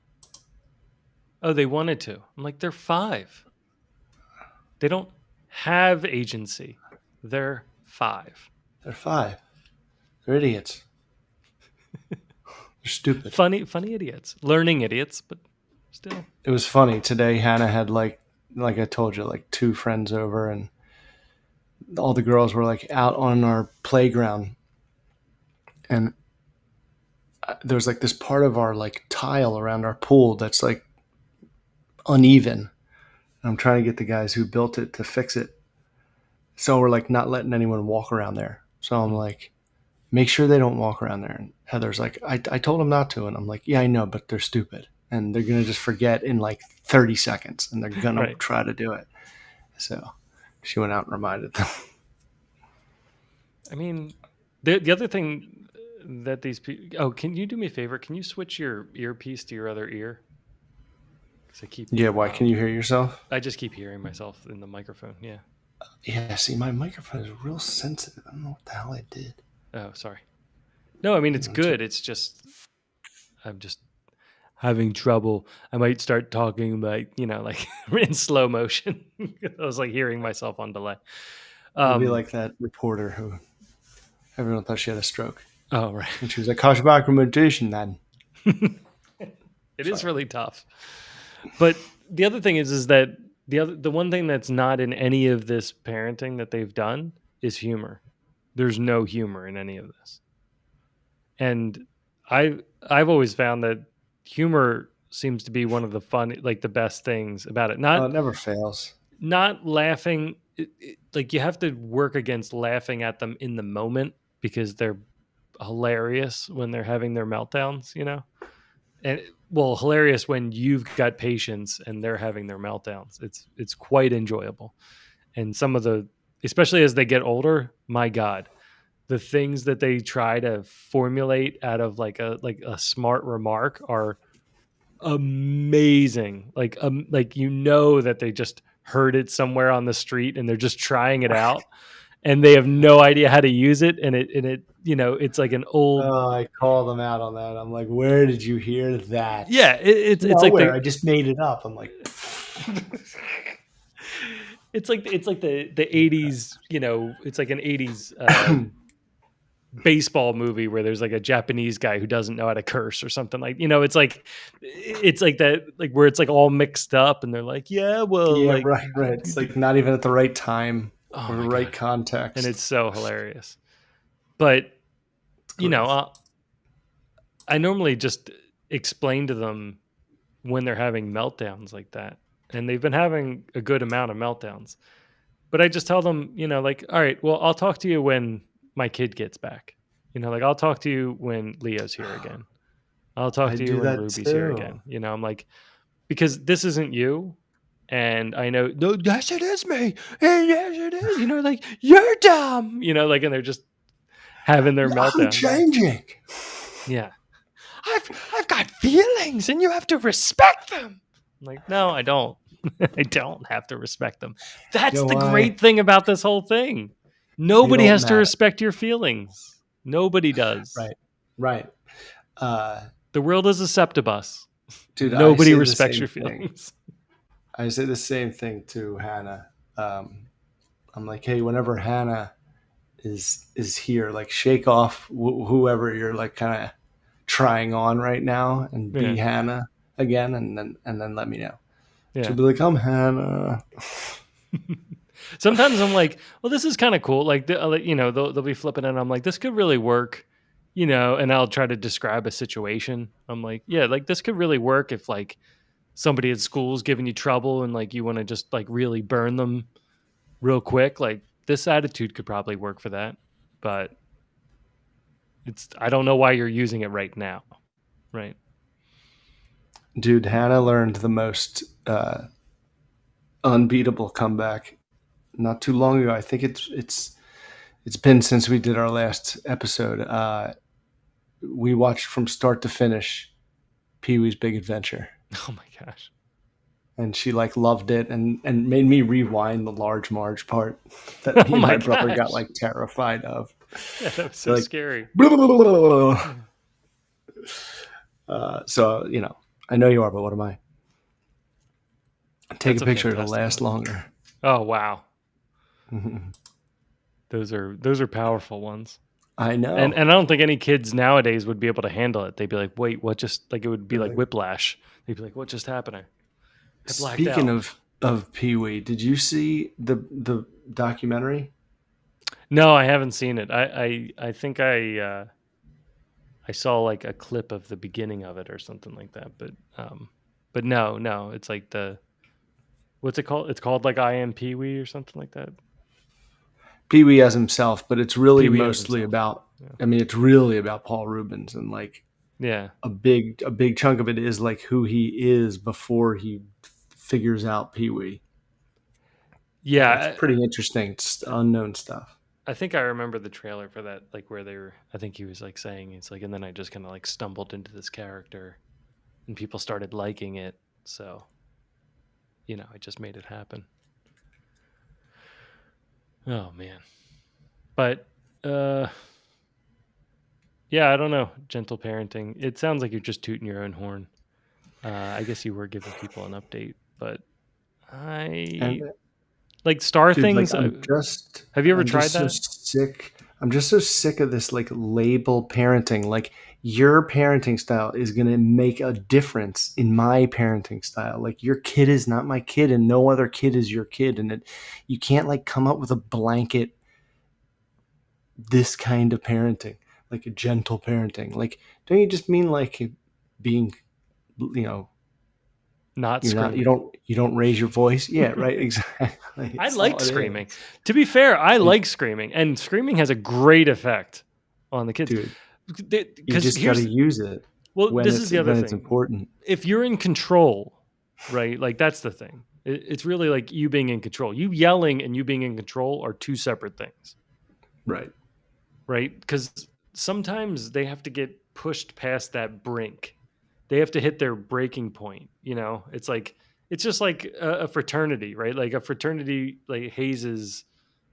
Oh, they wanted to. I'm like, they're 5. They don't have agency. They're 5. They're 5. They're idiots. They're stupid. Funny idiots. Learning idiots, but still. It was funny today. Hannah had like I told you, like 2 friends over, and all the girls were like out on our playground, and there's like this part of our like tile around our pool that's like uneven. I'm trying to get the guys who built it to fix it. So we're like not letting anyone walk around there. So I'm like, make sure they don't walk around there. And Heather's like, I told them not to. And I'm like, yeah, I know, but they're stupid. And they're going to just forget in like 30 seconds and they're going to try to do it. So she went out and reminded them. I mean, the other thing that these people... Oh, can you do me a favor? Can you switch your earpiece to your other ear? I keep... Yeah, why? Can you hear yourself? I just keep hearing myself in the microphone. Yeah. Yeah, see, my microphone is real sensitive. I don't know what the hell I did. Oh, sorry. No, I mean, it's good. It's just... I'm just having trouble. I might start talking like, like in slow motion. I was like hearing myself on delay. It'll be like that reporter who everyone thought she had a stroke. Oh, right. And she was like, how's your documentation then? It is really tough. But the other thing is that the one thing that's not in any of this parenting that they've done is humor. There's no humor in any of this. And I've always found that humor seems to be one of the fun, like the best things about it. It never fails. Not laughing. Like you have to work against laughing at them in the moment because they're hilarious when they're having their meltdowns, and hilarious when you've got patience and they're having their meltdowns. It's quite enjoyable. And some of especially as they get older, my God, the things that they try to formulate out of like a smart remark are amazing. Like that they just heard it somewhere on the street and they're just trying it out and they have no idea how to use it. And it it's like an old... Oh, I call them out on that. I'm like, where did you hear that? Yeah, it's like I just made it up. I'm like, it's like the 80s, it's like an 80s baseball movie where there's like a Japanese guy who doesn't know how to curse or something, like, it's like that, like where it's like all mixed up and they're like, yeah, like, right. It's like not even at the right time or the right context. And it's so hilarious. But, I normally just explain to them when they're having meltdowns like that. And they've been having a good amount of meltdowns. But I just tell them, like, all right, well, I'll talk to you when my kid gets back. Like I'll talk to you when Leo's here again. I'll talk to you when Ruby's here again. I'm like, because this isn't you. And I know, no, yes, it is me. And yes, it is. Like, you're dumb. And they're just having their meltdown. I'm changing. Yeah. I've got feelings and you have to respect them. I'm like, no, I don't. I don't have to respect them. That's the great thing about this whole thing. Nobody has to respect your feelings. Nobody does. Right. The world is a septibus. Dude, nobody respects your feelings. I say the same thing to Hannah. I'm like, hey, whenever Hannah is here, like shake off whoever you're like kind of trying on right now and be Hannah again, and then let me know. Yeah. She'll be like, I'm Hannah. Sometimes I'm like, well, this is kind of cool. Like, they'll be flipping it and I'm like, this could really work, and I'll try to describe a situation. I'm like, yeah, like this could really work if like somebody at school's giving you trouble and like you want to just like really burn them real quick. Like this attitude could probably work for that, but I don't know why you're using it right now. Right. Dude, Hannah learned the most unbeatable comeback not too long ago. I think it's been since we did our last episode. We watched from start to finish Pee-wee's Big Adventure. Oh my gosh. And she like loved it and made me rewind the Large Marge part that me and my brother got like terrified of. Yeah, that was so like, scary. So, I know you are, but what am I? Take a picture, it'll last longer. Oh, wow. Those are powerful ones. I know. And I don't think any kids nowadays would be able to handle it. They'd be like, wait, what just, like it would be like whiplash. They'd be like, what just happened? Speaking of Pee-wee, did you see the documentary? No, I haven't seen it. I think I saw like a clip of the beginning of it or something like that. But no, it's like what's it called? It's called like I Am Pee-wee or something like that. Pee-wee as himself, but it's really mostly about. Yeah. I mean, it's really about Paul Reubens and like. Yeah. A big chunk of it is like who he is before he figures out Pee-wee. Yeah, it's pretty interesting. It's unknown stuff. I think I remember the trailer for that, like where I think he was like saying it's like, and then I just kind of like stumbled into this character, and people started liking it, so I just made it happen. Oh man, but yeah, I don't know. Gentle parenting. It sounds like you're just tooting your own horn. I guess you were giving people an update, but like Star Things. Like, have you ever tried that? So sick. I'm just so sick of this like label parenting. Like your parenting style is going to make a difference in my parenting style. Like your kid is not my kid, and no other kid is your kid, and you can't like come up with a blanket. This kind of parenting. Like a gentle parenting. Like, don't you just mean like being, not screaming? You don't raise your voice. Yeah, right. Exactly. I like screaming. To be fair, I like screaming, and screaming has a great effect on the kids. Dude, you just got to use it. Well, this is the other thing. It's important. If you're in control, right? Like that's the thing. It's really like you being in control. You yelling and you being in control are two separate things. Right. Right? Because sometimes they have to get pushed past that brink. They have to hit their breaking point. It's like, it's just like a fraternity, right? Like a fraternity like hazes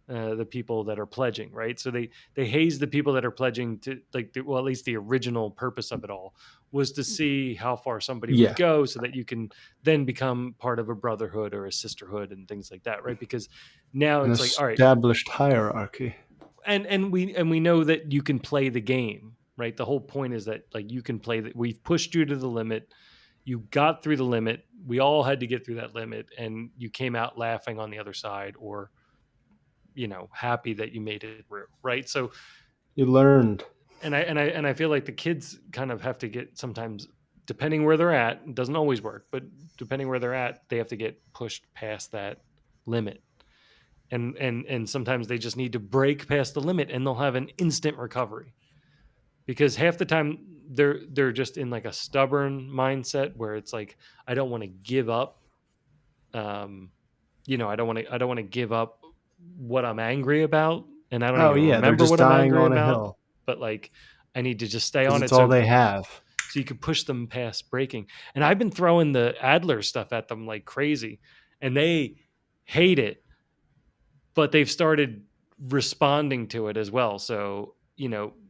the people that are pledging, right? So they haze the people that are pledging to like, at least the original purpose of it all was to see how far somebody would go so that you can then become part of a brotherhood or a sisterhood and things like that, right? Because now it's like, all right, established hierarchy. And we know that you can play the game, right? The whole point is that like you can play that. We've pushed you to the limit. You got through the limit. We all had to get through that limit, and you came out laughing on the other side, or happy that you made it through, right? So you learned. And I feel like the kids kind of have to get sometimes, depending where they're at, it doesn't always work, but depending where they're at, they have to get pushed past that limit. And sometimes they just need to break past the limit, and they'll have an instant recovery, because half the time they're just in like a stubborn mindset where it's like, I don't want to give up. I don't want to give up what I'm angry about, and I don't even remember what I'm angry about. But like, I need to just stay on it. It's all they have. so you could push them past breaking. And I've been throwing the Adler stuff at them like crazy, and they hate it, but they've started responding to it as well. So,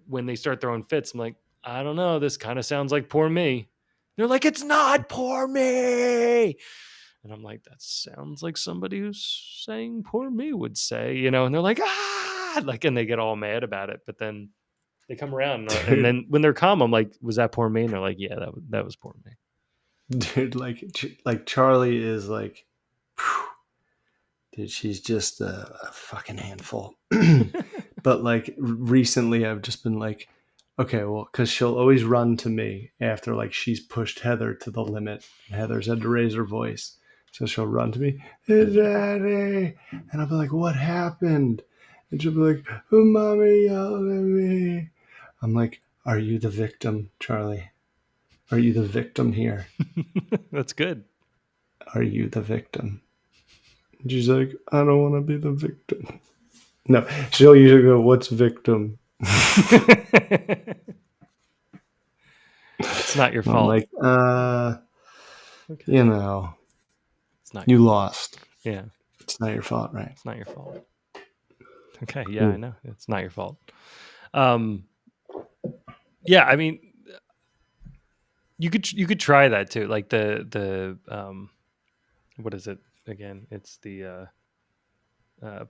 when they start throwing fits, I'm like, I don't know, this kind of sounds like poor me. They're like, it's not poor me. And I'm like, that sounds like somebody who's saying poor me would say, and they're like, and they get all mad about it. But then they come around, and then when they're calm, I'm like, was that poor me? And they're like, yeah, that was poor me. Dude, like Charlie is like, whew, dude, she's just a fucking handful. But like recently, I've just been like, okay, well, because she'll always run to me after like she's pushed Heather to the limit. Heather's had to raise her voice, so she'll run to me, hey, Daddy, and I'll be like, what happened? And she'll be like, oh, Mommy yelled at me. I'm like, are you the victim, Charlie? Are you the victim here? That's good. Are you the victim? And she's like, I don't want to be the victim. No, she'll usually go, what's victim? It's not your fault. I'm like, okay. It's not you lost. Yeah. It's not your fault, right? It's not your fault. Okay, yeah, I know. It's not your fault. Yeah, I mean, you could try that too. Like the what is it again? It's the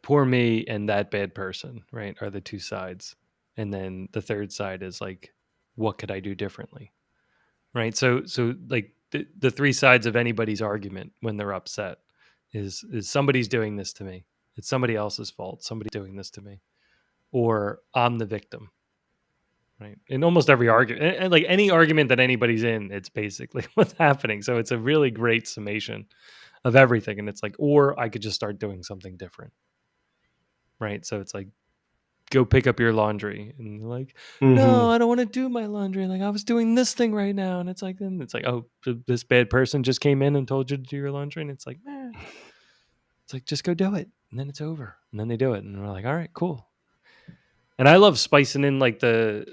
poor me and that bad person, right? Are the two sides. And then the third side is like, what could I do differently? Right? So like the three sides of anybody's argument when they're upset is somebody's doing this to me. It's somebody else's fault. Somebody's doing this to me. Or I'm the victim. Right. In almost every argument, and like any argument that anybody's in, it's basically what's happening. So it's a really great summation of everything. And it's like, or I could just start doing something different. Right. So it's like, go pick up your laundry, and you're like, no, I don't want to do my laundry. Like, I was doing this thing right now. And it's like, oh, this bad person just came in and told you to do your laundry. And it's like, it's like, just go do it. And then it's over. And then they do it. And we're like, all right, cool. And I love spicing in like the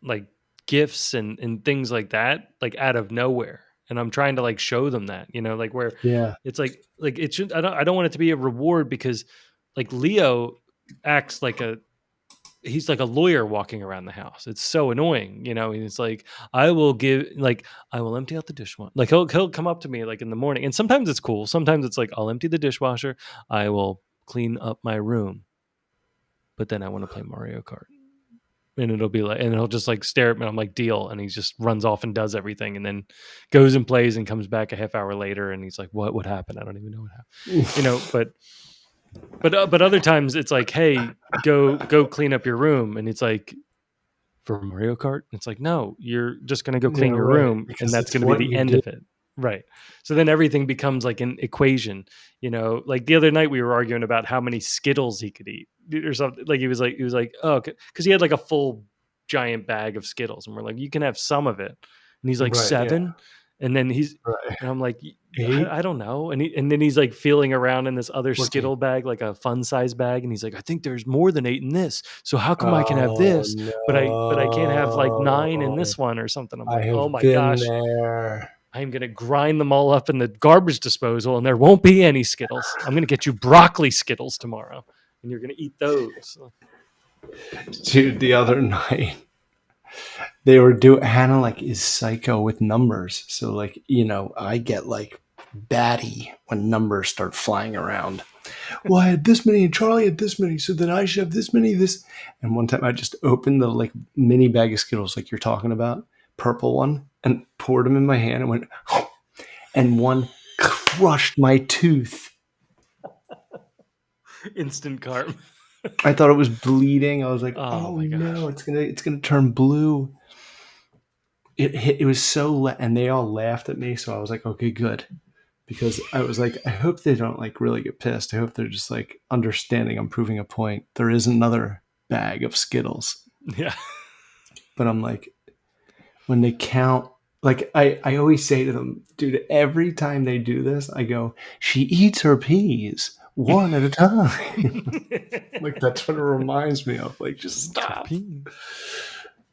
like gifts and things like that, like out of nowhere. And I'm trying to like show them that, like where it's like it should, I don't want it to be a reward, because like Leo acts like he's like a lawyer walking around the house. It's so annoying, and it's like, I will empty out the dishwasher. Like he'll come up to me like in the morning, and sometimes it's cool. Sometimes it's like, I'll empty the dishwasher. I will clean up my room, but then I want to play Mario Kart. And it'll be like, and he'll just like stare at me. I'm like, deal. And he just runs off and does everything, and then goes and plays and comes back a half hour later. And he's like, what happened? I don't even know what happened, but other times it's like, hey, go clean up your room. And it's like, for Mario Kart, it's like, no, you're just going to go clean your room. And that's going to be the end of it. Right. So then everything becomes like an equation, like the other night we were arguing about how many Skittles he could eat or something. Like he was like, oh, because he had like a full giant bag of Skittles, and we're like, you can have some of it. And he's like, 7. Yeah. And then and I'm like, I don't know. And then he's like feeling around in this other Skittle bag, like a fun size bag. And he's like, I think there's more than 8 in this. So how come I can have this, but I can't have like 9 in this one or something. I'm like, oh my gosh. There. I'm going to grind them all up in the garbage disposal, and there won't be any Skittles. I'm going to get you broccoli Skittles tomorrow, and you're going to eat those. Dude, the other night, Hannah like is psycho with numbers. So like, I get like batty when numbers start flying around. Well, I had this many and Charlie had this many, so then I should have this many, this. And one time I just opened the like mini bag of Skittles like you're talking about, purple one, and poured them in my hand and went, and one crushed my tooth. Instant carb. I thought it was bleeding. I was like, oh no, it's gonna turn blue. It was so, and they all laughed at me. So I was like, okay, good. Because I was like, I hope they don't like really get pissed. I hope they're just like understanding I'm proving a point. There is another bag of Skittles. Yeah. But I'm like, when they count, like I always say to them, dude, every time they do this, I go, she eats her peas one at a time. Like that's what it reminds me of. Like, just stop.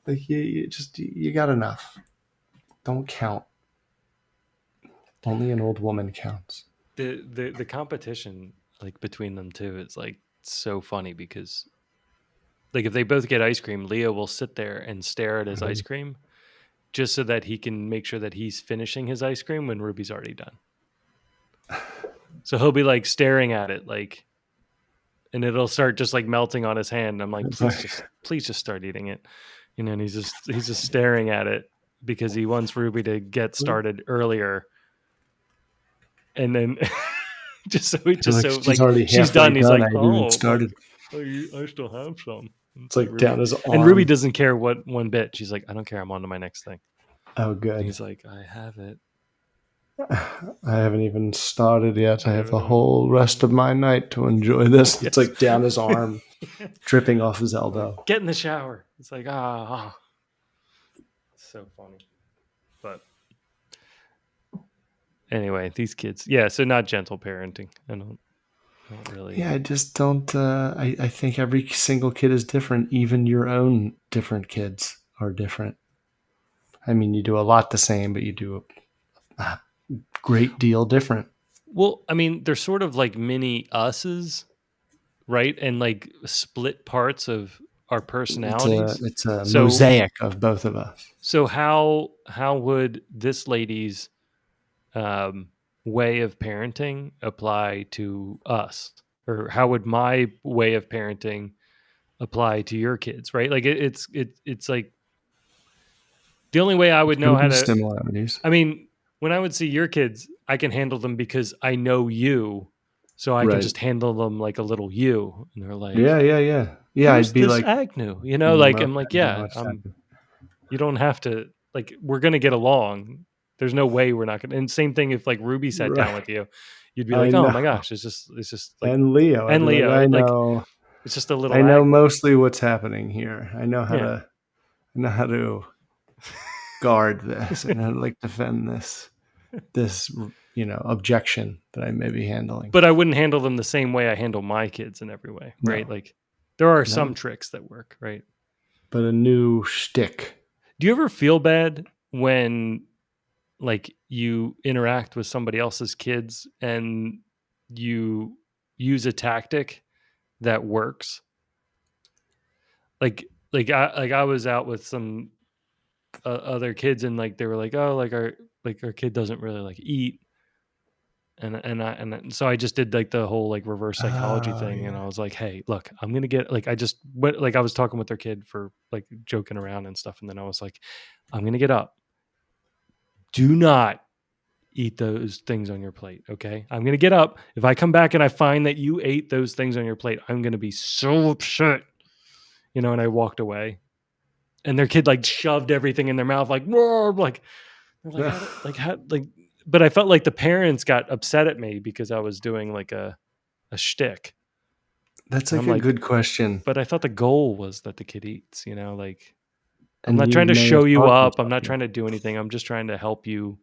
Like you got enough. Don't count. Only an old woman counts. The competition like between them two is like so funny because like if they both get ice cream, Leo will sit there and stare at his ice cream just so that he can make sure that he's finishing his ice cream when Ruby's already done. So he'll be like staring at it like, and it'll start just like melting on his hand. I'm like, It's like, please just start eating it. You know, and he's just staring at it because he wants Ruby to get started earlier. And then just so she's already she's halfway done. He's done. like, I haven't even oh, started. I still have some. It's like Ruby, down his and Ruby arm. doesn't care one bit. She's like, I don't care. I'm on to my next thing. Oh, And good. he's like, I have it. I haven't even started yet. I have the whole rest of my night to enjoy this. Yes. It's like down his arm, dripping off his elbow. Get in the shower. It's like, so funny. But anyway, these kids, yeah. So not gentle parenting. I don't really. Yeah, I just don't. I think every single kid is different. Even your own different kids are different. I mean, you do a lot the same, but you do a great deal different. Well, I mean, they're sort of like mini us's, right? And like split parts of our personalities. It's a So- mosaic of both of us. So how would this lady's way of parenting apply to us, or how would my way of parenting apply to your kids? Right? Like it's like the only way I would know how to. Similarities. I mean, when I would see your kids, I can handle them because I know you, so I can Right. just handle them like a little you. And they're like, Yeah. "Who's I'd be this like, Agnew?" You know, like I'm okay, like, not yeah, much time. you don't have to, like, we're gonna get along. There's no way we're not gonna. And same thing if like Ruby sat down Right. with you, you'd be I like, oh know. my gosh, it's just like, And Leo. I'd and be like, Leo, I like know. it's just a little. I know Agnew. mostly what's happening here. I know how Yeah. to. I know how to guard this and how to like defend this objection that I may be handling. But I wouldn't handle them the same way I handle my kids in every way, right? No. Like there are some tricks that work, right? But a new shtick. Do you ever feel bad when like you interact with somebody else's kids and you use a tactic that works? Like I was out with some other kids and like they were like, oh, like our kid doesn't really like eat, and so I just did like the whole like reverse psychology thing, yeah. and I was like, hey, look, I'm gonna get like I just went like I was talking with their kid for like joking around and stuff, and then I was like, I'm gonna get up. Do not eat those things on your plate, okay? I'm gonna get up. If I come back and I find that you ate those things on your plate, I'm gonna be so upset, you know. And I walked away, and their kid like shoved everything in their mouth, like roar, like they're how, but I felt like the parents got upset at me because I was doing like a shtick. That's like a good question. But I thought the goal was that the kid eats, you know, like I'm And not you trying to may show have you taught them up. I'm not something. trying to do anything. I'm just trying to help you.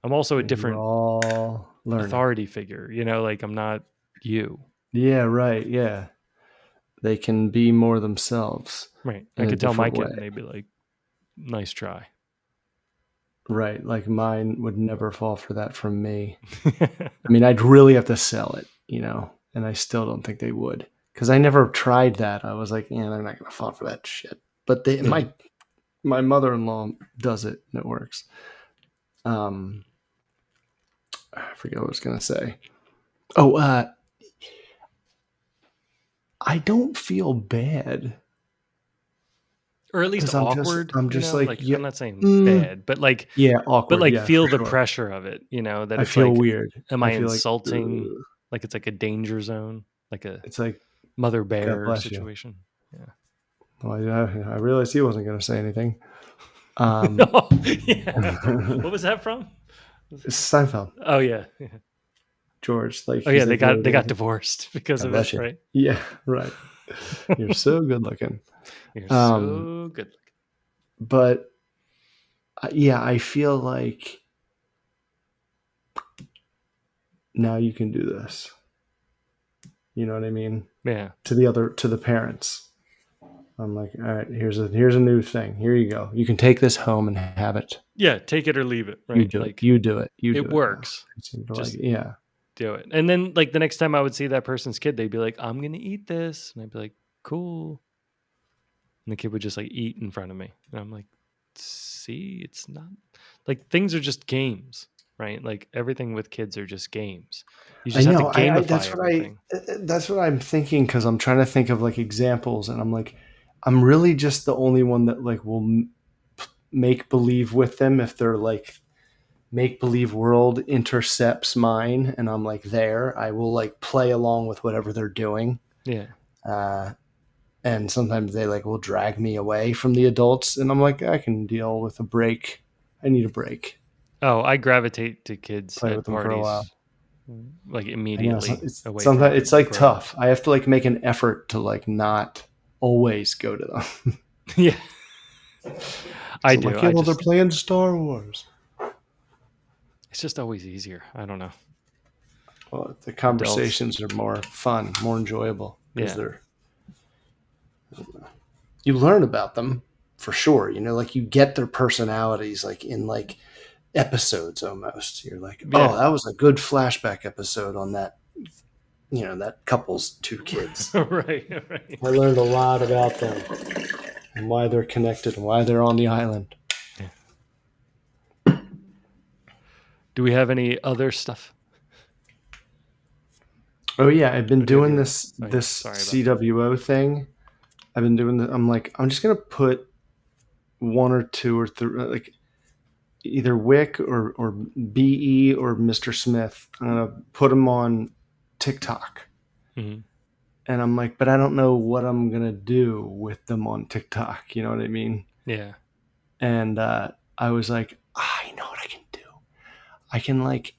I'm also a different We're all learning. authority figure, you know, like I'm not you. Yeah, right. Yeah. They can be more themselves. Right. in I a could tell my different kid and they'd be like, nice try. Right. Like mine would never fall for that from me. I mean, I'd really have to sell it, you know, and I still don't think they would. Because I never tried that. I was like, yeah, they're not going to fall for that shit. But my mother-in-law does it, and it works. I forget what I was going to say. Oh, I don't feel bad. Or at least 'Cause I'm awkward. I'm just you know? like, I'm yeah, not saying bad, but like, yeah, awkward. but like yeah, feel for the sure. pressure of it, you know, that I it's feel like, weird. am I feel insulting? Ugh. Like it's like a danger zone, like a It's like, mother God bear bless you. situation. Yeah. Well, I realized he wasn't going to say anything. Oh, yeah. What was that from? Seinfeld. Oh yeah. George, like, Oh he's yeah, they like, got divorced because God of bless it, you. right? Yeah, right. You're so good looking. You're so good. But yeah, I feel like now you can do this. You know what I mean? Yeah. To the parents. I'm like, all right, here's a new thing. Here you go. You can take this home and have it. Yeah, take it or leave it, You right? do it. Like You do it. You do it it now. works. They seem to like Just it. Yeah. do it. And then like the next time I would see that person's kid, they'd be like, I'm gonna eat this. And I'd be like, cool. And the kid would just like eat in front of me. And I'm like, see, it's not like things are just games, right? Like everything with kids are just games. You I just have to know. gamify everything. That's what I'm thinking because I'm trying to think of like examples, and I'm like, I'm really just the only one that like will make believe with them if they're like make believe world intercepts mine, and I'm like there. I will like play along with whatever they're doing. Yeah. Uh, and sometimes they like will drag me away from the adults, and I'm like, I can deal with a break. I need a break. Oh, I gravitate to kids Play with at them for a while. parties like I know immediately it's away sometimes from it's like grown-ups. tough. I have to like make an effort to like not always go to them. Yeah. I I'm do. like, yeah, I well, they're just playing Star Wars. it's just always easier. I don't know. Well, the Adults. conversations are more fun, more enjoyable because Yeah. you learn about them for sure. You know, like you get their personalities like in like episodes almost. You're like, oh, Yeah. that was a good flashback episode on that. You know, that couple's two kids. right. I learned a lot about them and why they're connected and why they're on the island. Do we have any other stuff? Oh yeah, I've been Or do you have doing your- this oh, yeah, this sorry about CWO thing. I've been doing I'm like, I'm just gonna put one or two or three, like either Wick or BE or Mr. Smith. I'm gonna put them on TikTok, Mhm. and I'm like, but I don't know what I'm gonna do with them on TikTok. You know what I mean? Yeah. And I was like, I know what I can do. I can like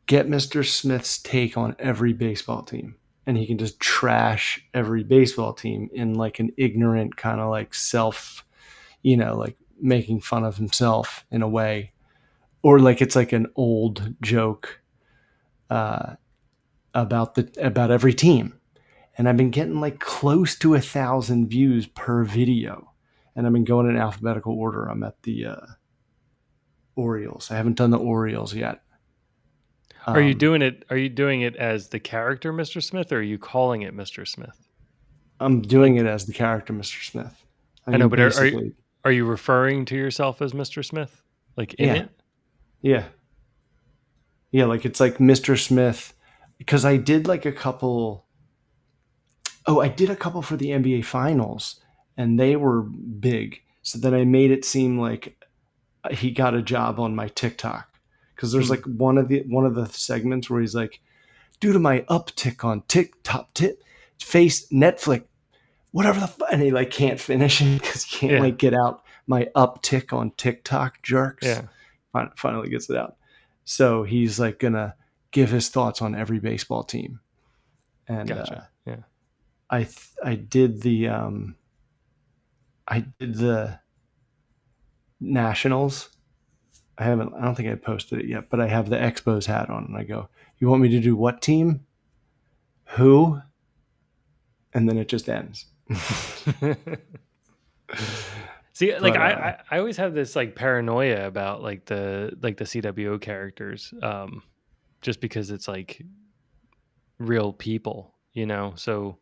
get Mr. Smith's take on every baseball team, and he can just trash every baseball team in like an ignorant kind of like self, you know, like making fun of himself in a way, or like it's like an old joke uh, about every team. And I've been getting like close to 1,000 views per video, and I've been going in alphabetical order. I'm at the Orioles. I haven't done the Orioles yet. Are you doing it? Are you doing it as the character Mr. Smith, or are you calling it Mr. Smith? I'm doing it as the character Mr. Smith. I know, but basically, are you referring to yourself as Mr. Smith, like in yeah, it? yeah, yeah. Like it's like Mr. Smith because I did like a couple. Oh, I did a couple for the NBA Finals, and they were big. So then I made it seem like he got a job on my TikTok because there's like one of the segments where he's like, due to my uptick on TikTok, face Netflix, whatever and he like can't finish it because he can't like get out my uptick on TikTok jerks. Yeah. Finally gets it out. So he's like gonna give his thoughts on every baseball team, and Gotcha. Yeah. I did the Nationals. I don't think I posted it yet, but I have the Expos hat on, and I go, "You want me to do what team? Who?" And then it just ends. See, like I always have this like paranoia about like the CWO characters, just because it's like real people, you know. So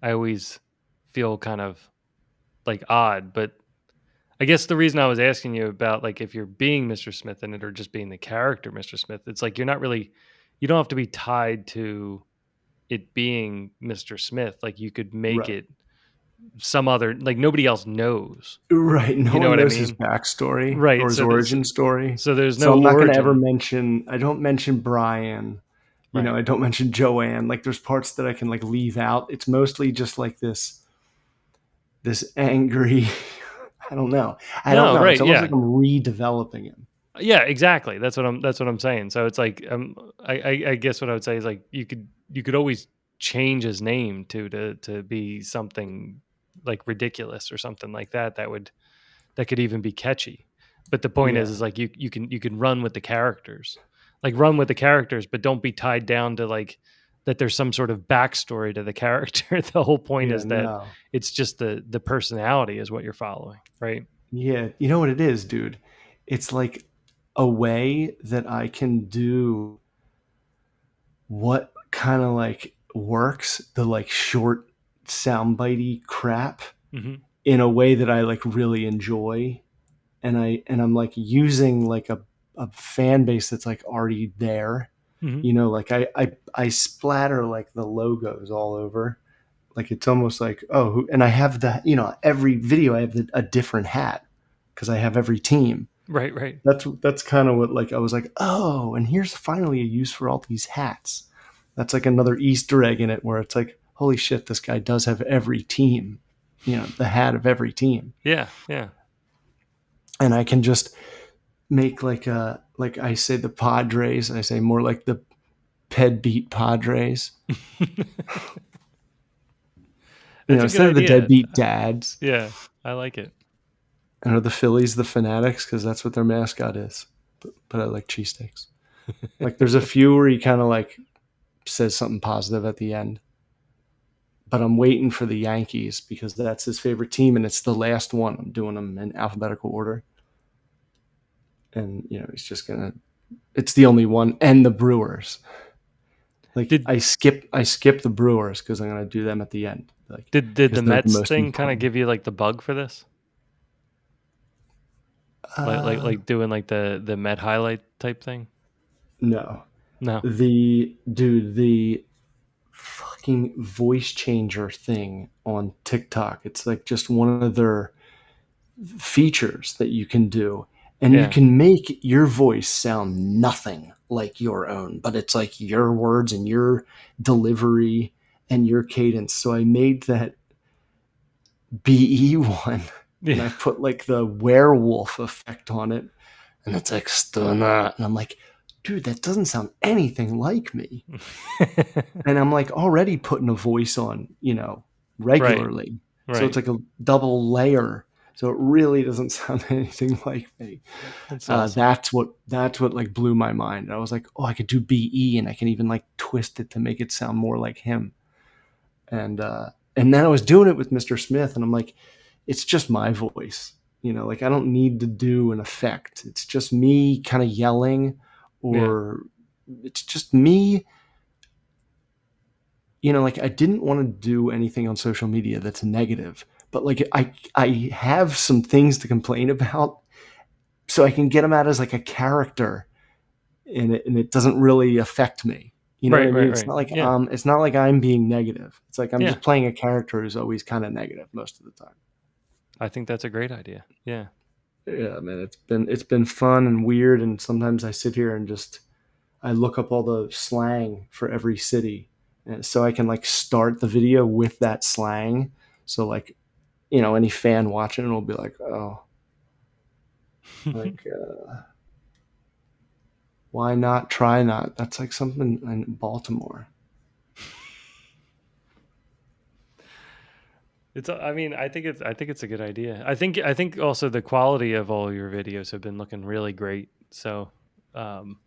I always feel kind of like odd, but I guess the reason I was asking you about like if you're being Mr. Smith in it or just being the character Mr. Smith, it's like you don't have to be tied to it being Mr. Smith. Like you could make Right. it some other, like nobody else knows. Right. No You know one what I knows his mean? backstory Right. or his So origin story. so there's So no I'm not going to ever origin. I don't mention Brian. You know, Right. I don't mention Joanne. Like there's parts that I can like leave out. It's mostly just like this angry, I don't know. I don't No, know. It's right. almost Yeah. like I'm redeveloping him. Yeah, exactly. That's what I'm saying. So it's like I guess what I would say is like you could always change his name to be something like ridiculous or something like that that could even be catchy. But the point Yeah. is like you can run with the characters. Like run with the characters, but don't be tied down to like that there's some sort of backstory to the character. The whole point Yeah, is that no. it's just the personality is what you're following, right? Yeah, you know what it is, dude? It's like a way that I can do what kind of like works, the like short soundbitey crap Mm-hmm. in a way that I like really enjoy. And I'm like using like a fan base that's like already there. Mm-hmm. You know, like I splatter like the logos all over. Like it's almost like, oh, and I have the, every video I have a different hat because I have every team. Right, right. That's kind of what, like, I was like, oh, and here's finally a use for all these hats. That's like another Easter egg in it where it's like, holy shit, this guy does have every team, the hat of every team. Yeah, yeah. And I can just make like I say the Padres, I say more like the Ped beat Padres. That's a good Instead of the idea. deadbeat dads. Yeah, I like it. And are the Phillies the Fanatics? Because that's what their mascot is. But I like cheesesteaks. Like there's a few where he kind of like says something positive at the end. But I'm waiting for the Yankees because that's his favorite team and it's the last one. I'm doing them in alphabetical order. And he's just gonna. It's the only one, and the Brewers. Like Did I skip the Brewers because I'm gonna do them at the end. Like did because the they're the Mets most thing kind of important. give you like the bug for this? Like like Uh, like doing like the Met highlight type thing? no, No. the fucking voice changer thing on TikTok. It's like just one of their features that you can do. And you Yeah. can make your voice sound nothing like your own, but it's like your words and your delivery and your cadence. So I made that BE one and I Yeah. put like the werewolf effect on it. And it's like, Stunna. And I'm like, dude, that doesn't sound anything like me. And I'm like already putting a voice on, Right. regularly. So it's Right. like a double layer. So it really doesn't sound anything like me. That's awesome. That's what like blew my mind. I was like, oh, I could do BE and I can even like twist it to make it sound more like him. And then I was doing it with Mr. Smith, and I'm like, it's just my voice. Like I don't need to do an effect. It's just me kind of yelling, Yeah. or it's just me. Like I didn't want to do anything on social media that's negative, but like I have some things to complain about, so I can get them out as like a character, and it doesn't really affect me. You know what Right, I mean? right, It's right. not like Yeah. it's not like I'm being negative. It's like I'm Yeah. just playing a character who's always kind of negative most of the time. I think that's a great idea. Yeah. Yeah, man, it's been fun and weird, and sometimes I sit here and just I look up all the slang for every city, and so I can like start the video with that slang. So like, any fan watching it will be like, oh, like why not try not? That's like something in Baltimore. I mean, I think it's a good idea. I think also the quality of all your videos have been looking really great. So, um,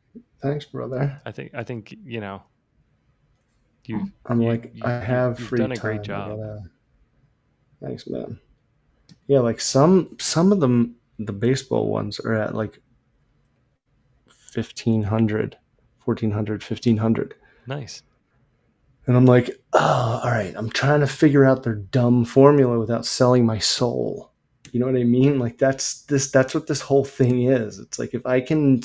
Thanks, brother. I think, you've I'm like, I have you've free done a great time. I job. gotta. Thanks, man. Yeah, like some of them, the baseball ones are at like 1,500, 1,400, 1,500. Nice. And I'm like, oh, all right. I'm trying to figure out their dumb formula without selling my soul. You know what I mean? Like that's what this whole thing is. It's like if I can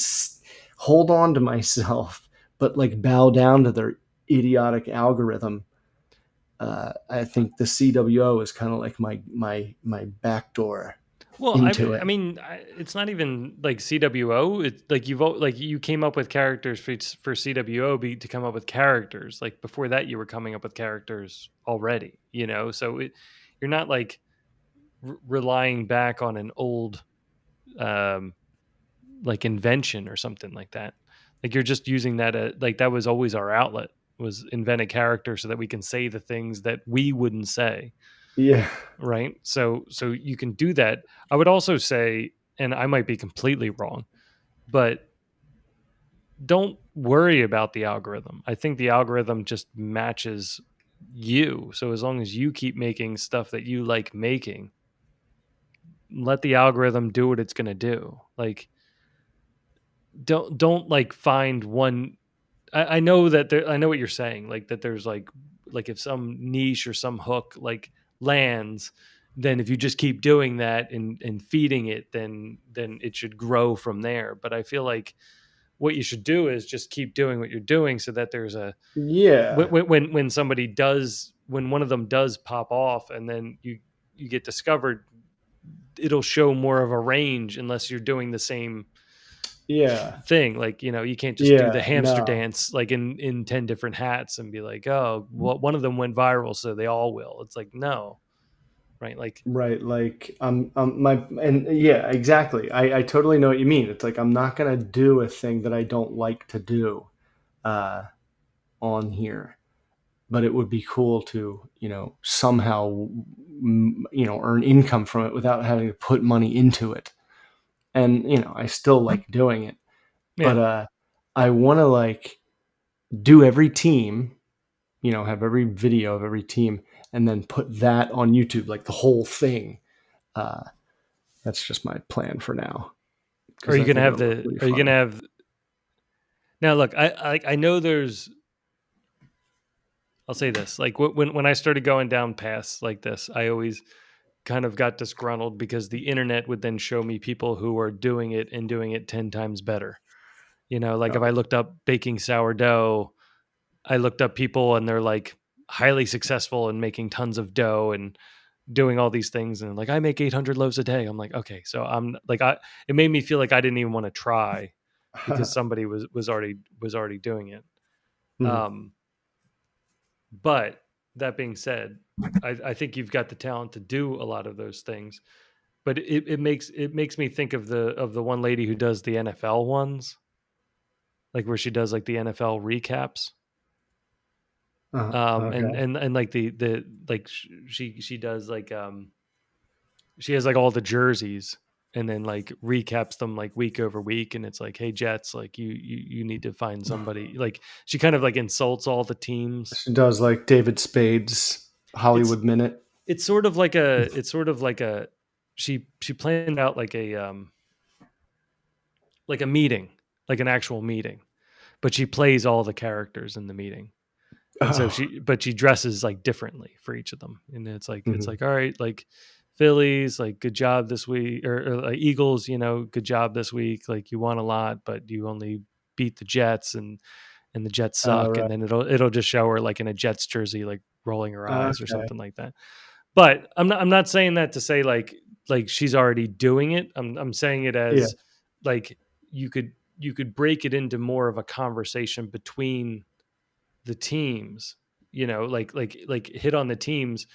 hold on to myself, but like bow down to their idiotic algorithm. I think the CWO is kind of like my backdoor Well, into I it. mean, it's not even like CWO. It's like like you came up with characters for CWO to come up with characters. Like before that, you were coming up with characters already. So you're not like relying back on an old um, like invention or something like that. Like you're just using that like that was always our outlet, was invent a character so that we can say the things that we wouldn't say, Yeah. right? So you can do that. I would also say, and I might be completely wrong, but don't worry about the algorithm. I think the algorithm just matches you. So as long as you keep making stuff that you like making, let the algorithm do what it's going to do. Like, don't like find one. I know that I know what you're saying. Like that there's like if some niche or some hook like lands, then if you just keep doing that and feeding it, then it should grow from there. But I feel like what you should do is just keep doing what you're doing so that there's a Yeah. when somebody does, when one of them does pop off and then you get discovered, it'll show more of a range unless you're doing the same Yeah. thing. Like, you know, you can't just do the Yeah. hamster No. dance like in 10 different hats and be like, oh well, one of them went viral so they all will. It's like, no, right? Like, Right. Like my and yeah, exactly. I totally know what you mean. It's like I'm not gonna do a thing that I don't like to do uh on here. But it would be cool to, somehow, earn income from it without having to put money into it. And, I still like doing it, but, yeah. I want to like do every team, have every video of every team and then put that on YouTube, like the whole thing. Uh, that's just my plan for now Are because you I gonna think have it'll look the pretty are you gonna funny. have now look, I know there's, I'll say this, like when I started going down paths like this, I always kind of got disgruntled because the internet would then show me people who are doing it and doing it 10 times better. You know, like if I Oh, looked up baking sourdough, I looked up people and they're like highly successful and making tons of dough and doing all these things. And like, I make 800 loaves a day. I'm like, okay. So I'm like, it made me feel like I didn't even want to try because somebody was already doing it. mhm. Um, but that being said, I think you've got the talent to do a lot of those things. But it makes me think of the one lady who does the NFL ones, like where she does like the NFL recaps. And Okay. and like the like she does like she has like all the jerseys and then like recaps them like week over week, and it's like, hey Jets, like you need to find somebody, like she kind of like insults all the teams. She does like David Spade's it's Hollywood Minute. it's sort of like a she planned out like a meeting, like an actual meeting, but she plays all the characters in the meeting. And so Oh. she dresses like differently for each of them. And it's Mhm. like, all right, like Phillies, like good job this week, or like Eagles, good job this week. Like you won a lot, but you only beat the Jets, and the Jets suck. Right. And then it'll just show her like in a Jets jersey, like rolling her eyes or Okay. something like that. But I'm not saying that to say like she's already doing it. I'm saying it Yeah. as like you could break it into more of a conversation between the teams, like hit on the teams,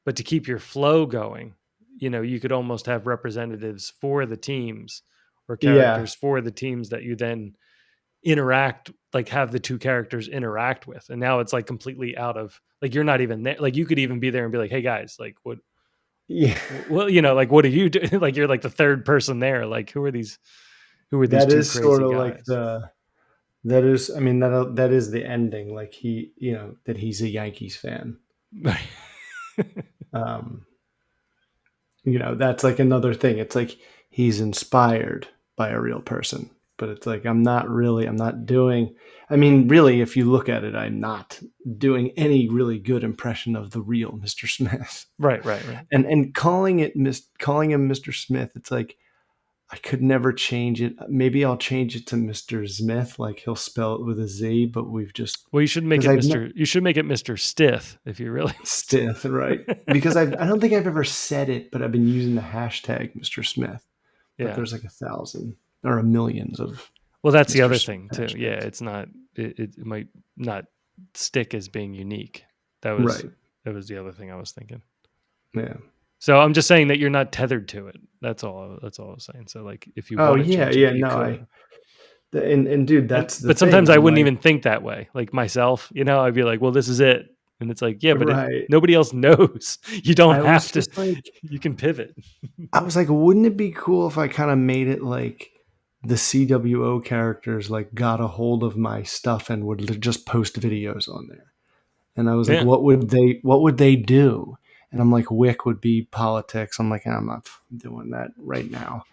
but to keep your flow going, you could almost have representatives for the teams or Yeah. characters for the teams that you then interact, like have the two characters interact with. And now it's like completely out of, like you're not even there. Like you could even be there and be like, hey guys, like what, Yeah. well, like what are you doing? Like you're like the third person there. Like who are these That two is sort crazy of like guys? that is, I mean, that is the ending. Like that he's a Yankees fan. Um, that's like another thing. It's like he's inspired by a real person, but it's like I'm not doing, I mean, really, if you look at it, I'm not doing any really good impression of the real Mr. Smith. Right, right, right. And calling him Mr. Smith, it's like I could never change it. Maybe I'll change it to Mr. Smith, like he'll spell it with a Z, but we've just Well, you should make because it I've not Mr. You should make it Mr. Stith if you really Stith, right? Because I don't think I've ever said it, but I've been using the hashtag Mr. Smith. But Yeah. there's like 1,000 or a millions of Well, that's the Mr. other Smith thing too. Yeah, hashtags. it's not. It might not stick as being unique. That was Right. that was the other thing I was thinking. Yeah. So I'm just saying that you're not tethered to it. That's all. That's all I was saying. So like, if you Oh want to yeah, change it, yeah. you No, could. and dude, And that's the but thing. sometimes I I'm wouldn't like, even think that way. Like myself, I'd be like, well, this is it. And it's like, yeah, but right. nobody else knows. You don't I was have to. just like, You can pivot. I was like, wouldn't it be cool if I kind of made it like the CWO characters like got a hold of my stuff and would just post videos on there. And I was like, Yeah. what would they do? And I'm like, Wick would be politics. I'm like, I'm not doing that right now.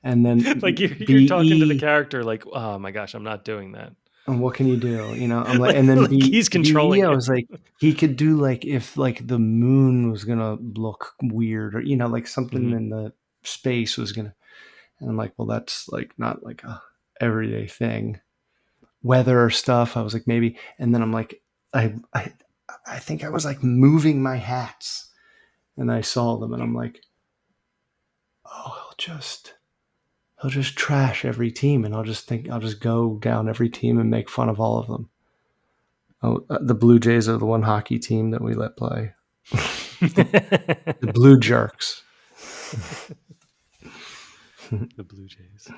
And then Like you're talking to the BE, character like, oh my gosh, I'm not doing that. and what can you do? You know, I'm like, and then Like he's BE, controlling I it. was like, he could do like if like the moon was gonna look weird, or like something Mhm. in the space was gonna. And I'm like, well, that's like not like a everyday thing. Weather stuff. I was like, maybe. And then I'm like, I think I was like moving my hats, and I saw them, and I'm like, oh, he'll just trash every team, and I'll just go down every team and make fun of all of them. Oh, the Blue Jays are the one hockey team that we let play. The Blue Jerks. The Blue Jays.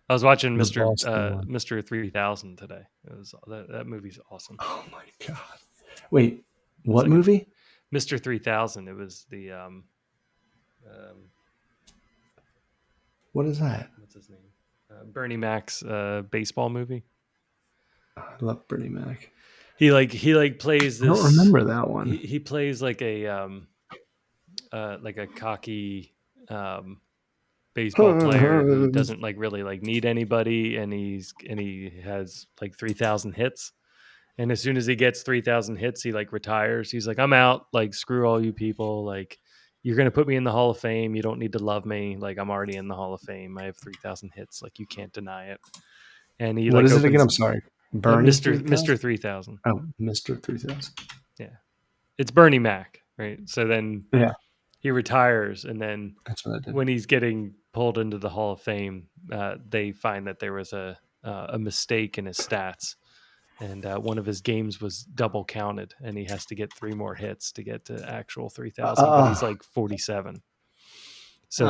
I was watching The Boston one. Mr. 3000 today. It was that movie's awesome. Oh my god! Wait, what like movie? Mr. 3000. It was the What is that? what's his name? Bernie Mac's baseball movie. I love Bernie Mac. He plays I this. don't remember that one. He plays like a cocky baseball player who doesn't like really like need anybody, and he has like 3,000 hits. And as soon as he gets 3,000 hits, he like retires. He's like, I'm out. Like, screw all you people. Like, you're going to put me in the Hall of Fame. You don't need to love me. Like, I'm already in the Hall of Fame. I have 3,000 hits. Like, you can't deny it. And he What like is it opens again? I'm sorry. Bernie Mr. 3000. Oh, Mr. 3000. Yeah. It's Bernie Mac, right? So then Yeah, he retires, and then that's what I did. when he's getting pulled into the Hall of Fame, they find that there was a mistake in his stats. And one of his games was double counted, and he has to get 3 more hits to get to actual 3,000. But he's like 47, so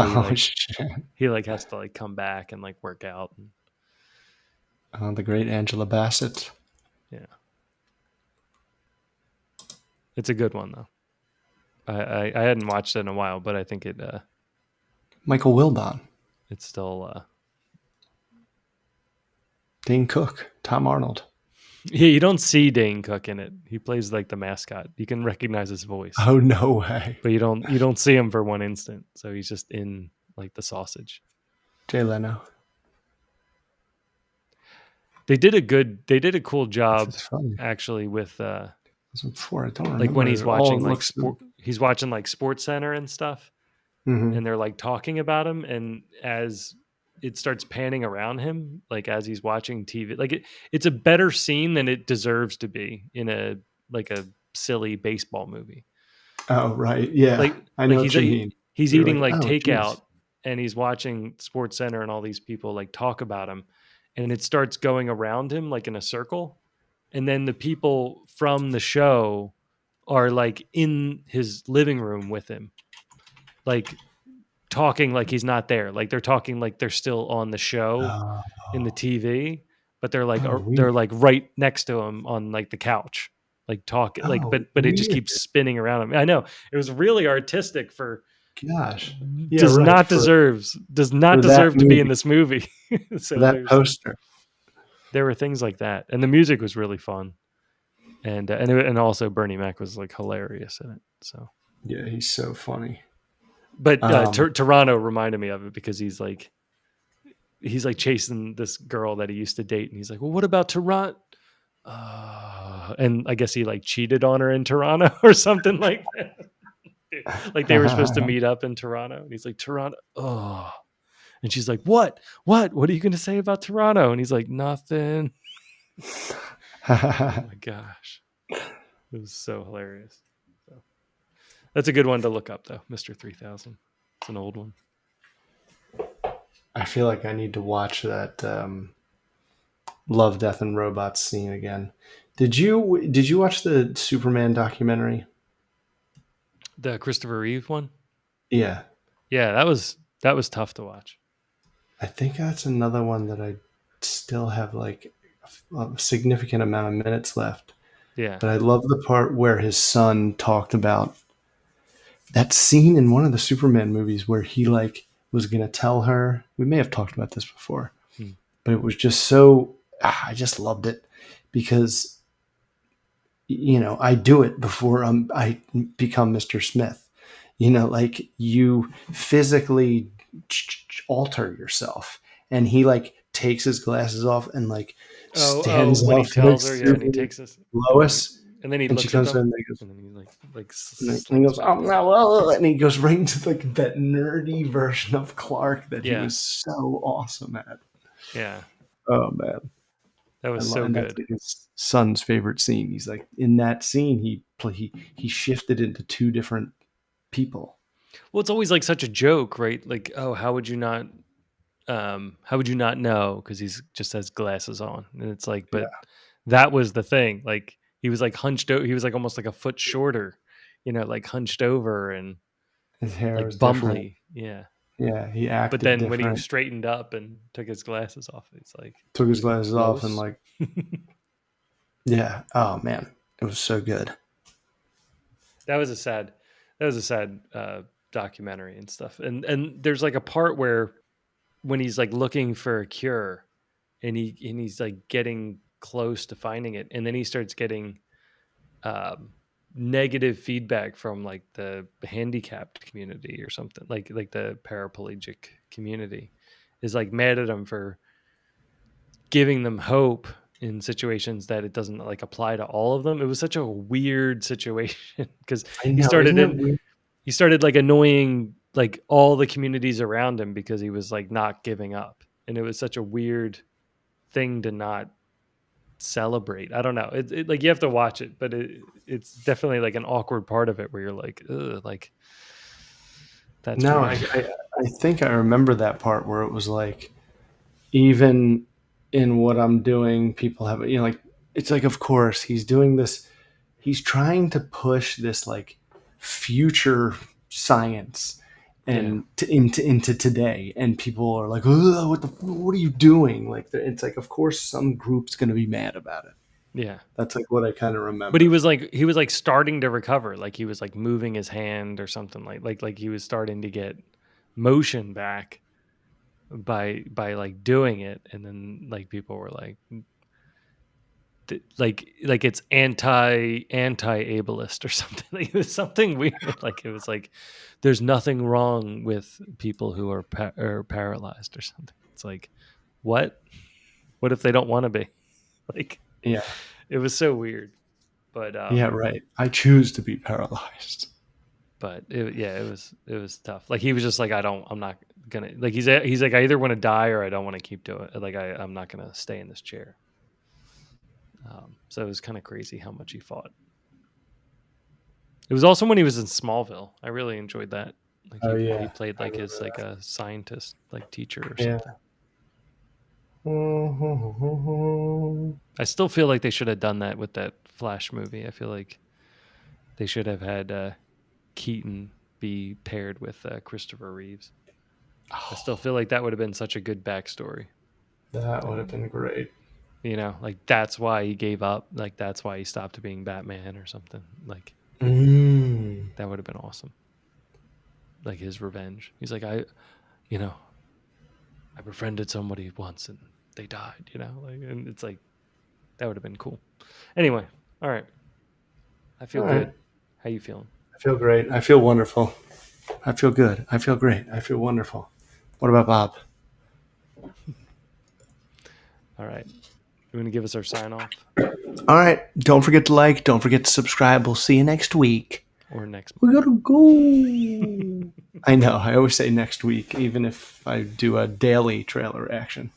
he like has to like come back and like work out. The great Angela Bassett. Yeah, it's a good one though. I hadn't watched it in a while, but I think it Michael Wilbon. it's still Dane Cook. Tom Arnold. yeah. You don't see Dane Cook in it. He plays like the mascot. You can recognize his voice. Oh no way! But you don't see him for one instant. So he's just in like the sausage. Jay Leno. They did a cool job actually with before I don't like when he's watching like he's watching like Sports Center and stuff, and they're like talking about him, and as it starts panning around him, like as he's watching TV, like it's a better scene than it deserves to be in a silly baseball movie. Oh right, yeah. Like I know like what you mean. he's You're eating like oh, takeout, geez. and he's watching Sports Center, and all these people like talk about him, and it starts going around him like in a circle, and then the people from the show are like in his living room with him, like talking like he's not there. Like they're talking like they're still on the show in the TV, but they're like they're like right next to him on like the couch, like talking like but it just keeps spinning around him. I know it was really artistic for gosh. Yeah, does not deserve to be in this movie. So that poster. There were things like that, and the music was really fun, and also Bernie Mac was like hilarious in it. So yeah, he's so funny. But Toronto reminded me of it because he's like chasing this girl that he used to date, and he's like, well, what about Toronto? And I guess he like cheated on her in Toronto or something like that. Like they were supposed to meet up in Toronto, and he's like, Toronto, and she's like, what are you going to say about Toronto? And he's like, nothing. Oh my gosh, it was so hilarious. So that's a good one to look up though, Mr. 3000. It's an old one. I feel like I need to watch that Love, Death, and Robots scene again. Did you watch the Superman documentary? The Christopher Reeve one? Yeah. Yeah, that was tough to watch. I think that's another one that I still have like a significant amount of minutes left. Yeah. But I love the part where his son talked about that scene in one of the Superman movies where he like was going to tell her. We may have talked about this before, Hmm. but it was just so, I just loved it because, I do it before I become Mr. Smith. Like you physically alter yourself. And he like takes his glasses off and like stands when he off tells her, next yeah, and he to takes this, Lois. and then he And she looks at comes in them, and he goes, and then he like and he slides goes, oh, back. no, and he goes right into like that nerdy version of Clark that he Yeah. was so awesome at. Yeah, Oh man, that was so and that's good. like his son's favorite scene. He's like in that scene, he shifted into two different people. Well, it's always like such a joke, right? Like, oh, how would you not know? Because he's just has glasses on, and it's like, but that was the thing. Like, he was like hunched over. He was like almost like a foot shorter, like hunched over and His hair like was different. bumbly. Yeah. Yeah, he But acted then when he different. straightened up and took his glasses off, it's like Took his glasses off and Lois. like, yeah. Oh man, it was so good. That was a sad documentary and stuff. And there's like a part where when he's like looking for a cure and he's like getting close to finding it, and then he starts getting um, negative feedback from like the handicapped community or something, like the paraplegic community is like mad at him for giving them hope in situations that it doesn't like apply to all of them. It was such a weird situation because I know, isn't it weird? he started like annoying like all the communities around him because he was like not giving up, and it was such a weird thing to not celebrate. I don't know. It like you have to watch it, but it's definitely like an awkward part of it where you're like, ugh, like that's No, weird. I think I remember that part where it was like, even in what I'm doing, people have, like, it's like, of course, he's doing this, he's trying to push this like future science and into today, and people are like, oh, what are you doing? Like, it's like, of course, some group's going to be mad about it. Yeah. That's like what I kind of remember. But he was like starting to recover. Like he was like moving his hand or something like he was starting to get motion back by like doing it. And then like people were like it's anti ableist or something. Like, it was something weird. Like it was like there's nothing wrong with people who are paralyzed or something. It's like, what if they don't want to be? Like, Yeah. it was so weird. But Yeah, right. I choose to be paralyzed. But it was tough. Like he was just like, I'm not gonna, like he's like, I either want to die or I don't want to keep doing it. Like I'm not gonna stay in this chair. So it was kind of crazy how much he fought. It was also when he was in Smallville. I really enjoyed that. Like he played like his like a scientist, like teacher or something. I still feel like they should have done that with that Flash movie. I feel like they should have had Keaton be paired with Christopher Reeves. I still feel like that would have been such a good backstory. That would have been great. Like that's why he gave up. Like that's why he stopped being Batman or something. Like that would have been awesome. Like his revenge. He's like, I befriended somebody once and they died. Like, and it's like that would have been cool. Anyway, all right. I feel good. How you feeling? I feel great. I feel wonderful. I feel good. I feel great. I feel wonderful. What about Bob? All right. You want to give us our sign off? All right. Don't forget to like. Don't forget to subscribe. We'll see you next week. Or next week. We gotta go. I know. I always say next week, even if I do a daily trailer reaction.